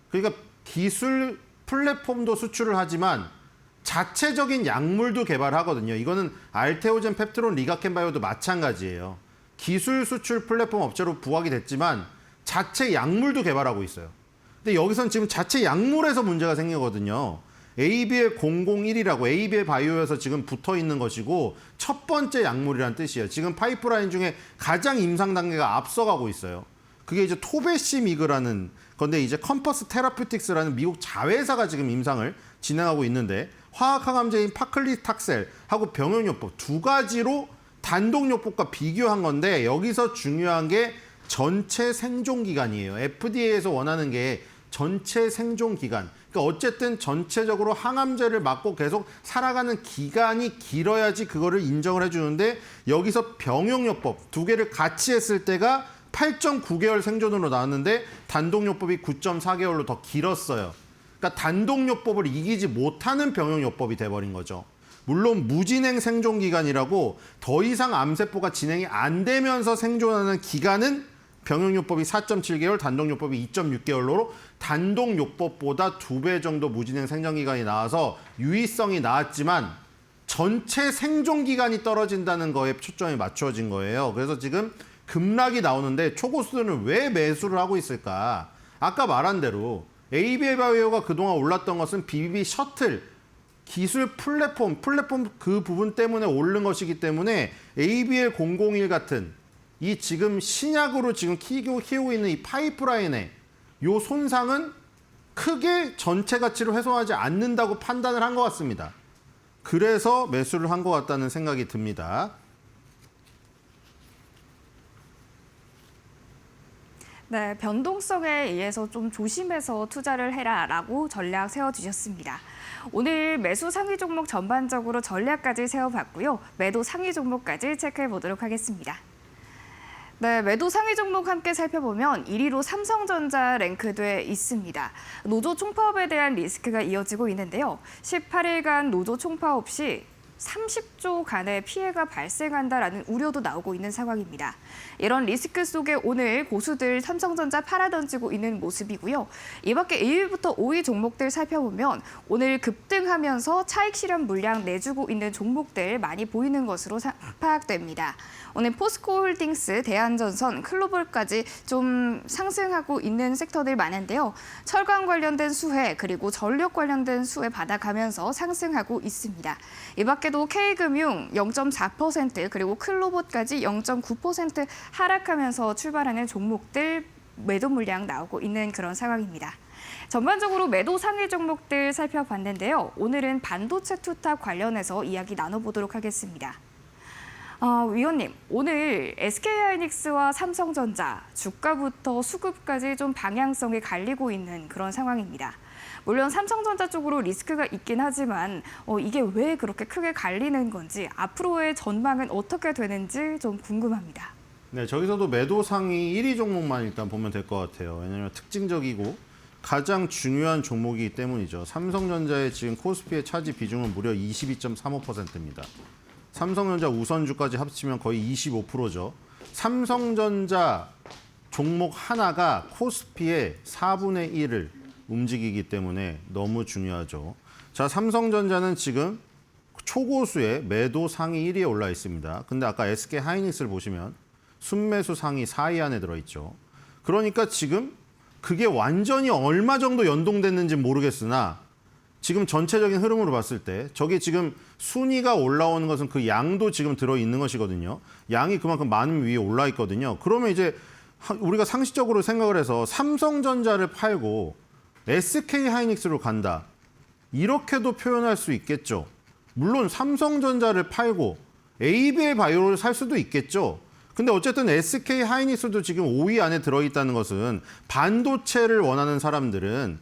그러니까 기술 플랫폼도 수출을 하지만 자체적인 약물도 개발하거든요. 이거는 알테오젠, 펩트론, 리가켄 바이오도 마찬가지예요. 기술 수출 플랫폼 업체로 부각이 됐지만 자체 약물도 개발하고 있어요. 근데 여기선 지금 자체 약물에서 문제가 생기거든요. ABL 001이라고 ABL 바이오에서 지금 붙어 있는 것이고 첫 번째 약물이란 뜻이에요. 지금 파이프라인 중에 가장 임상 단계가 앞서가고 있어요. 그게 이제 토베시미그라는 건데 이제 컴퍼스 테라퓨틱스라는 미국 자회사가 지금 임상을 진행하고 있는데 화학항암제인 파클리탁셀하고 병용요법 두 가지로 단독요법과 비교한 건데 여기서 중요한 게 전체 생존 기간이에요. FDA에서 원하는 게 전체 생존 기간. 그러니까 어쨌든 전체적으로 항암제를 맞고 계속 살아가는 기간이 길어야지 그거를 인정을 해주는데 여기서 병용요법 두 개를 같이 했을 때가 8.9개월 생존으로 나왔는데 단독요법이 9.4개월로 더 길었어요. 그러니까 단독요법을 이기지 못하는 병용요법이 돼버린 거죠. 물론 무진행 생존 기간이라고 더 이상 암세포가 진행이 안 되면서 생존하는 기간은 병용요법이 4.7개월, 단독요법이 2.6개월로 단독요법보다 2배 정도 무진행 생존 기간이 나와서 유의성이 나왔지만 전체 생존 기간이 떨어진다는 거에 초점이 맞춰진 거예요. 그래서 지금 급락이 나오는데 초고수들은 왜 매수를 하고 있을까? 아까 말한 대로 ABL 바이오가 그동안 올랐던 것은 BBB 셔틀 기술 플랫폼 그 부분 때문에 오른 것이기 때문에 ABL 001 같은 이 지금 신약으로 지금 키우고 있는 이 파이프라인의 요 손상은 크게 전체 가치를 훼손하지 않는다고 판단을 한 것 같습니다. 그래서 매수를 한 것 같다는 생각이 듭니다. 네, 변동성에 의해서 좀 조심해서 투자를 해라라고 전략 세워주셨습니다. 오늘 매수 상위 종목 전반적으로 전략까지 세워봤고요. 매도 상위 종목까지 체크해 보도록 하겠습니다. 네, 매도 상위 종목 함께 살펴보면 1위로 삼성전자 랭크돼 있습니다. 노조 총파업에 대한 리스크가 이어지고 있는데요. 18일간 노조 총파업 시 30조 간의 피해가 발생한다라는 우려도 나오고 있는 상황입니다. 이런 리스크 속에 오늘 고수들 삼성전자 팔아던지고 있는 모습이고요. 이 밖에 1위부터 5위 종목들 살펴보면 오늘 급등하면서 차익 실현 물량 내주고 있는 종목들 많이 보이는 것으로 파악됩니다. 오늘 포스코홀딩스, 대한전선, 클로벌까지 좀 상승하고 있는 섹터들 많은데요. 철강 관련된 수혜 그리고 전력 관련된 수혜 받아가면서 상승하고 있습니다. 이 밖에도 K금융 0.4% 그리고 클로봇까지 0.9% 하락하면서 출발하는 종목들 매도 물량 나오고 있는 그런 상황입니다. 전반적으로 매도 상위 종목들 살펴봤는데요. 오늘은 반도체 투탑 관련해서 이야기 나눠보도록 하겠습니다. 위원님, 오늘 SK하이닉스와 삼성전자 주가부터 수급까지 좀 방향성이 갈리고 있는 그런 상황입니다. 물론 삼성전자 쪽으로 리스크가 있긴 하지만 이게 왜 그렇게 크게 갈리는 건지 앞으로의 전망은 어떻게 되는지 좀 궁금합니다. 네, 저기서도 매도 상위 1위 종목만 일단 보면 될 것 같아요. 왜냐하면 특징적이고 가장 중요한 종목이기 때문이죠. 삼성전자의 지금 코스피의 차지 비중은 무려 22.35%입니다. 삼성전자 우선주까지 합치면 거의 25%죠. 삼성전자 종목 하나가 코스피의 4분의 1을 움직이기 때문에 너무 중요하죠. 자, 삼성전자는 지금 초고수의 매도 상위 1위에 올라 있습니다. 근데 아까 SK하이닉스를 보시면 순매수 상위 4위 안에 들어있죠. 그러니까 지금 그게 완전히 얼마 정도 연동됐는지 모르겠으나 지금 전체적인 흐름으로 봤을 때 저게 지금 순위가 올라오는 것은 그 양도 지금 들어있는 것이거든요. 양이 그만큼 많은 위에 올라 있거든요. 그러면 이제 우리가 상식적으로 생각을 해서 삼성전자를 팔고 SK하이닉스로 간다. 이렇게도 표현할 수 있겠죠. 물론 삼성전자를 팔고 ABL 바이오를 살 수도 있겠죠. 근데 어쨌든 SK하이닉스도 지금 5위 안에 들어있다는 것은 반도체를 원하는 사람들은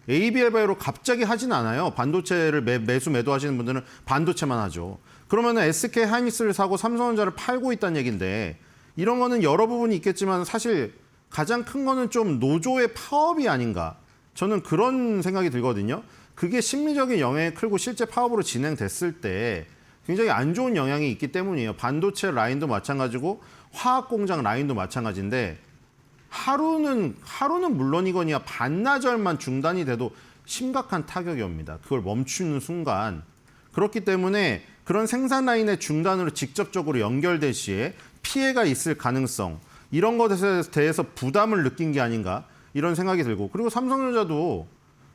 ABL 바이오로 갑자기 하진 않아요. 반도체를 매수 매도하시는 분들은 반도체만 하죠. 그러면 SK하이닉스를 사고 삼성전자를 팔고 있다는 얘기인데 이런 거는 여러 부분이 있겠지만 사실 가장 큰 거는 좀 노조의 파업이 아닌가. 저는 그런 생각이 들거든요. 그게 심리적인 영향이 크고 실제 파업으로 진행됐을 때 굉장히 안 좋은 영향이 있기 때문이에요. 반도체 라인도 마찬가지고 화학공장 라인도 마찬가지인데 하루는 물론이거니와 반나절만 중단이 돼도 심각한 타격이 옵니다. 그걸 멈추는 순간. 그렇기 때문에 그런 생산 라인의 중단으로 직접적으로 연결될 시에 피해가 있을 가능성 이런 것에 대해서 부담을 느낀 게 아닌가 이런 생각이 들고 그리고 삼성전자도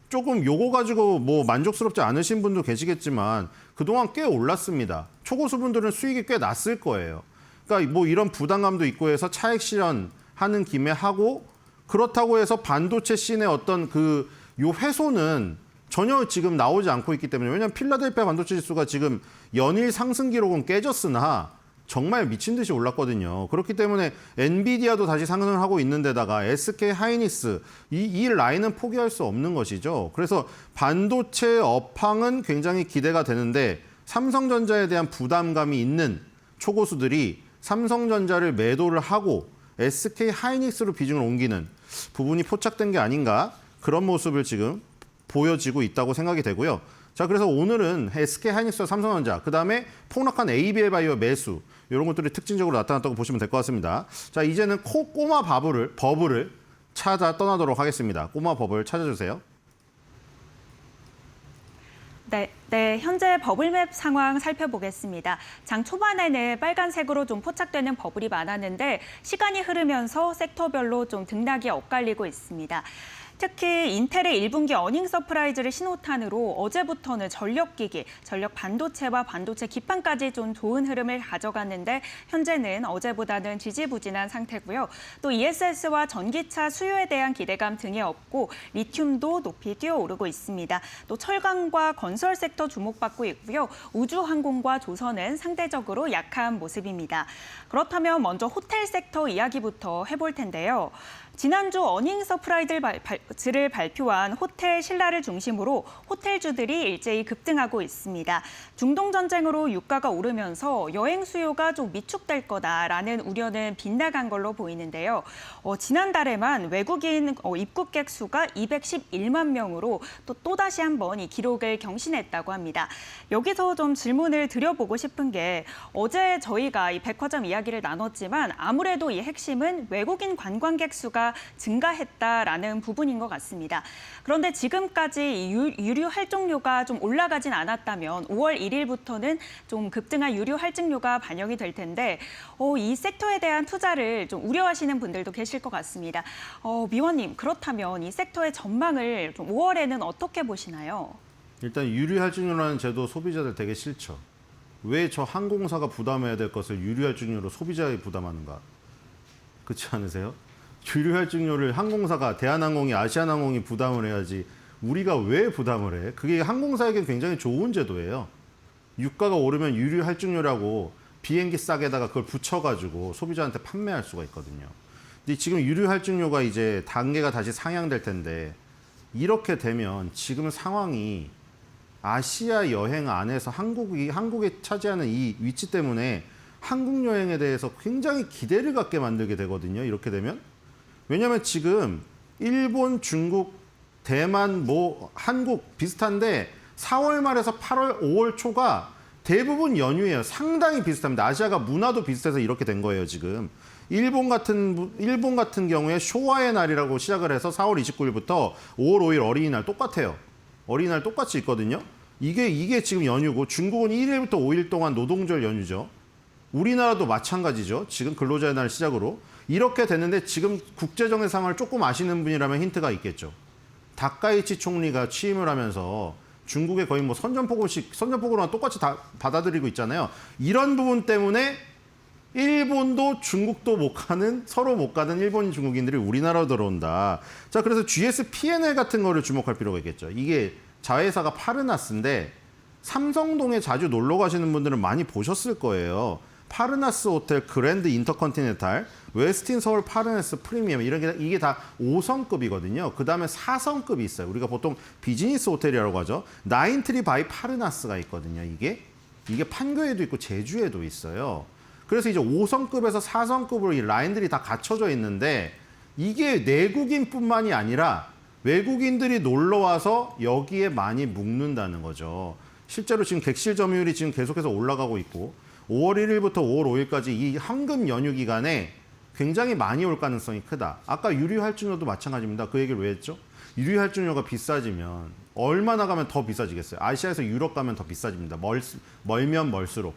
조금 요거 가지고 뭐 만족스럽지 않으신 분도 계시겠지만 그동안 꽤 올랐습니다. 초고수분들은 수익이 꽤 났을 거예요. 그러니까 뭐 이런 부담감도 있고 해서 차익 실현하는 김에 하고 그렇다고 해서 반도체 씬의 어떤 요 훼손은 전혀 지금 나오지 않고 있기 때문에 왜냐하면 필라델피아 반도체 지수가 지금 연일 상승 기록은 깨졌으나 정말 미친 듯이 올랐거든요. 그렇기 때문에 엔비디아도 다시 상승을 하고 있는 데다가 SK하이닉스 이 라인은 포기할 수 없는 것이죠. 그래서 반도체 업황은 굉장히 기대가 되는데 삼성전자에 대한 부담감이 있는 초고수들이 삼성전자를 매도를 하고 SK하이닉스로 비중을 옮기는 부분이 포착된 게 아닌가 그런 모습을 지금 보여지고 있다고 생각이 되고요. 자, 그래서 오늘은 SK 하이닉스와 삼성전자, 그다음에 폭락한 ABL 바이오 매수 이런 것들이 특징적으로 나타났다고 보시면 될 것 같습니다. 자, 이제는 꼬마 버블을 찾아 떠나도록 하겠습니다. 꼬마 버블 찾아주세요. 네, 현재 버블맵 상황 살펴보겠습니다. 장 초반에는 빨간색으로 좀 포착되는 버블이 많았는데 시간이 흐르면서 섹터별로 좀 등락이 엇갈리고 있습니다. 특히 인텔의 1분기 어닝 서프라이즈를 신호탄으로 어제부터는 전력기기, 전력 반도체와 반도체 기판까지 좀 좋은 흐름을 가져갔는데 현재는 어제보다는 지지부진한 상태고요. 또 ESS와 전기차 수요에 대한 기대감 등이 없고 리튬도 높이 뛰어오르고 있습니다. 또 철강과 건설 섹터 주목받고 있고요. 우주항공과 조선은 상대적으로 약한 모습입니다. 그렇다면 먼저 호텔 섹터 이야기부터 해볼 텐데요. 지난주 어닝 서프라이즈를 발표한 호텔 신라를 중심으로 호텔주들이 일제히 급등하고 있습니다. 중동 전쟁으로 유가가 오르면서 여행 수요가 좀 위축될 거다라는 우려는 빗나간 걸로 보이는데요. 지난달에만 외국인 입국객 수가 211만 명으로 또다시 한번 이 기록을 경신했다고 합니다. 여기서 좀 질문을 드려보고 싶은 게 어제 저희가 이 백화점 이야기를 나눴지만 아무래도 이 핵심은 외국인 관광객 수가 증가했다라는 부분인 것 같습니다. 그런데 지금까지 유류 할증료가 좀 올라가진 않았다면 5월 1일부터는 좀 급등한 유류 할증료가 반영이 될 텐데 이 섹터에 대한 투자를 좀 우려하시는 분들도 계실 것 같습니다. 미원님, 그렇다면 이 섹터의 전망을 좀 5월에는 어떻게 보시나요? 일단 유류할증료라는 제도 소비자들 되게 싫죠. 왜 저 항공사가 부담해야 될 것을 유류할증료로 소비자에 부담하는가? 그렇지 않으세요? 유류할증료를 항공사가 대한항공이 아시아나항공이 부담을 해야지 우리가 왜 부담을 해? 그게 항공사에게 굉장히 좋은 제도예요. 유가가 오르면 유류할증료라고 비행기 싸게다가 그걸 붙여가지고 소비자한테 판매할 수가 있거든요. 근데 지금 유류할증료가 이제 단계가 다시 상향될 텐데 이렇게 되면 지금 상황이 아시아 여행 안에서 한국에 차지하는 이 위치 때문에 한국 여행에 대해서 굉장히 기대를 갖게 만들게 되거든요. 이렇게 되면. 왜냐하면 지금 일본, 중국, 대만, 한국 비슷한데 4월 말에서 8월, 5월 초가 대부분 연휴예요. 상당히 비슷합니다. 아시아가 문화도 비슷해서 이렇게 된 거예요, 지금. 일본 같은 경우에 쇼와의 날이라고 시작을 해서 4월 29일부터 5월 5일 어린이날 똑같아요. 어린이날 똑같이 있거든요. 이게 지금 연휴고 중국은 1일부터 5일 동안 노동절 연휴죠. 우리나라도 마찬가지죠. 지금 근로자의 날 시작으로. 이렇게 됐는데 지금 국제정세 상황을 조금 아시는 분이라면 힌트가 있겠죠. 다카이치 총리가 취임을 하면서 중국에 거의 뭐 선전포고랑 똑같이 다 받아들이고 있잖아요. 이런 부분 때문에 일본도 중국도 서로 못 가는 일본인 중국인들이 우리나라로 들어온다. 자, 그래서 GS P&L 같은 거를 주목할 필요가 있겠죠. 이게 자회사가 파르나스인데 삼성동에 자주 놀러 가시는 분들은 많이 보셨을 거예요. 파르나스 호텔, 그랜드 인터컨티넨탈, 웨스틴 서울 파르나스 프리미엄 이게 다 5성급이거든요. 그 다음에 4성급이 있어요. 우리가 보통 비즈니스 호텔이라고 하죠. 나인트리 바이 파르나스가 있거든요. 이게 판교에도 있고 제주에도 있어요. 그래서 이제 5성급에서 4성급으로 이 라인들이 다 갖춰져 있는데 이게 내국인뿐만이 아니라 외국인들이 놀러 와서 여기에 많이 묵는다는 거죠. 실제로 지금 객실 점유율이 지금 계속해서 올라가고 있고 5월 1일부터 5월 5일까지 이 황금 연휴 기간에 굉장히 많이 올 가능성이 크다. 아까 유류할증료도 마찬가지입니다. 그 얘기를 왜 했죠? 유류할증료가 비싸지면 얼마나 가면 더 비싸지겠어요? 아시아에서 유럽 가면 더 비싸집니다. 멀면 멀수록.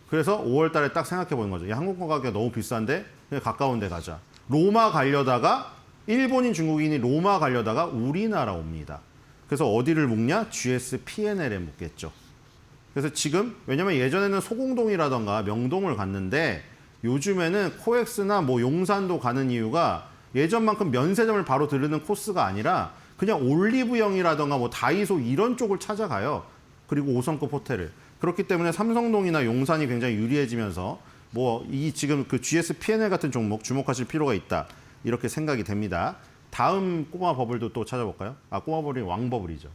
그래서 5월 달에 딱 생각해 보는 거죠. 야, 항공권 가격이 너무 비싼데 그냥 가까운 데 가자. 로마 가려다가 일본인 중국인이 로마 가려다가 우리나라 옵니다. 그래서 어디를 묵냐? GS P&L에 묵겠죠. 그래서 지금 왜냐면 예전에는 소공동이라던가 명동을 갔는데 요즘에는 코엑스나 용산도 가는 이유가 예전만큼 면세점을 바로 들르는 코스가 아니라 그냥 올리브영이라던가 다이소 이런 쪽을 찾아가요. 그리고 5성급 호텔을. 그렇기 때문에 삼성동이나 용산이 굉장히 유리해지면서 이 지금 그 GS P&L 같은 종목 주목하실 필요가 있다. 이렇게 생각이 됩니다. 다음 꼬마 버블도 또 찾아볼까요? 꼬마 버블이 왕버블이죠.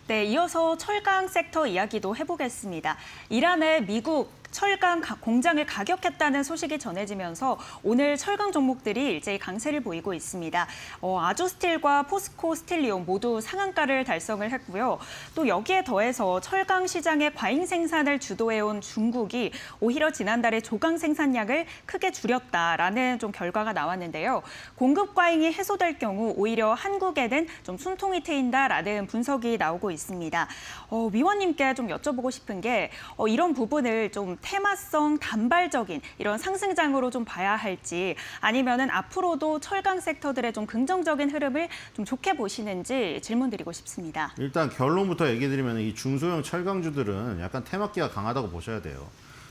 네, 이어서 철강 섹터 이야기도 해보겠습니다. 이란의 미국 철강 공장을 가격했다는 소식이 전해지면서 오늘 철강 종목들이 일제히 강세를 보이고 있습니다. 아조스틸과 포스코 스틸리온 모두 상한가를 달성을 했고요. 또 여기에 더해서 철강 시장의 과잉 생산을 주도해온 중국이 오히려 지난달에 조강 생산량을 크게 줄였다라는 좀 결과가 나왔는데요. 공급 과잉이 해소될 경우 오히려 한국에는 좀 숨통이 트인다라는 분석이 나오고 있습니다. 위원님께 좀 여쭤보고 싶은 게 이런 부분을 좀 테마성 단발적인 이런 상승장으로 좀 봐야 할지 아니면은 앞으로도 철강 섹터들의 좀 긍정적인 흐름을 좀 좋게 보시는지 질문드리고 싶습니다. 일단 결론부터 얘기 드리면 이 중소형 철강주들은 약간 테마기가 강하다고 보셔야 돼요.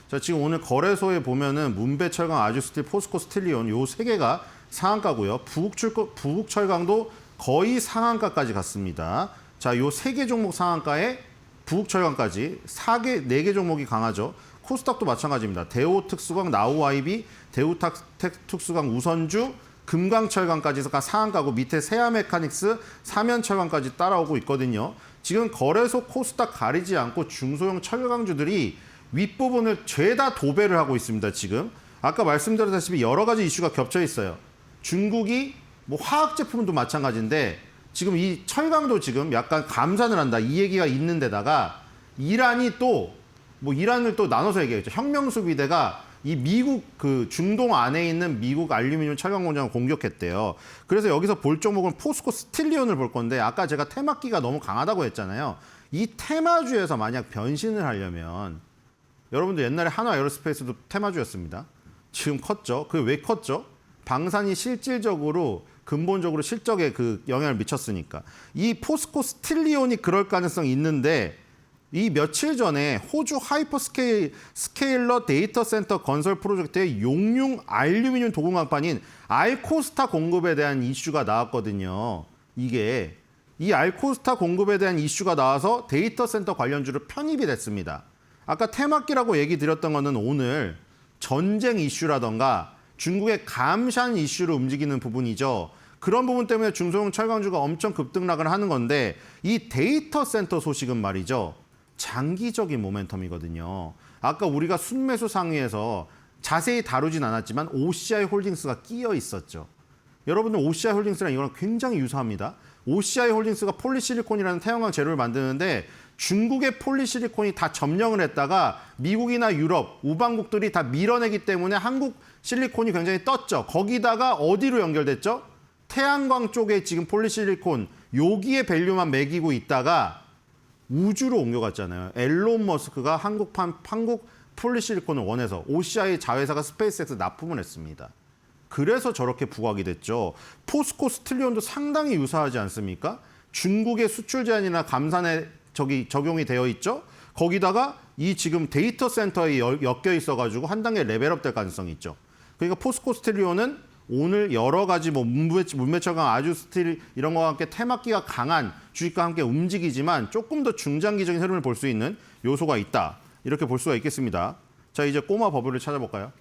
자, 지금 오늘 거래소에 보면은 문배철강, 아주스틸, 포스코 스틸리온 요 세 개가 상한가고요. 부국철강도 거의 상한가까지 갔습니다. 자, 요 세 개 종목 상한가에 부국철강까지 4개 종목이 강하죠. 코스닥도 마찬가지입니다. 대우특수강, 나우아이비, 대우특수강, 우선주, 금강철강까지가 상한가고 밑에 세아메카닉스, 사면철강까지 따라오고 있거든요. 지금 거래소 코스닥 가리지 않고 중소형 철강주들이 윗부분을 죄다 도배를 하고 있습니다. 지금 아까 말씀드렸다시피 여러 가지 이슈가 겹쳐 있어요. 중국이 뭐 화학 제품도 마찬가지인데 지금 이 철강도 지금 약간 감산을 한다 이 얘기가 있는 데다가 이란이 또 뭐 이란을 또 나눠서 얘기했죠. 혁명수비대가 이 미국 그 중동 안에 있는 미국 알루미늄 철강 공장을 공격했대요. 그래서 여기서 볼 종목은 포스코 스틸리온을 볼 건데 아까 제가 테마기가 너무 강하다고 했잖아요. 이 테마주에서 만약 변신을 하려면 여러분들 옛날에 한화 에어로스페이스도 테마주였습니다. 지금 컸죠. 그게 왜 컸죠? 방산이 실질적으로 근본적으로 실적에 그 영향을 미쳤으니까. 이 포스코 스틸리온이 그럴 가능성이 있는데 이 며칠 전에 호주 하이퍼스케일러 데이터 센터 건설 프로젝트의 용융 알루미늄 도금 강판인 알코스타 공급에 대한 이슈가 나왔거든요. 이게 이 알코스타 공급에 대한 이슈가 나와서 데이터 센터 관련주로 편입이 됐습니다. 아까 테마기라고 얘기 드렸던 거는 오늘 전쟁 이슈라던가 중국의 감샨 이슈로 움직이는 부분이죠. 그런 부분 때문에 중소형 철강주가 엄청 급등락을 하는 건데 이 데이터 센터 소식은 말이죠. 장기적인 모멘텀이거든요. 아까 우리가 순매수 상위에서 자세히 다루진 않았지만 OCI 홀딩스가 끼어 있었죠. 여러분들 OCI 홀딩스랑 이거랑 굉장히 유사합니다. OCI 홀딩스가 폴리실리콘이라는 태양광 재료를 만드는데 중국의 폴리실리콘이 다 점령을 했다가 미국이나 유럽, 우방국들이 다 밀어내기 때문에 한국 실리콘이 굉장히 떴죠. 거기다가 어디로 연결됐죠? 태양광 쪽에 지금 폴리실리콘 여기에 밸류만 매기고 있다가 우주로 옮겨갔잖아요. 앨런 머스크가 한국 폴리실리콘을 원해서 OCI 자회사가 스페이스X 납품을 했습니다. 그래서 저렇게 부각이 됐죠. 포스코 스틸리온도 상당히 유사하지 않습니까? 중국의 수출 제한이나 감산에 적용이 되어 있죠. 거기다가 이 지금 데이터 센터에 엮여 있어가지고 한 단계 레벨업 될 가능성이 있죠. 그러니까 포스코 스틸리온은 오늘 여러 가지 뭐 문배철강, 아주스틸 이런 거와 함께 테마기가 강한 주식과 함께 움직이지만 조금 더 중장기적인 흐름을 볼 수 있는 요소가 있다. 이렇게 볼 수가 있겠습니다. 자, 이제 꼬마 버블을 찾아볼까요?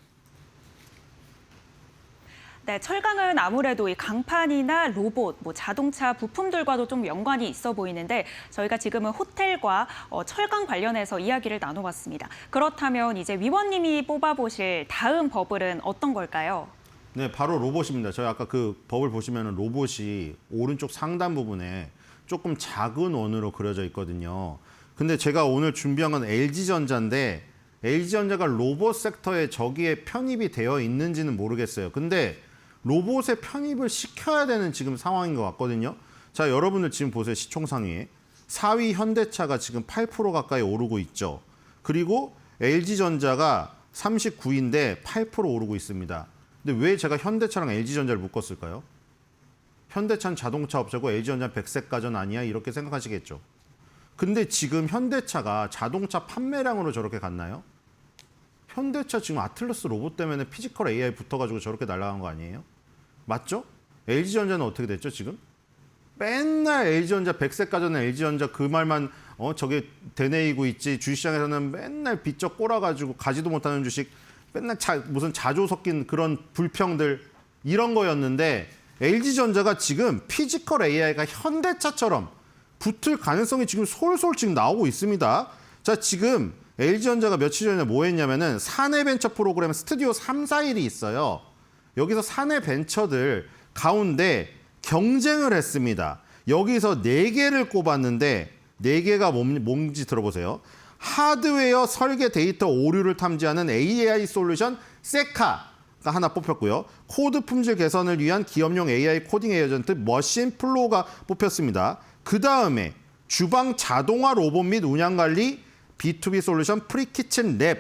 네, 철강은 아무래도 이 강판이나 로봇, 뭐 자동차 부품들과도 좀 연관이 있어 보이는데 저희가 지금은 호텔과 철강 관련해서 이야기를 나눠봤습니다. 그렇다면 이제 위원님이 뽑아보실 다음 버블은 어떤 걸까요? 네, 바로 로봇입니다. 저희 아까 그 버블 보시면 로봇이 오른쪽 상단 부분에 조금 작은 원으로 그려져 있거든요. 근데 제가 오늘 준비한 건 LG전자인데 LG전자가 로봇 섹터에 저기에 편입이 되어 있는지는 모르겠어요. 근데 로봇에 편입을 시켜야 되는 지금 상황인 것 같거든요. 자, 여러분들 지금 보세요. 시총상위에. 4위 현대차가 지금 8% 가까이 오르고 있죠. 그리고 LG전자가 39위인데 8% 오르고 있습니다. 근데 왜 제가 현대차랑 LG전자를 묶었을까요? 현대차는 자동차 업체고 LG전자는 백색가전 아니야? 이렇게 생각하시겠죠. 근데 지금 현대차가 자동차 판매량으로 저렇게 갔나요? 현대차 지금 아틀러스 로봇 때문에 피지컬 AI 붙어가지고 저렇게 날아간 거 아니에요? 맞죠? LG전자는 어떻게 됐죠, 지금? 맨날 LG전자, 백색가전은 LG전자 그 말만 저게 되뇌이고 있지. 주식시장에서는 맨날 비쩍 꼬라가지고 가지도 못하는 주식 맨날 무슨 자조 섞인 그런 불평들 이런 거였는데 LG전자가 지금 피지컬 AI가 현대차처럼 붙을 가능성이 지금 솔솔 지금 나오고 있습니다. 자, 지금 LG전자가 며칠 전에 뭐 했냐면은 사내 벤처 프로그램 스튜디오 3, 4일이 있어요. 여기서 사내 벤처들 가운데 경쟁을 했습니다. 여기서 4개를 꼽았는데 4개가 뭔지 들어보세요. 하드웨어 설계 데이터 오류를 탐지하는 AI 솔루션 세카가 하나 뽑혔고요. 코드 품질 개선을 위한 기업용 AI 코딩 에이전트 머신 플로우가 뽑혔습니다. 그 다음에 주방 자동화 로봇 및 운영 관리 B2B 솔루션 프리키친 랩,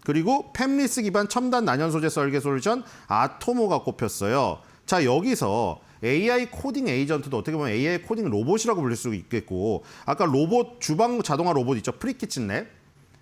그리고 팹리스 기반 첨단 난연 소재 설계 솔루션 아토모가 꼽혔어요. 자, 여기서 AI 코딩 에이전트도 어떻게 보면 AI 코딩 로봇이라고 불릴 수 있겠고, 아까 로봇 주방 자동화 로봇 있죠, 프리키친 랩.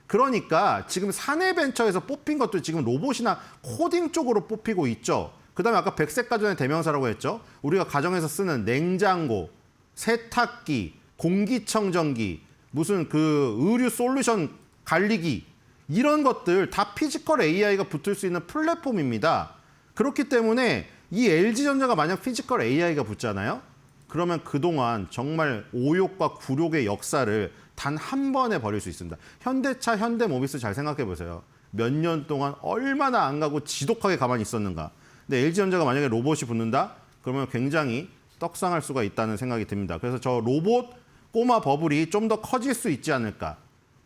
그러니까 지금 사내 벤처에서 뽑힌 것도 지금 로봇이나 코딩 쪽으로 뽑히고 있죠. 그다음에 아까 백색 가전의 대명사라고 했죠. 우리가 가정에서 쓰는 냉장고, 세탁기, 공기청정기, 무슨 그 의류 솔루션 관리기, 이런 것들 다 피지컬 AI가 붙을 수 있는 플랫폼입니다. 그렇기 때문에 이 LG전자가 만약 피지컬 AI가 붙잖아요. 그러면 그동안 정말 오욕과 굴욕의 역사를 단 한 번에 버릴 수 있습니다. 현대차, 현대모비스 잘 생각해 보세요. 몇 년 동안 얼마나 안 가고 지독하게 가만히 있었는가. 근데 LG전자가 만약에 로봇이 붙는다? 그러면 굉장히 떡상할 수가 있다는 생각이 듭니다. 그래서 저 로봇 꼬마 버블이 좀 더 커질 수 있지 않을까,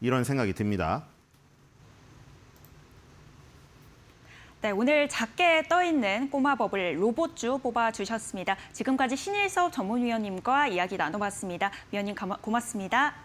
이런 생각이 듭니다. 네, 오늘 작게 떠있는 꼬마 버블 로봇주 뽑아주셨습니다. 지금까지 신일섭 전문위원님과 이야기 나눠봤습니다. 위원님 고맙습니다.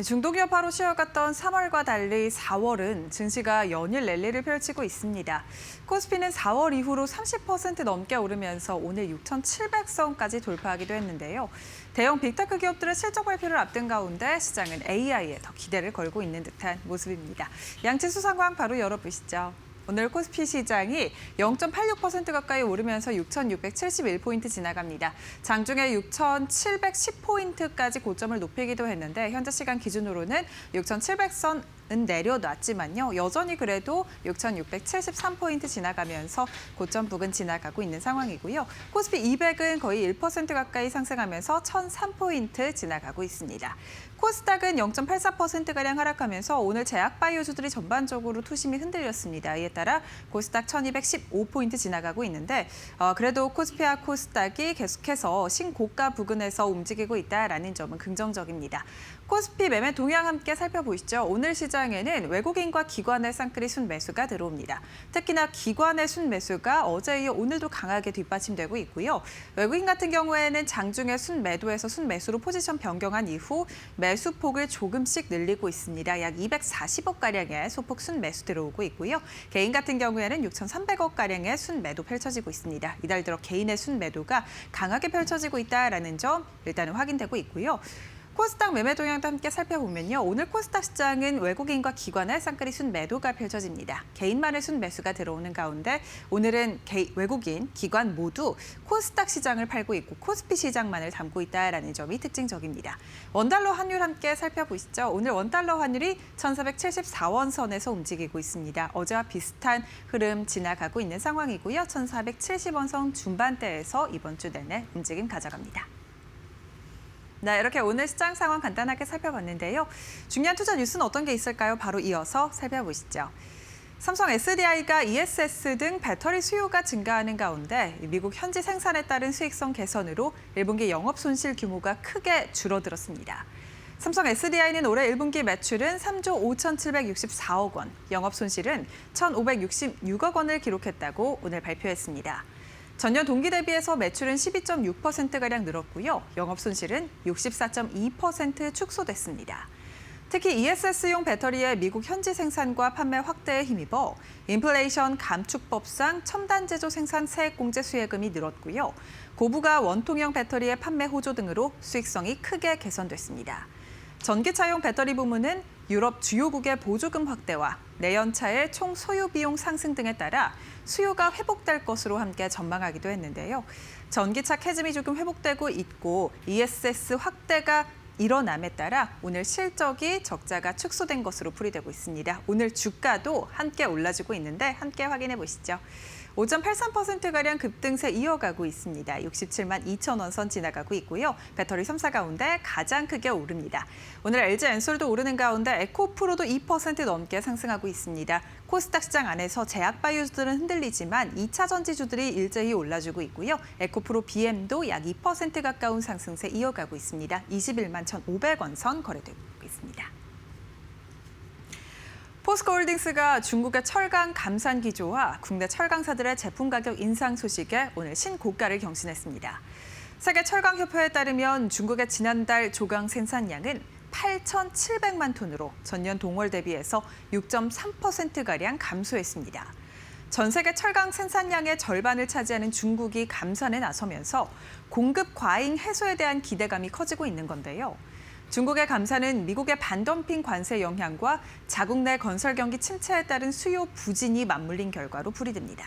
중도기업화로 쉬어갔던 3월과 달리 4월은 증시가 연일 랠리를 펼치고 있습니다. 코스피는 4월 이후로 30% 넘게 오르면서 오늘 6,700선까지 돌파하기도 했는데요. 대형 빅테크 기업들의 실적 발표를 앞둔 가운데 시장은 AI에 더 기대를 걸고 있는 듯한 모습입니다. 양치수 상황 바로 열어보시죠. 오늘 코스피 시장이 0.86% 가까이 오르면서 6,671포인트 지나갑니다. 장중에 6,710포인트까지 고점을 높이기도 했는데 현재 시간 기준으로는 6,700선은 내려놨지만요. 여전히 그래도 6,673포인트 지나가면서 고점 부근 지나가고 있는 상황이고요. 코스피 200은 거의 1% 가까이 상승하면서 1,003포인트 지나가고 있습니다. 코스닥은 0.84%가량 하락하면서 오늘 제약바이오주들이 전반적으로 투심이 흔들렸습니다. 이에 따라 코스닥 1,215포인트 지나가고 있는데 그래도 코스피와 코스닥이 계속해서 신고가 부근에서 움직이고 있다는 점은 긍정적입니다. 코스피 매매 동향 함께 살펴보시죠. 오늘 시장에는 외국인과 기관의 쌍끌이 순매수가 들어옵니다. 특히나 기관의 순매수가 어제 이어 오늘도 강하게 뒷받침되고 있고요. 외국인 같은 경우에는 장중에 순매도에서 순매수로 포지션 변경한 이후 매수폭을 조금씩 늘리고 있습니다. 약 240억가량의 소폭 순매수 들어오고 있고요. 개인 같은 경우에는 6,300억가량의 순매도 펼쳐지고 있습니다. 이달 들어 개인의 순매도가 강하게 펼쳐지고 있다는 점 일단은 확인되고 있고요. 코스닥 매매 동향도 함께 살펴보면요. 오늘 코스닥 시장은 외국인과 기관의 쌍끌이 순매도가 펼쳐집니다. 개인만의 순매수가 들어오는 가운데 오늘은 외국인, 기관 모두 코스닥 시장을 팔고 있고 코스피 시장만을 담고 있다는 점이 특징적입니다. 원달러 환율 함께 살펴보시죠. 오늘 원달러 환율이 1,474원 선에서 움직이고 있습니다. 어제와 비슷한 흐름 지나가고 있는 상황이고요. 1,470원 선 중반대에서 이번 주 내내 움직임 가져갑니다. 네, 이렇게 오늘 시장 상황 간단하게 살펴봤는데요. 중요한 투자 뉴스는 어떤 게 있을까요? 바로 이어서 살펴보시죠. 삼성 SDI가 ESS 등 배터리 수요가 증가하는 가운데 미국 현지 생산에 따른 수익성 개선으로 1분기 영업 손실 규모가 크게 줄어들었습니다. 삼성 SDI는 올해 1분기 매출은 3조 5,764억 원, 영업 손실은 1,566억 원을 기록했다고 오늘 발표했습니다. 전년 동기 대비해서 매출은 12.6%가량 늘었고요. 영업 손실은 64.2% 축소됐습니다. 특히 ESS용 배터리의 미국 현지 생산과 판매 확대에 힘입어 인플레이션 감축법상 첨단 제조 생산 세액공제 수혜금이 늘었고요. 고부가 원통형 배터리의 판매 호조 등으로 수익성이 크게 개선됐습니다. 전기차용 배터리 부문은 유럽 주요국의 보조금 확대와 내연차의 총 소요 비용 상승 등에 따라 수요가 회복될 것으로 함께 전망하기도 했는데요. 전기차 캐즘이 조금 회복되고 있고 ESS 확대가 일어남에 따라 오늘 실적이 적자가 축소된 것으로 풀이되고 있습니다. 오늘 주가도 함께 올라주고 있는데 함께 확인해 보시죠. 5.83%가량 급등세 이어가고 있습니다. 67만 2천 원 선 지나가고 있고요. 배터리 3사 가운데 가장 크게 오릅니다. 오늘 LG 엔솔도 오르는 가운데 에코프로도 2% 넘게 상승하고 있습니다. 코스닥 시장 안에서 제약바이오주들은 흔들리지만 2차 전지주들이 일제히 올라주고 있고요. 에코프로 BM도 약 2% 가까운 상승세 이어가고 있습니다. 21만 1,500원 선 거래되고 있습니다. 포스코홀딩스가 중국의 철강 감산 기조와 국내 철강사들의 제품 가격 인상 소식에 오늘 신고가를 경신했습니다. 세계 철강협회에 따르면 중국의 지난달 조강 생산량은 8,700만 톤으로 전년 동월 대비해서 6.3%가량 감소했습니다. 전 세계 철강 생산량의 절반을 차지하는 중국이 감산에 나서면서 공급 과잉 해소에 대한 기대감이 커지고 있는 건데요. 중국의 감산은 미국의 반덤핑 관세 영향과 자국 내 건설 경기 침체에 따른 수요 부진이 맞물린 결과로 풀이됩니다.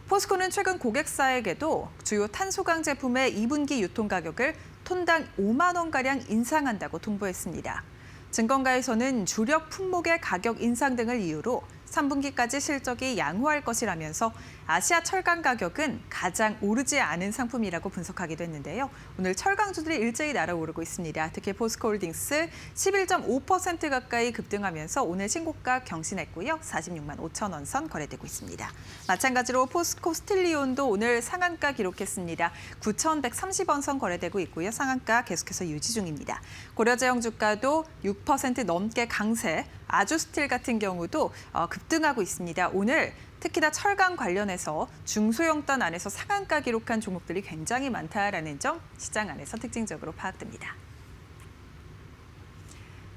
포스코는 최근 고객사에게도 주요 탄소강 제품의 2분기 유통 가격을 톤당 5만 원가량 인상한다고 통보했습니다. 증권가에서는 주력 품목의 가격 인상 등을 이유로 3분기까지 실적이 양호할 것이라면서 아시아 철강 가격은 가장 오르지 않은 상품이라고 분석하기도 했는데요. 오늘 철강주들이 일제히 날아오르고 있습니다. 특히 포스코홀딩스 11.5% 가까이 급등하면서 오늘 신고가 경신했고요. 46만 5천 원 선 거래되고 있습니다. 마찬가지로 포스코 스틸리온도 오늘 상한가 기록했습니다. 9,130원 선 거래되고 있고요. 상한가 계속해서 유지 중입니다. 고려제형 주가도 6% 넘게 강세, 아주스틸 같은 경우도 급등하고 있습니다. 오늘 특히나 철강 관련해서 중소형단 안에서 상한가 기록한 종목들이 굉장히 많다라는 점 시장 안에서 특징적으로 파악됩니다.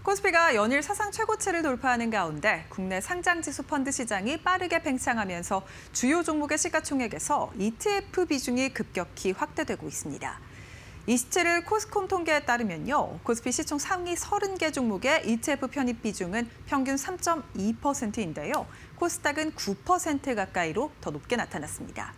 코스피가 연일 사상 최고치를 돌파하는 가운데 국내 상장지수 펀드 시장이 빠르게 팽창하면서 주요 종목의 시가총액에서 ETF 비중이 급격히 확대되고 있습니다. 27일 코스콤 통계에 따르면요. 코스피 시총 상위 30개 종목의 ETF 편입 비중은 평균 3.2%인데요. 코스닥은 9% 가까이로 더 높게 나타났습니다.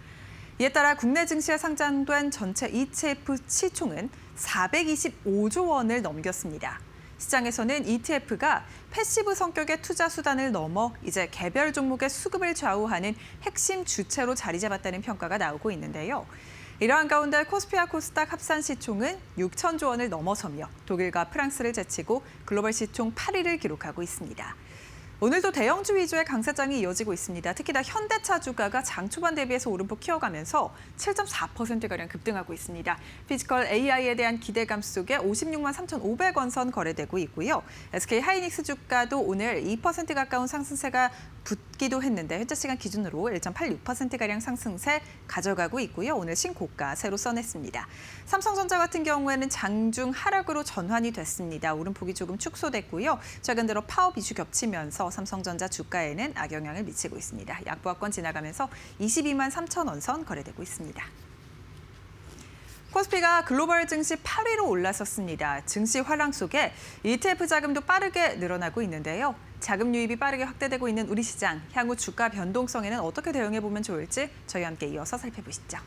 이에 따라 국내 증시에 상장된 전체 ETF 시총은 425조 원을 넘겼습니다. 시장에서는 ETF가 패시브 성격의 투자 수단을 넘어 이제 개별 종목의 수급을 좌우하는 핵심 주체로 자리 잡았다는 평가가 나오고 있는데요. 이러한 가운데 코스피와 코스닥 합산 시총은 6천조 원을 넘어서며 독일과 프랑스를 제치고 글로벌 시총 8위를 기록하고 있습니다. 오늘도 대형주 위주의 강세장이 이어지고 있습니다. 특히나 현대차 주가가 장 초반 대비해서 오름폭 키워가면서 7.4%가량 급등하고 있습니다. 피지컬 AI에 대한 기대감 속에 56만 3,500원 선 거래되고 있고요. SK 하이닉스 주가도 오늘 2% 가까운 상승세가 붙기도 했는데 현재 시간 기준으로 1.86%가량 상승세 가져가고 있고요. 오늘 신고가 새로 써냈습니다. 삼성전자 같은 경우에는 장중 하락으로 전환이 됐습니다. 오름폭이 조금 축소됐고요. 최근 들어 파업 이슈 겹치면서 삼성전자 주가에는 악영향을 미치고 있습니다. 약보합권 지나가면서 22만 3천 원 선 거래되고 있습니다. 코스피가 글로벌 증시 8위로 올라섰습니다. 증시 화랑 속에 ETF 자금도 빠르게 늘어나고 있는데요. 자금 유입이 빠르게 확대되고 있는 우리 시장, 향후 주가 변동성에는 어떻게 대응해보면 좋을지 저희와 함께 이어서 살펴보시죠.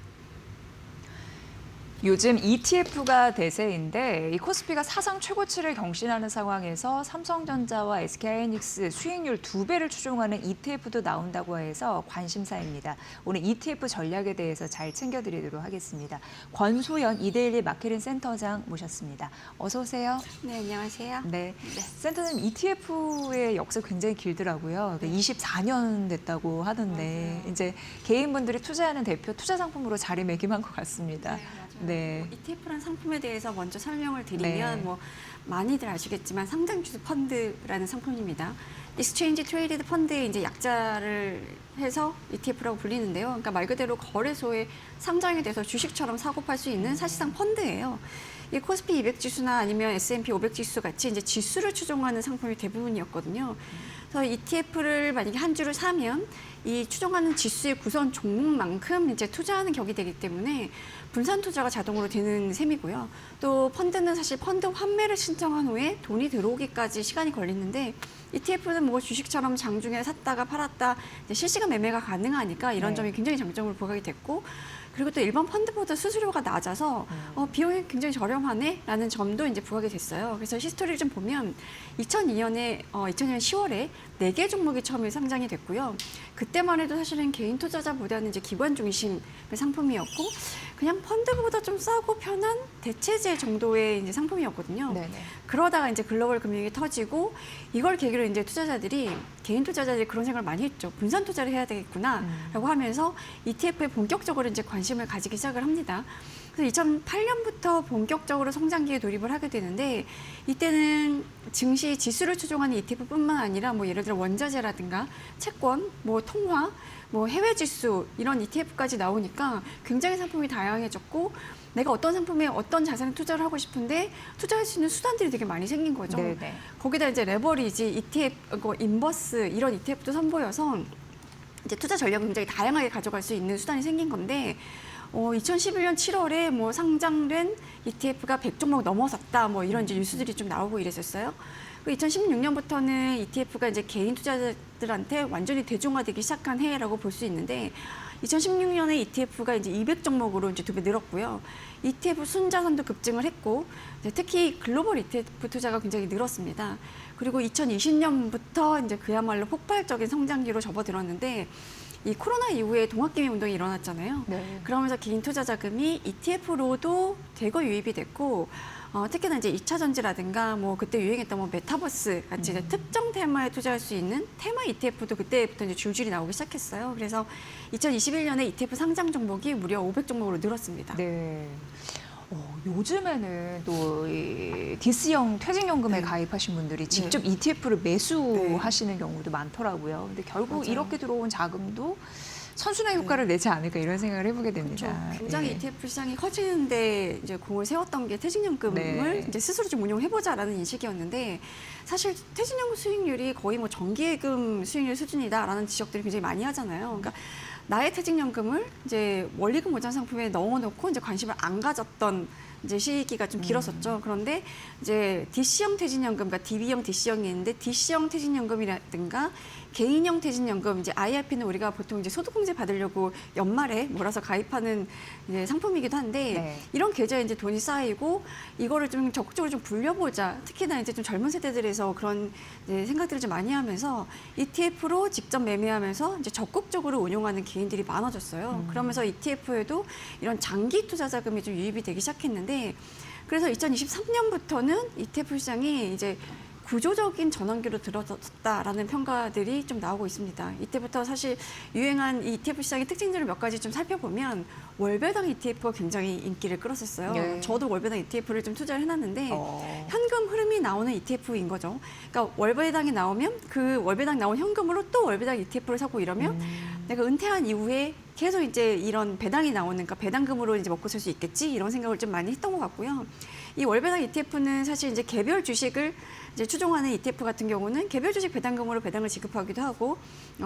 요즘 ETF가 대세인데 이 코스피가 사상 최고치를 경신하는 상황에서 삼성전자와 SK하이닉스 수익률 2배를 추종하는 ETF도 나온다고 해서 관심사입니다. 오늘 ETF 전략에 대해서 잘 챙겨드리도록 하겠습니다. 권소연 이데일리 마케팅 센터장 모셨습니다. 어서 오세요. 네, 안녕하세요. 네, 센터장님 ETF의 역사 굉장히 길더라고요. 24년 됐다고 하던데 이제 개인분들이 투자하는 대표 투자 상품으로 자리매김한 것 같습니다. 네. ETF라는 상품에 대해서 먼저 설명을 드리면 네. 뭐 많이들 아시겠지만 상장주도 펀드라는 상품입니다. 익스체인지 트레이디드 펀드의 이제 약자를 해서 ETF라고 불리는데요. 그러니까 말 그대로 거래소에 상장이 돼서 주식처럼 사고 팔 수 있는 사실상 펀드예요. 이 코스피 200 지수나 아니면 S&P 500 지수 같이 이제 지수를 추종하는 상품이 대부분이었거든요. 그래서 ETF를 만약에 한 주를 사면 이 추종하는 지수의 구성 종목만큼 이제 투자하는 격이 되기 때문에 분산 투자가 자동으로 되는 셈이고요. 또 펀드는 사실 펀드 환매를 신청한 후에 돈이 들어오기까지 시간이 걸리는데 ETF는 뭐 주식처럼 장중에 샀다가 팔았다 이제 실시간 매매가 가능하니까 이런 점이 굉장히 장점으로 부각이 됐고 그리고 또 일반 펀드보다 수수료가 낮아서 비용이 굉장히 저렴하네라는 점도 이제 부각이 됐어요. 그래서 히스토리를 좀 보면 2002년 10월에 4개 종목이 처음에 상장이 됐고요. 그때만 해도 사실은 개인 투자자보다는 이제 기관 중심의 상품이었고 그냥 펀드보다 좀 싸고 편한 대체제 정도의 이제 상품이었거든요. 네네. 그러다가 이제 글로벌 금융이 터지고 이걸 계기로 이제 개인 투자자들이 그런 생각을 많이 했죠. 분산 투자를 해야 되겠구나라고 하면서 ETF에 본격적으로 이제 관심을 가지기 시작을 합니다. 그래서 2008년부터 본격적으로 성장기에 돌입을 하게 되는데 이때는 증시 지수를 추종하는 ETF뿐만 아니라 뭐 예를 들어 원자재라든가 채권, 뭐 통화, 뭐 해외 지수 이런 ETF까지 나오니까 굉장히 상품이 다양해졌고 내가 어떤 상품에 어떤 자산에 투자를 하고 싶은데 투자할 수 있는 수단들이 되게 많이 생긴 거죠. 네네. 거기다 이제 레버리지, ETF, 인버스 이런 ETF도 선보여서 이제 투자 전략을 굉장히 다양하게 가져갈 수 있는 수단이 생긴 건데 2011년 7월에 뭐 상장된 ETF가 100종목 넘어섰다 뭐 이런 이제 뉴스들이 좀 나오고 이랬었어요. 2016년부터는 ETF가 이제 개인 투자자들한테 완전히 대중화되기 시작한 해라고 볼 수 있는데 2016년에 ETF가 이제 200종목으로 이제 2배 늘었고요. ETF 순자산도 급증을 했고 이제 특히 글로벌 ETF 투자가 굉장히 늘었습니다. 그리고 2020년부터 이제 그야말로 폭발적인 성장기로 접어들었는데 이 코로나 이후에 동학개미 운동이 일어났잖아요. 네. 그러면서 개인 투자 자금이 ETF로도 대거 유입이 됐고 특히나 이제 2차 전지라든가 뭐 그때 유행했던 뭐 메타버스 같이 이제 특정 테마에 투자할 수 있는 테마 ETF도 그때부터 이제 줄줄이 나오기 시작했어요. 그래서 2021년에 ETF 상장 종목이 무려 500종목으로 늘었습니다. 네. 요즘에는 또 이 디스형 퇴직연금에 가입하신 분들이 직접 ETF를 매수하시는 경우도 많더라고요. 근데 결국 맞아요. 이렇게 들어온 자금도 선순환 효과를 내지 않을까 이런 생각을 해보게 됩니다. 그렇죠. 굉장히 예. ETF 시장이 커지는데 이제 공을 세웠던 게 퇴직연금을 네. 이제 스스로 좀 운용해보자라는 인식이었는데 사실 퇴직연금 수익률이 거의 뭐 정기예금 수익률 수준이다라는 지적들이 굉장히 많이 하잖아요. 그러니까 나의 퇴직연금을 이제 원리금 보장 상품에 넣어놓고 이제 관심을 안 가졌던 이제 시기가 좀 길었었죠. 그런데 이제 DC형 퇴직연금, 그러니까 DB형, DC형이 있는데 DC형 퇴직연금이라든가 개인형 퇴직연금, 이제 IRP는 우리가 보통 이제 소득공제 받으려고 연말에 몰아서 가입하는 이제 상품이기도 한데 네. 이런 계좌에 이제 돈이 쌓이고 이거를 좀 적극적으로 좀 불려보자. 특히나 이제 좀 젊은 세대들에서 그런 이제 생각들을 좀 많이 하면서 ETF로 직접 매매하면서 이제 적극적으로 운용하는 개인들이 많아졌어요. 그러면서 ETF에도 이런 장기 투자 자금이 좀 유입이 되기 시작했는데 그래서 2023년부터는 ETF 시장이 이제 구조적인 전환기로 들어섰다라는 평가들이 좀 나오고 있습니다. 이때부터 사실 유행한 이 ETF 시장의 특징들을 몇 가지 좀 살펴보면 월배당 ETF가 굉장히 인기를 끌었었어요. 네. 저도 월배당 ETF를 좀 투자를 해놨는데 현금 흐름이 나오는 ETF인 거죠. 그러니까 월배당이 나오면 그 월배당 나온 현금으로 또 월배당 ETF를 사고 이러면 내가 은퇴한 이후에 계속 이제 이런 배당이 나오는, 그러니까 배당금으로 이제 먹고 살 수 있겠지 이런 생각을 좀 많이 했던 것 같고요. 이 월배당 ETF는 사실 이제 개별 주식을 이제 추종하는 ETF 같은 경우는 개별 주식 배당금으로 배당을 지급하기도 하고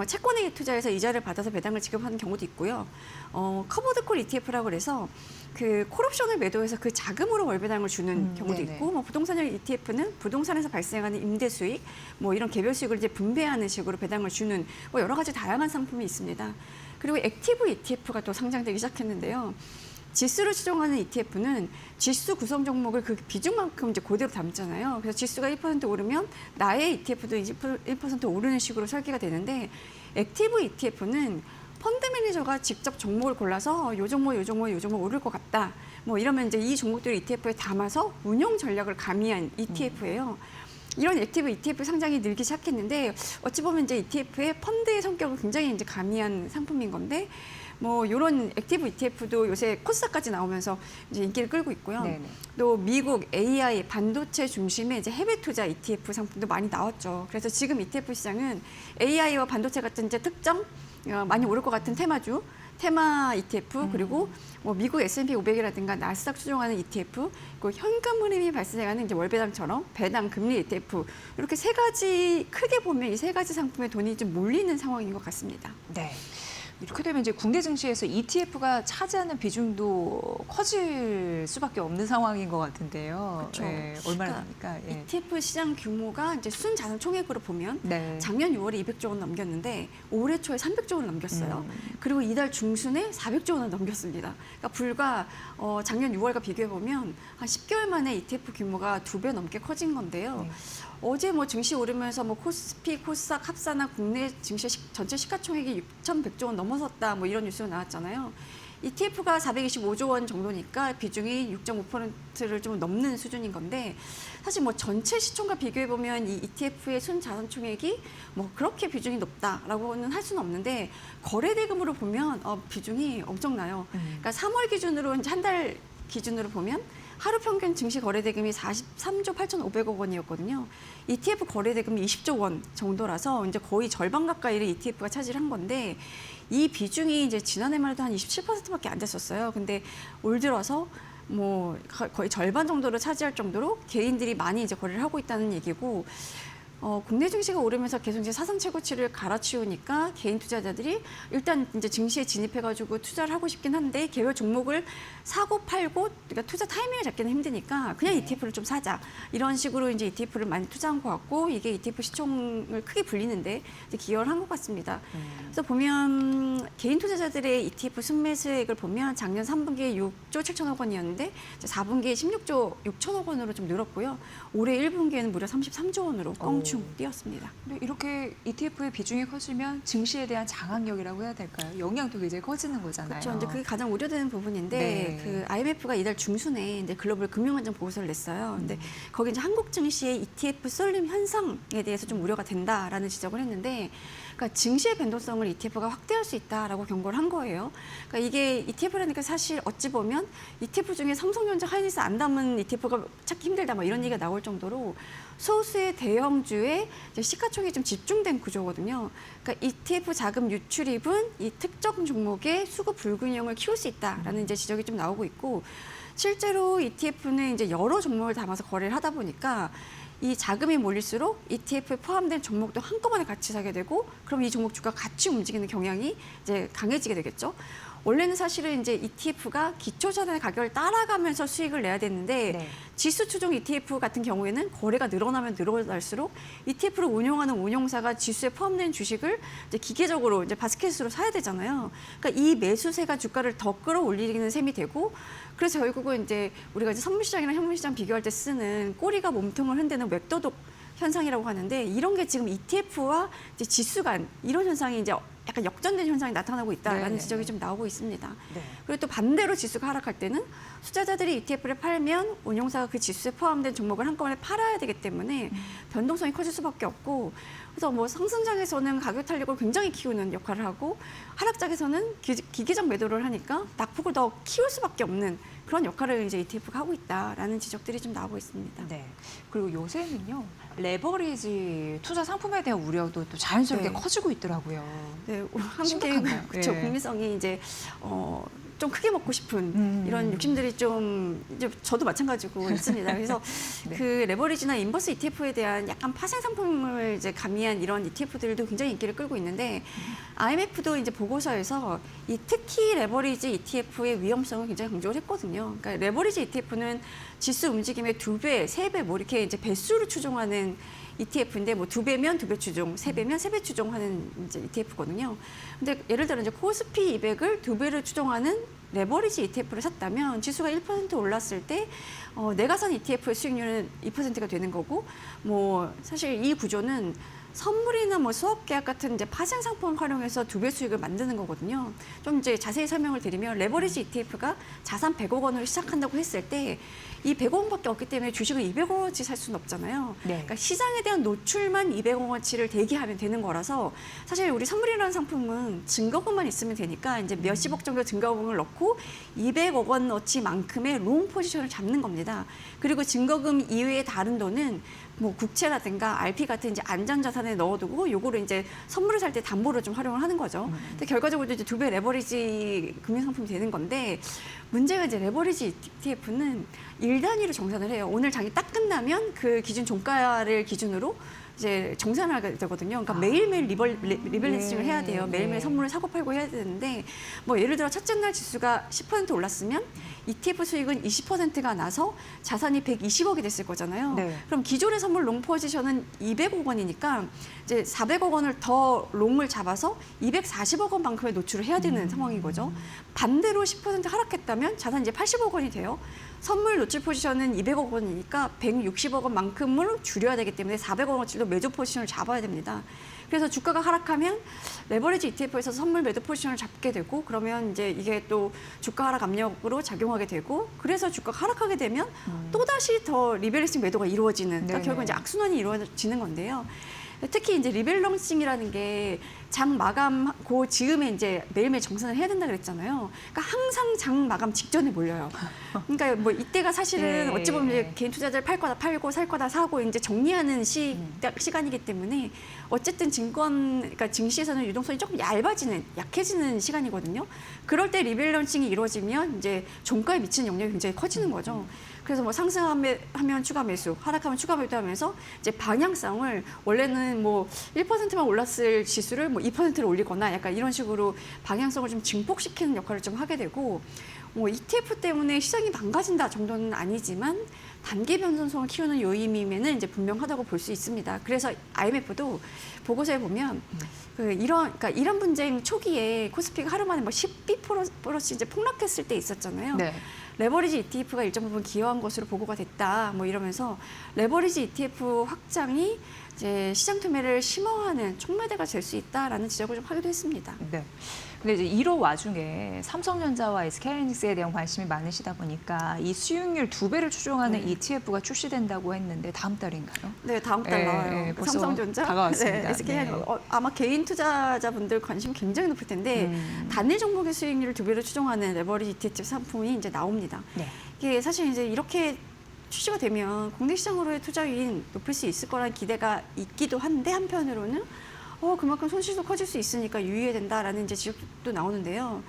채권에 투자해서 이자를 받아서 배당을 지급하는 경우도 있고요. 커버드 콜 ETF라고 그래서 그 콜옵션을 매도해서 그 자금으로 월배당을 주는 경우도 네네. 있고, 뭐 부동산형 ETF는 부동산에서 발생하는 임대 수익, 뭐 이런 개별 수익을 이제 분배하는 식으로 배당을 주는 뭐 여러 가지 다양한 상품이 있습니다. 그리고 액티브 ETF가 또 상장되기 시작했는데요. 지수를 추종하는 ETF는 지수 구성 종목을 그 비중만큼 이제 그대로 담잖아요. 그래서 지수가 1% 오르면 나의 ETF도 1% 오르는 식으로 설계가 되는데 액티브 ETF는 펀드 매니저가 직접 종목을 골라서 요 종목 오를 것 같다. 뭐 이러면 이제 이 종목들을 ETF에 담아서 운용 전략을 가미한 ETF예요. 이런 액티브 ETF 상장이 늘기 시작했는데 어찌 보면 이제 ETF의 펀드의 성격을 굉장히 이제 가미한 상품인 건데 뭐 이런 액티브 ETF도 요새 코스닥까지 나오면서 이제 인기를 끌고 있고요. 네네. 또 미국 AI 반도체 중심의 이제 해외 투자 ETF 상품도 많이 나왔죠. 그래서 지금 ETF 시장은 AI와 반도체 같은 이제 특정 많이 오를 것 같은 테마 ETF 그리고 뭐 미국 S&P 500이라든가 나스닥 추종하는 ETF 그리고 현금 흐름이 발생하는 이제 월배당처럼 배당 금리 ETF 이렇게 세 가지 크게 보면 이 세 가지 상품에 돈이 좀 몰리는 상황인 것 같습니다. 네. 이렇게 되면 이제 국내 증시에서 ETF가 차지하는 비중도 커질 수밖에 없는 상황인 것 같은데요. 그렇죠. 예, 얼마나 됩니까? 예. ETF 시장 규모가 이제 순자산 총액으로 보면 네. 작년 6월에 200조 원 넘겼는데 올해 초에 300조 원 넘겼어요. 그리고 이달 중순에 400조 원을 넘겼습니다. 그러니까 불과 작년 6월과 비교해 보면 한 10개월 만에 ETF 규모가 2배 넘게 커진 건데요. 네. 어제 뭐 증시 오르면서 뭐 코스피, 코스닥 합산한 국내 증시 전체 시가총액이 6,100조 원 넘어섰다 뭐 이런 뉴스가 나왔잖아요. ETF가 425조 원 정도니까 비중이 6.5%를 좀 넘는 수준인 건데 사실 뭐 전체 시총과 비교해 보면 이 ETF의 순자산 총액이 뭐 그렇게 비중이 높다라고는 할 수는 없는데 거래 대금으로 보면 비중이 엄청나요. 그러니까 3월 기준으로 이제 한 달 기준으로 보면 하루 평균 증시 거래 대금이 43조 8,500억 원이었거든요. ETF 거래 대금이 20조 원 정도라서 이제 거의 절반 가까이를 ETF가 차지한 건데 이 비중이 이제 지난해만 해도 한 27%밖에 안 됐었어요. 근데 올 들어서 뭐 거의 절반 정도를 차지할 정도로 개인들이 많이 이제 거래를 하고 있다는 얘기고 국내 증시가 오르면서 계속 이제 사상 최고치를 갈아치우니까 개인 투자자들이 일단 이제 증시에 진입해가지고 투자를 하고 싶긴 한데 개별 종목을 사고 팔고 그러니까 투자 타이밍을 잡기는 힘드니까 그냥 ETF를 좀 사자 이런 식으로 이제 ETF를 많이 투자한 것 같고 이게 ETF 시총을 크게 불리는데 이제 기여를 한 것 같습니다. 그래서 보면 개인 투자자들의 ETF 순매수액을 보면 작년 3분기에 6조 7천억 원이었는데 이제 4분기에 16조 6천억 원으로 좀 늘었고요. 올해 1분기에는 무려 33조 원으로 껑충 뛰었습니다. 근데 이렇게 ETF의 비중이 커지면 증시에 대한 장악력이라고 해야 될까요? 영향도 굉장히 커지는 거잖아요. 그렇죠. 이제 그게 가장 우려되는 부분인데 네. 그 IMF가 이달 중순에 이제 글로벌 금융안정 보고서를 냈어요. 근데 거기 이제 한국 증시의 ETF 쏠림 현상에 대해서 좀 우려가 된다라는 지적을 했는데, 그러니까 증시의 변동성을 ETF가 확대할 수 있다라고 경고를 한 거예요. 그러니까 이게 ETF라니까 사실 어찌 보면 ETF 중에 삼성전자, 하이닉스 안 담은 ETF가 찾기 힘들다, 뭐 이런 얘기가 나올 정도로 소수의 대형주의 이제 시가총액이 좀 집중된 구조거든요. 그러니까 ETF 자금 유출입은 이 특정 종목의 수급 불균형을 키울 수 있다라는 이제 지적이 좀 나오고 있고, 실제로 ETF는 이제 여러 종목을 담아서 거래를 하다 보니까 이 자금이 몰릴수록 ETF에 포함된 종목도 한꺼번에 같이 사게 되고, 그럼 이 종목 주가가 같이 움직이는 경향이 이제 강해지게 되겠죠. 원래는 사실은 이제 ETF가 기초자산의 가격을 따라가면서 수익을 내야 되는데, 네. 지수 추종 ETF 같은 경우에는 거래가 늘어나면 늘어날수록 ETF를 운용하는 운용사가 지수에 포함된 주식을 이제 기계적으로 이제 바스켓으로 사야 되잖아요. 그러니까 이 매수세가 주가를 더 끌어올리는 셈이 되고, 그래서 결국은 이제 우리가 이제 선물시장이랑 현물시장 비교할 때 쓰는 꼬리가 몸통을 흔드는 웹도독 현상이라고 하는데, 이런 게 지금 ETF와 이제 지수 간 이런 현상이 이제 약간 역전된 현상이 나타나고 있다라는 네네. 지적이 좀 나오고 있습니다. 네. 그리고 또 반대로 지수가 하락할 때는 투자자들이 ETF를 팔면 운용사가 그 지수에 포함된 종목을 한꺼번에 팔아야 되기 때문에 변동성이 커질 수밖에 없고, 그래서 뭐 상승장에서는 가격 탄력을 굉장히 키우는 역할을 하고, 하락장에서는 기계적 매도를 하니까 낙폭을 더 키울 수밖에 없는 그런 역할을 이제 ETF가 하고 있다라는 지적들이 좀 나오고 있습니다. 네. 그리고 요새는요, 레버리지 투자 상품에 대한 우려도 또 자연스럽게 네. 커지고 있더라고요. 네, 한국의 심각한가요? 그렇죠. 예. 국민성이 이제 좀 크게 먹고 싶은 이런 욕심들이 좀 이제 저도 마찬가지고 있습니다. 그래서 네. 그 레버리지나 인버스 ETF에 대한 약간 파생 상품을 이제 가미한 이런 ETF들도 굉장히 인기를 끌고 있는데, IMF도 이제 보고서에서 이 특히 레버리지 ETF의 위험성을 굉장히 강조를 했거든요. 그러니까 레버리지 ETF는 지수 움직임의 2배, 3배 뭐 이렇게 이제 배수를 추종하는 ETF인데, 뭐 2배면 2배 추종, 3배면 3배 추종하는 이제 ETF거든요. 근데 예를 들어 이제 코스피 200을 2배를 추종하는 레버리지 ETF를 샀다면 지수가 1% 올랐을 때 내가 산 ETF의 수익률은 2%가 되는 거고 뭐 사실 이 구조는 선물이나 뭐 수업 계약 같은 이제 파생 상품을 활용해서 2배 수익을 만드는 거거든요. 좀 이제 자세히 설명을 드리면 레버리지 ETF가 자산 100억 원으로 시작한다고 했을 때 이 100억 원밖에 없기 때문에 주식을 200억 원어치 살 수는 없잖아요. 네. 그러니까 시장에 대한 노출만 200억 원어치를 대기하면 되는 거라서 사실 우리 선물이라는 상품은 증거금만 있으면 되니까 이제 몇십억 정도 증거금을 넣고 200억 원어치만큼의 롱 포지션을 잡는 겁니다. 그리고 증거금 이외의 다른 돈은 뭐 국채라든가 RP 같은 이제 안전자산에 넣어두고 요거를 이제 선물을 살 때 담보로 좀 활용을 하는 거죠. 근데 결과적으로 이제 2배 레버리지 금융상품이 되는 건데 문제가 이제 레버리지 ETF는 1단위로 정산을 해요. 오늘 장이 딱 끝나면 그 기준 종가를 기준으로 이제 정산을 하게 되거든요. 그러니까 매일매일 리밸런싱을 네. 해야 돼요. 매일매일 네. 선물을 사고 팔고 해야 되는데 뭐 예를 들어 첫째 날 지수가 10% 올랐으면 ETF 수익은 20%가 나서 자산이 120억이 됐을 거잖아요. 네. 그럼 기존의 선물 롱 포지션은 200억 원이니까 이제 400억 원을 더 롱을 잡아서 240억 원만큼의 노출을 해야 되는 상황인 거죠. 반대로 10% 하락했다면 자산 이제 80억 원이 돼요. 선물 노출 포지션은 200억 원이니까 160억 원만큼을 줄여야 되기 때문에 400억 원어치도 매도 포지션을 잡아야 됩니다. 그래서 주가가 하락하면 레버리지 ETF에서 선물 매도 포지션을 잡게 되고 그러면 이제 이게 또 주가 하락 압력으로 작용하게 되고 그래서 주가가 하락하게 되면 또다시 더 리밸런싱 매도가 이루어지는 그러니까 네네. 결국 이제 악순환이 이루어지는 건데요. 특히 이제 리밸런싱이라는 게 장 마감 그 즈음에 이제 매일매일 정산을 해야 된다 그랬잖아요. 그러니까 항상 장 마감 직전에 몰려요. 그러니까 뭐 이때가 사실은 네. 어찌 보면 이제 개인 투자자를 팔 거다 팔고 살 거다 사고 이제 정리하는 시간이기 때문에 어쨌든 그러니까 증시에서는 유동성이 조금 약해지는 시간이거든요. 그럴 때 리밸런싱이 이루어지면 이제 종가에 미치는 영향이 굉장히 커지는 거죠. 그래서 뭐 상승하면 추가 매수, 하락하면 추가 매도하면서 이제 방향성을 원래는 뭐 1%만 올랐을 지수를 뭐 2%를 올리거나 약간 이런 식으로 방향성을 좀 증폭시키는 역할을 좀 하게 되고 뭐 ETF 때문에 시장이 망가진다 정도는 아니지만 단기 변동성을 키우는 요인이면은 이제 분명하다고 볼 수 있습니다. 그래서 IMF도 보고서에 보면 그러니까 이런 분쟁 초기에 코스피가 하루 만에 뭐 12%씩 이제 폭락했을 때 있었잖아요. 네. 레버리지 ETF가 일정 부분 기여한 것으로 보고가 됐다. 뭐 이러면서 레버리지 ETF 확장이 이제 시장 투매를 심화하는 촉매대가 될 수 있다라는 지적을 좀 하기도 했습니다. 네. 근데 이제 이런 와중에 삼성전자와 SK하이닉스에 대한 관심이 많으시다 보니까 이 수익률 2배를 추종하는 네. ETF가 출시된다고 했는데 다음 달인가요? 네, 다음 달 네, 나와요. 네, 벌써 삼성전자, 다가왔습니다. 네, SK하이닉스. 네. 아마 개인 투자자분들 관심이 굉장히 높을 텐데 단일 종목의 수익률을 2배로 추종하는 레버리지 ETF 상품이 이제 나옵니다. 네. 이게 사실 이제 이렇게 출시가 되면 국내 시장으로의 투자율이 높을 수 있을 거라는 기대가 있기도 한데 한편으로는 그만큼 손실도 커질 수 있으니까 유의해야 된다라는 이제 지적도 나오는데요.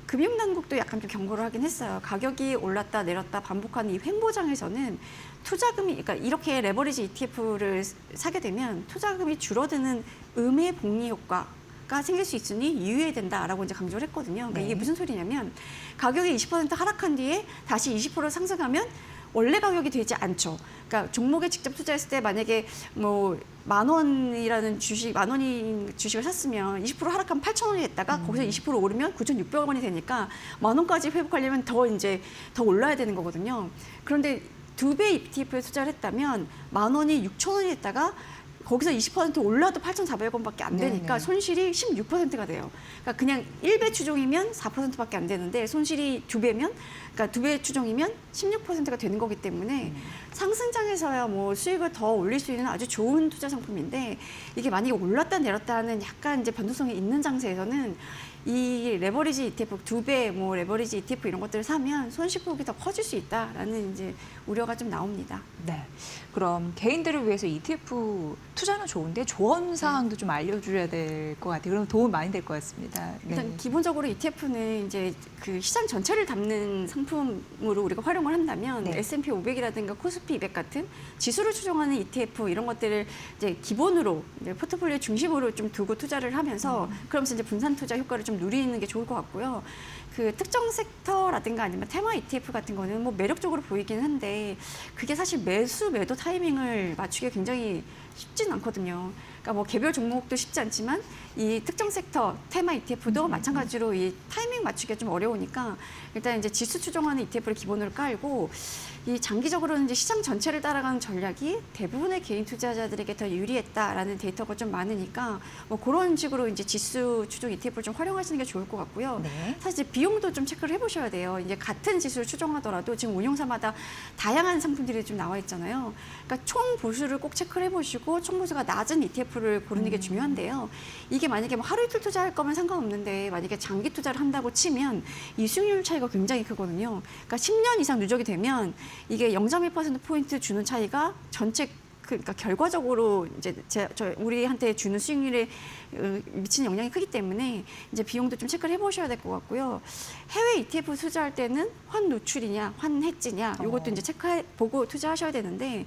금융당국도 약간 좀 경고를 하긴 했어요. 가격이 올랐다 내렸다 반복하는 이 횡보장에서는 투자금이, 그러니까 이렇게 레버리지 ETF를 사게 되면 투자금이 줄어드는 음의 복리 효과가 생길 수 있으니 유의해야 된다라고 이제 강조를 했거든요. 그러니까 네. 이게 무슨 소리냐면 가격이 20% 하락한 뒤에 다시 20% 상승하면 원래 가격이 되지 않죠. 그러니까 종목에 직접 투자했을 때 만약에 뭐 10,000원이라는 주식, 10,000원인 주식을 샀으면 20% 하락하면 8,000원이 됐다가 거기서 20% 오르면 9,600원이 되니까 10,000원까지 회복하려면 더 올라야 되는 거거든요. 그런데 2배 ETF에 투자를 했다면 10,000원이 6,000원이 됐다가 거기서 20% 올라도 8,400원밖에 안 되니까 네네. 손실이 16%가 돼요. 그러니까 그냥 1배 추종이면 4%밖에 안 되는데 손실이 2배면, 그러니까 2배 추종이면 16%가 되는 거기 때문에 상승장에서야 뭐 수익을 더 올릴 수 있는 아주 좋은 투자 상품인데 이게 만약에 올랐다 내렸다 하는 약간 이제 변동성이 있는 장세에서는 이 레버리지 ETF 2배 뭐 레버리지 ETF 이런 것들을 사면 손실폭이 더 커질 수 있다라는 이제 우려가 좀 나옵니다. 네. 그럼 개인들을 위해서 ETF 투자는 좋은데 조언 사항도 좀 알려주셔야 될 것 같아요. 그럼 도움 많이 될 것 같습니다. 네. 일단 기본적으로 ETF는 이제 그 시장 전체를 담는 상품으로 우리가 활용을 한다면 네. S&P 500이라든가 코스피 200 같은 지수를 추종하는 ETF 이런 것들을 이제 기본으로 이제 포트폴리오 중심으로 좀 두고 투자를 하면서 그러면서 이제 분산 투자 효과를 좀 누리는 게 좋을 것 같고요. 그 특정 섹터라든가 아니면 테마 ETF 같은 거는 뭐 매력적으로 보이긴 한데 그게 사실 매수 매도 타이밍을 맞추기 굉장히 쉽진 않거든요. 그러니까 뭐 개별 종목도 쉽지 않지만 이 특정 섹터 테마 ETF도 마찬가지로 이 타이밍 맞추기가 좀 어려우니까 일단 이제 지수 추종하는 ETF를 기본으로 깔고 이 장기적으로는 이제 시장 전체를 따라가는 전략이 대부분의 개인 투자자들에게 더 유리했다라는 데이터가 좀 많으니까 뭐 그런 식으로 이제 지수 추종 ETF를 좀 활용하시는 게 좋을 것 같고요. 네. 사실 이제 비용도 좀 체크를 해보셔야 돼요. 이제 같은 지수를 추종하더라도 지금 운용사마다 다양한 상품들이 좀 나와 있잖아요. 그러니까 총 보수를 꼭 체크를 해보시고 총 보수가 낮은 ETF를 고르는 게 중요한데요. 이게 만약에 뭐 하루 이틀 투자할 거면 상관없는데 만약에 장기 투자를 한다고 치면 이 수익률 차이가 굉장히 크거든요. 그러니까 10년 이상 누적이 되면 이게 0.1%포인트 주는 차이가 전체 그러니까 결과적으로 이제 우리한테 주는 수익률에 미치는 영향이 크기 때문에 이제 비용도 좀 체크를 해보셔야 될 것 같고요. 해외 ETF 투자할 때는 환 노출이냐, 환 해지냐, 이것도 이제 체크해보고 투자하셔야 되는데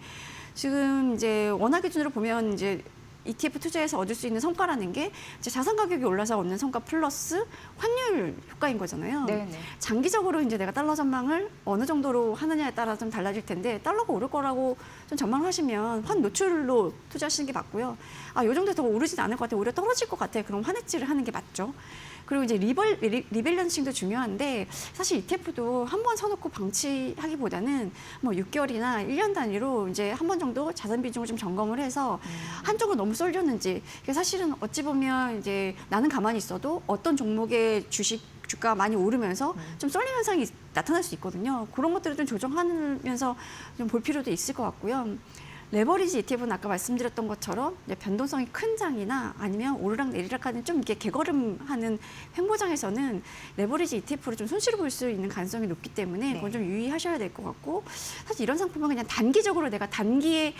지금 이제 원화 기준으로 보면 이제 ETF 투자에서 얻을 수 있는 성과라는 게 이제 자산 가격이 올라서 얻는 성과 플러스 환율 효과인 거잖아요. 네네. 장기적으로 이제 내가 달러 전망을 어느 정도로 하느냐에 따라 좀 달라질 텐데 달러가 오를 거라고 좀 전망을 하시면 환 노출로 투자하시는 게 맞고요. 아, 요 정도 더 오르진 않을 것 같아요. 오히려 떨어질 것 같아요. 그럼 환해지를 하는 게 맞죠. 그리고 이제 리밸런싱도 중요한데 사실 ETF도 한 번 사놓고 방치하기보다는 뭐 6개월이나 1년 단위로 이제 한 번 정도 자산 비중을 좀 점검을 해서 한쪽으로 너무 쏠렸는지 사실은 어찌 보면 이제 나는 가만히 있어도 어떤 종목의 주가 많이 오르면서 좀 쏠림 현상이 나타날 수 있거든요. 그런 것들을 좀 조정하면서 좀 볼 필요도 있을 것 같고요. 레버리지 ETF는 아까 말씀드렸던 것처럼 변동성이 큰 장이나 아니면 오르락 내리락 하는 좀 이렇게 개걸음하는 횡보장에서는 레버리지 ETF로 좀 손실을 볼 수 있는 가능성이 높기 때문에 그건 좀 유의하셔야 될 것 같고 사실 이런 상품은 그냥 단기적으로 내가 단기에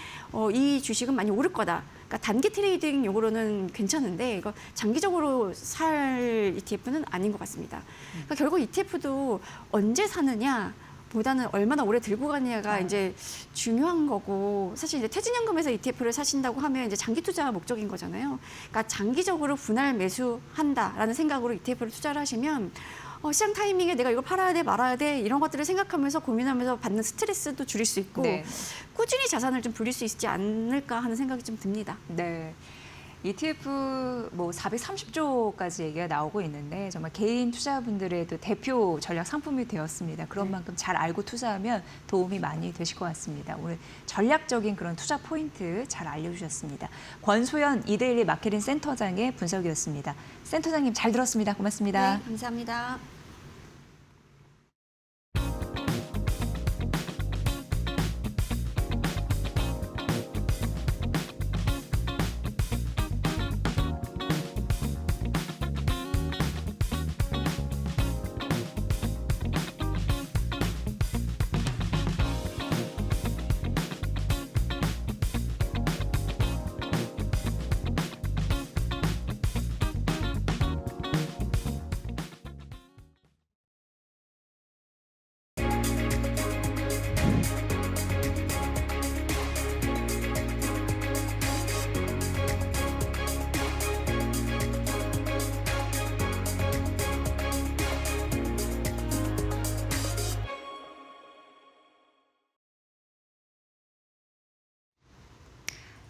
이 주식은 많이 오를 거다. 그러니까 단기 트레이딩 용으로는 괜찮은데 이거 장기적으로 살 ETF는 아닌 것 같습니다. 그러니까 결국 ETF도 언제 사느냐 보다는 얼마나 오래 들고 가느냐가 이제 중요한 거고 사실 이제 퇴직연금에서 ETF를 사신다고 하면 이제 장기 투자가 목적인 거잖아요. 그러니까 장기적으로 분할 매수한다라는 생각으로 ETF를 투자를 하시면 시장 타이밍에 내가 이걸 팔아야 돼 말아야 돼 이런 것들을 생각하면서 고민하면서 받는 스트레스도 줄일 수 있고 네. 꾸준히 자산을 좀 부릴 수 있지 않을까 하는 생각이 좀 듭니다. 네. ETF 뭐 430조까지 얘기가 나오고 있는데 정말 개인 투자분들의 또 대표 전략 상품이 되었습니다. 그런 만큼 잘 알고 투자하면 도움이 많이 되실 것 같습니다. 오늘 전략적인 그런 투자 포인트 잘 알려주셨습니다. 권소연 이데일리 마케팅 센터장의 분석이었습니다. 센터장님 잘 들었습니다. 고맙습니다. 네, 감사합니다.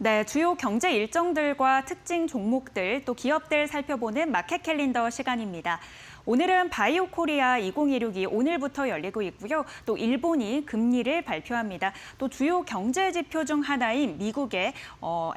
네, 주요 경제 일정들과 특징 종목들 또 기업들 살펴보는 마켓 캘린더 시간입니다. 오늘은 바이오 코리아 2016이 오늘부터 열리고 있고요. 또 일본이 금리를 발표합니다. 또 주요 경제 지표 중 하나인 미국의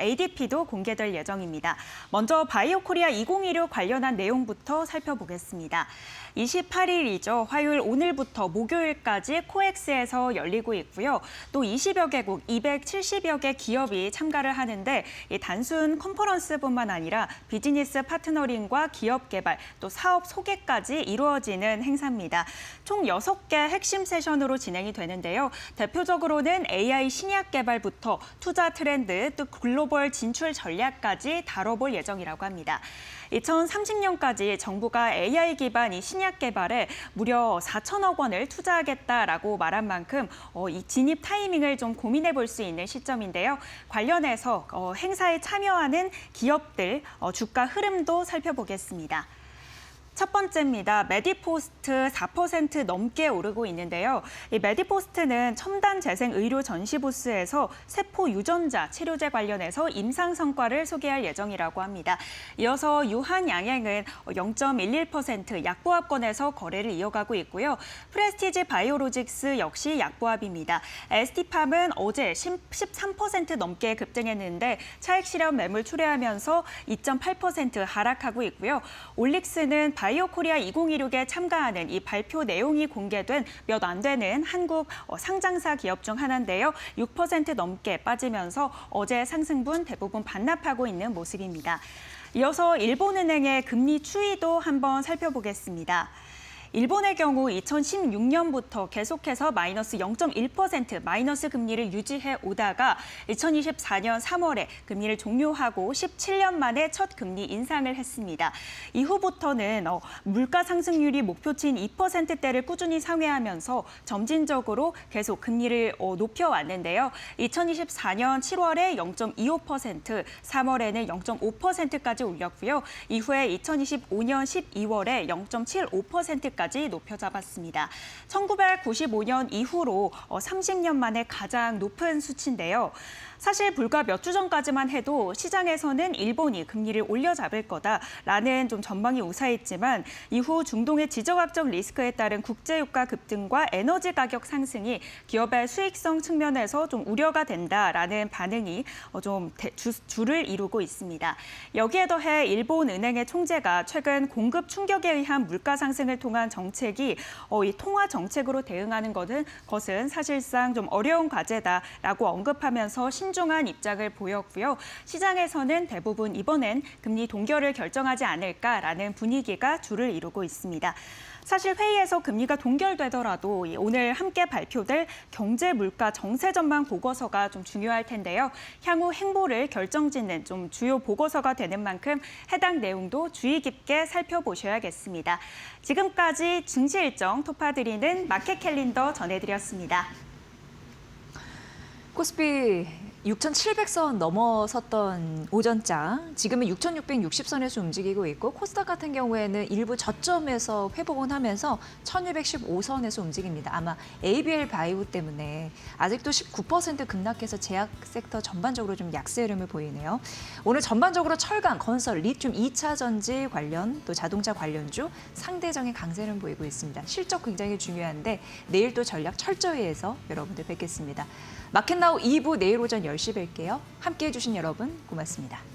ADP도 공개될 예정입니다. 먼저 바이오 코리아 2016 관련한 내용부터 살펴보겠습니다. 28일이죠. 화요일 오늘부터 목요일까지 코엑스에서 열리고 있고요. 또 20여 개국 270여 개 기업이 참가를 하는데 이 단순 컨퍼런스뿐만 아니라 비즈니스 파트너링과 기업 개발, 또 사업 소개까지 이루어지는 행사입니다. 총 6개 핵심 세션으로 진행이 되는데요. 대표적으로는 AI 신약 개발부터 투자 트렌드, 또 글로벌 진출 전략까지 다뤄볼 예정이라고 합니다. 2030년까지 정부가 AI 기반 이 신약 개발에 무려 4천억 원을 투자하겠다라고 말한 만큼 이 진입 타이밍을 좀 고민해 볼 수 있는 시점인데요. 관련해서 행사에 참여하는 기업들 주가 흐름도 살펴보겠습니다. 첫 번째입니다. 메디포스트 4% 넘게 오르고 있는데요. 이 메디포스트는 첨단 재생 의료 전시 부스에서 세포 유전자 치료제 관련해서 임상 성과를 소개할 예정이라고 합니다. 이어서 유한양행은 0.11% 약보합권에서 거래를 이어가고 있고요. 프레스티지 바이오로직스 역시 약보합입니다. ST팜은 어제 13% 넘게 급등했는데 차익 실현 매물 출회하면서 2.8% 하락하고 있고요. 올릭스는 바이오 코리아 2026에 참가하는 이 발표 내용이 공개된 몇 안 되는 한국 상장사 기업 중 하나인데요. 6% 넘게 빠지면서 어제 상승분 대부분 반납하고 있는 모습입니다. 이어서 일본은행의 금리 추이도 한번 살펴보겠습니다. 일본의 경우 2016년부터 계속해서 마이너스 0.1% 마이너스 금리를 유지해 오다가 2024년 3월에 금리를 종료하고 17년 만에 첫 금리 인상을 했습니다. 이후부터는 물가 상승률이 목표치인 2%대를 꾸준히 상회하면서 점진적으로 계속 금리를 높여왔는데요. 2024년 7월에 0.25%, 3월에는 0.5%까지 올렸고요. 이후에 2025년 12월에 0.75%까지 높여 잡았습니다. 1995년 이후로 30년 만에 가장 높은 수치인데요. 사실 불과 몇 주 전까지만 해도 시장에서는 일본이 금리를 올려잡을 거다라는 좀 전망이 우세했지만 이후 중동의 지정학적 리스크에 따른 국제유가 급등과 에너지 가격 상승이 기업의 수익성 측면에서 좀 우려가 된다라는 반응이 좀 줄을 이루고 있습니다. 여기에 더해 일본 은행의 총재가 최근 공급 충격에 의한 물가 상승을 통한 정책이 이 통화 정책으로 대응하는 것은 사실상 좀 어려운 과제다라고 언급하면서 신중한 입장을 보였고요. 시장에서는 대부분 이번엔 금리 동결을 결정하지 않을까라는 분위기가 줄을 이루고 있습니다. 사실 회의에서 금리가 동결되더라도 오늘 함께 발표될 경제 물가 정세 전망 보고서가 좀 중요할 텐데요. 향후 행보를 결정짓는 좀 주요 보고서가 되는 만큼 해당 내용도 주의 깊게 살펴보셔야겠습니다. 지금까지 증시 일정 토파드리는 마켓 캘린더 전해드렸습니다. 코스피 6,700선 넘어섰던 오전장, 지금은 6,660선에서 움직이고 있고 코스닥 같은 경우에는 일부 저점에서 회복은 하면서 1,215선에서 움직입니다. 아마 ABL 바이오 때문에 아직도 19% 급락해서 제약 섹터 전반적으로 좀 약세 흐름을 보이네요. 오늘 전반적으로 철강, 건설, 리튬, 2차 전지 관련 또 자동차 관련주 상대적인 강세를 보이고 있습니다. 실적 굉장히 중요한데 내일 또 전략 철저히 해서 여러분들 뵙겠습니다. 마켓나우 2부 내일 오전 10시 뵐게요. 함께해 주신 여러분 고맙습니다.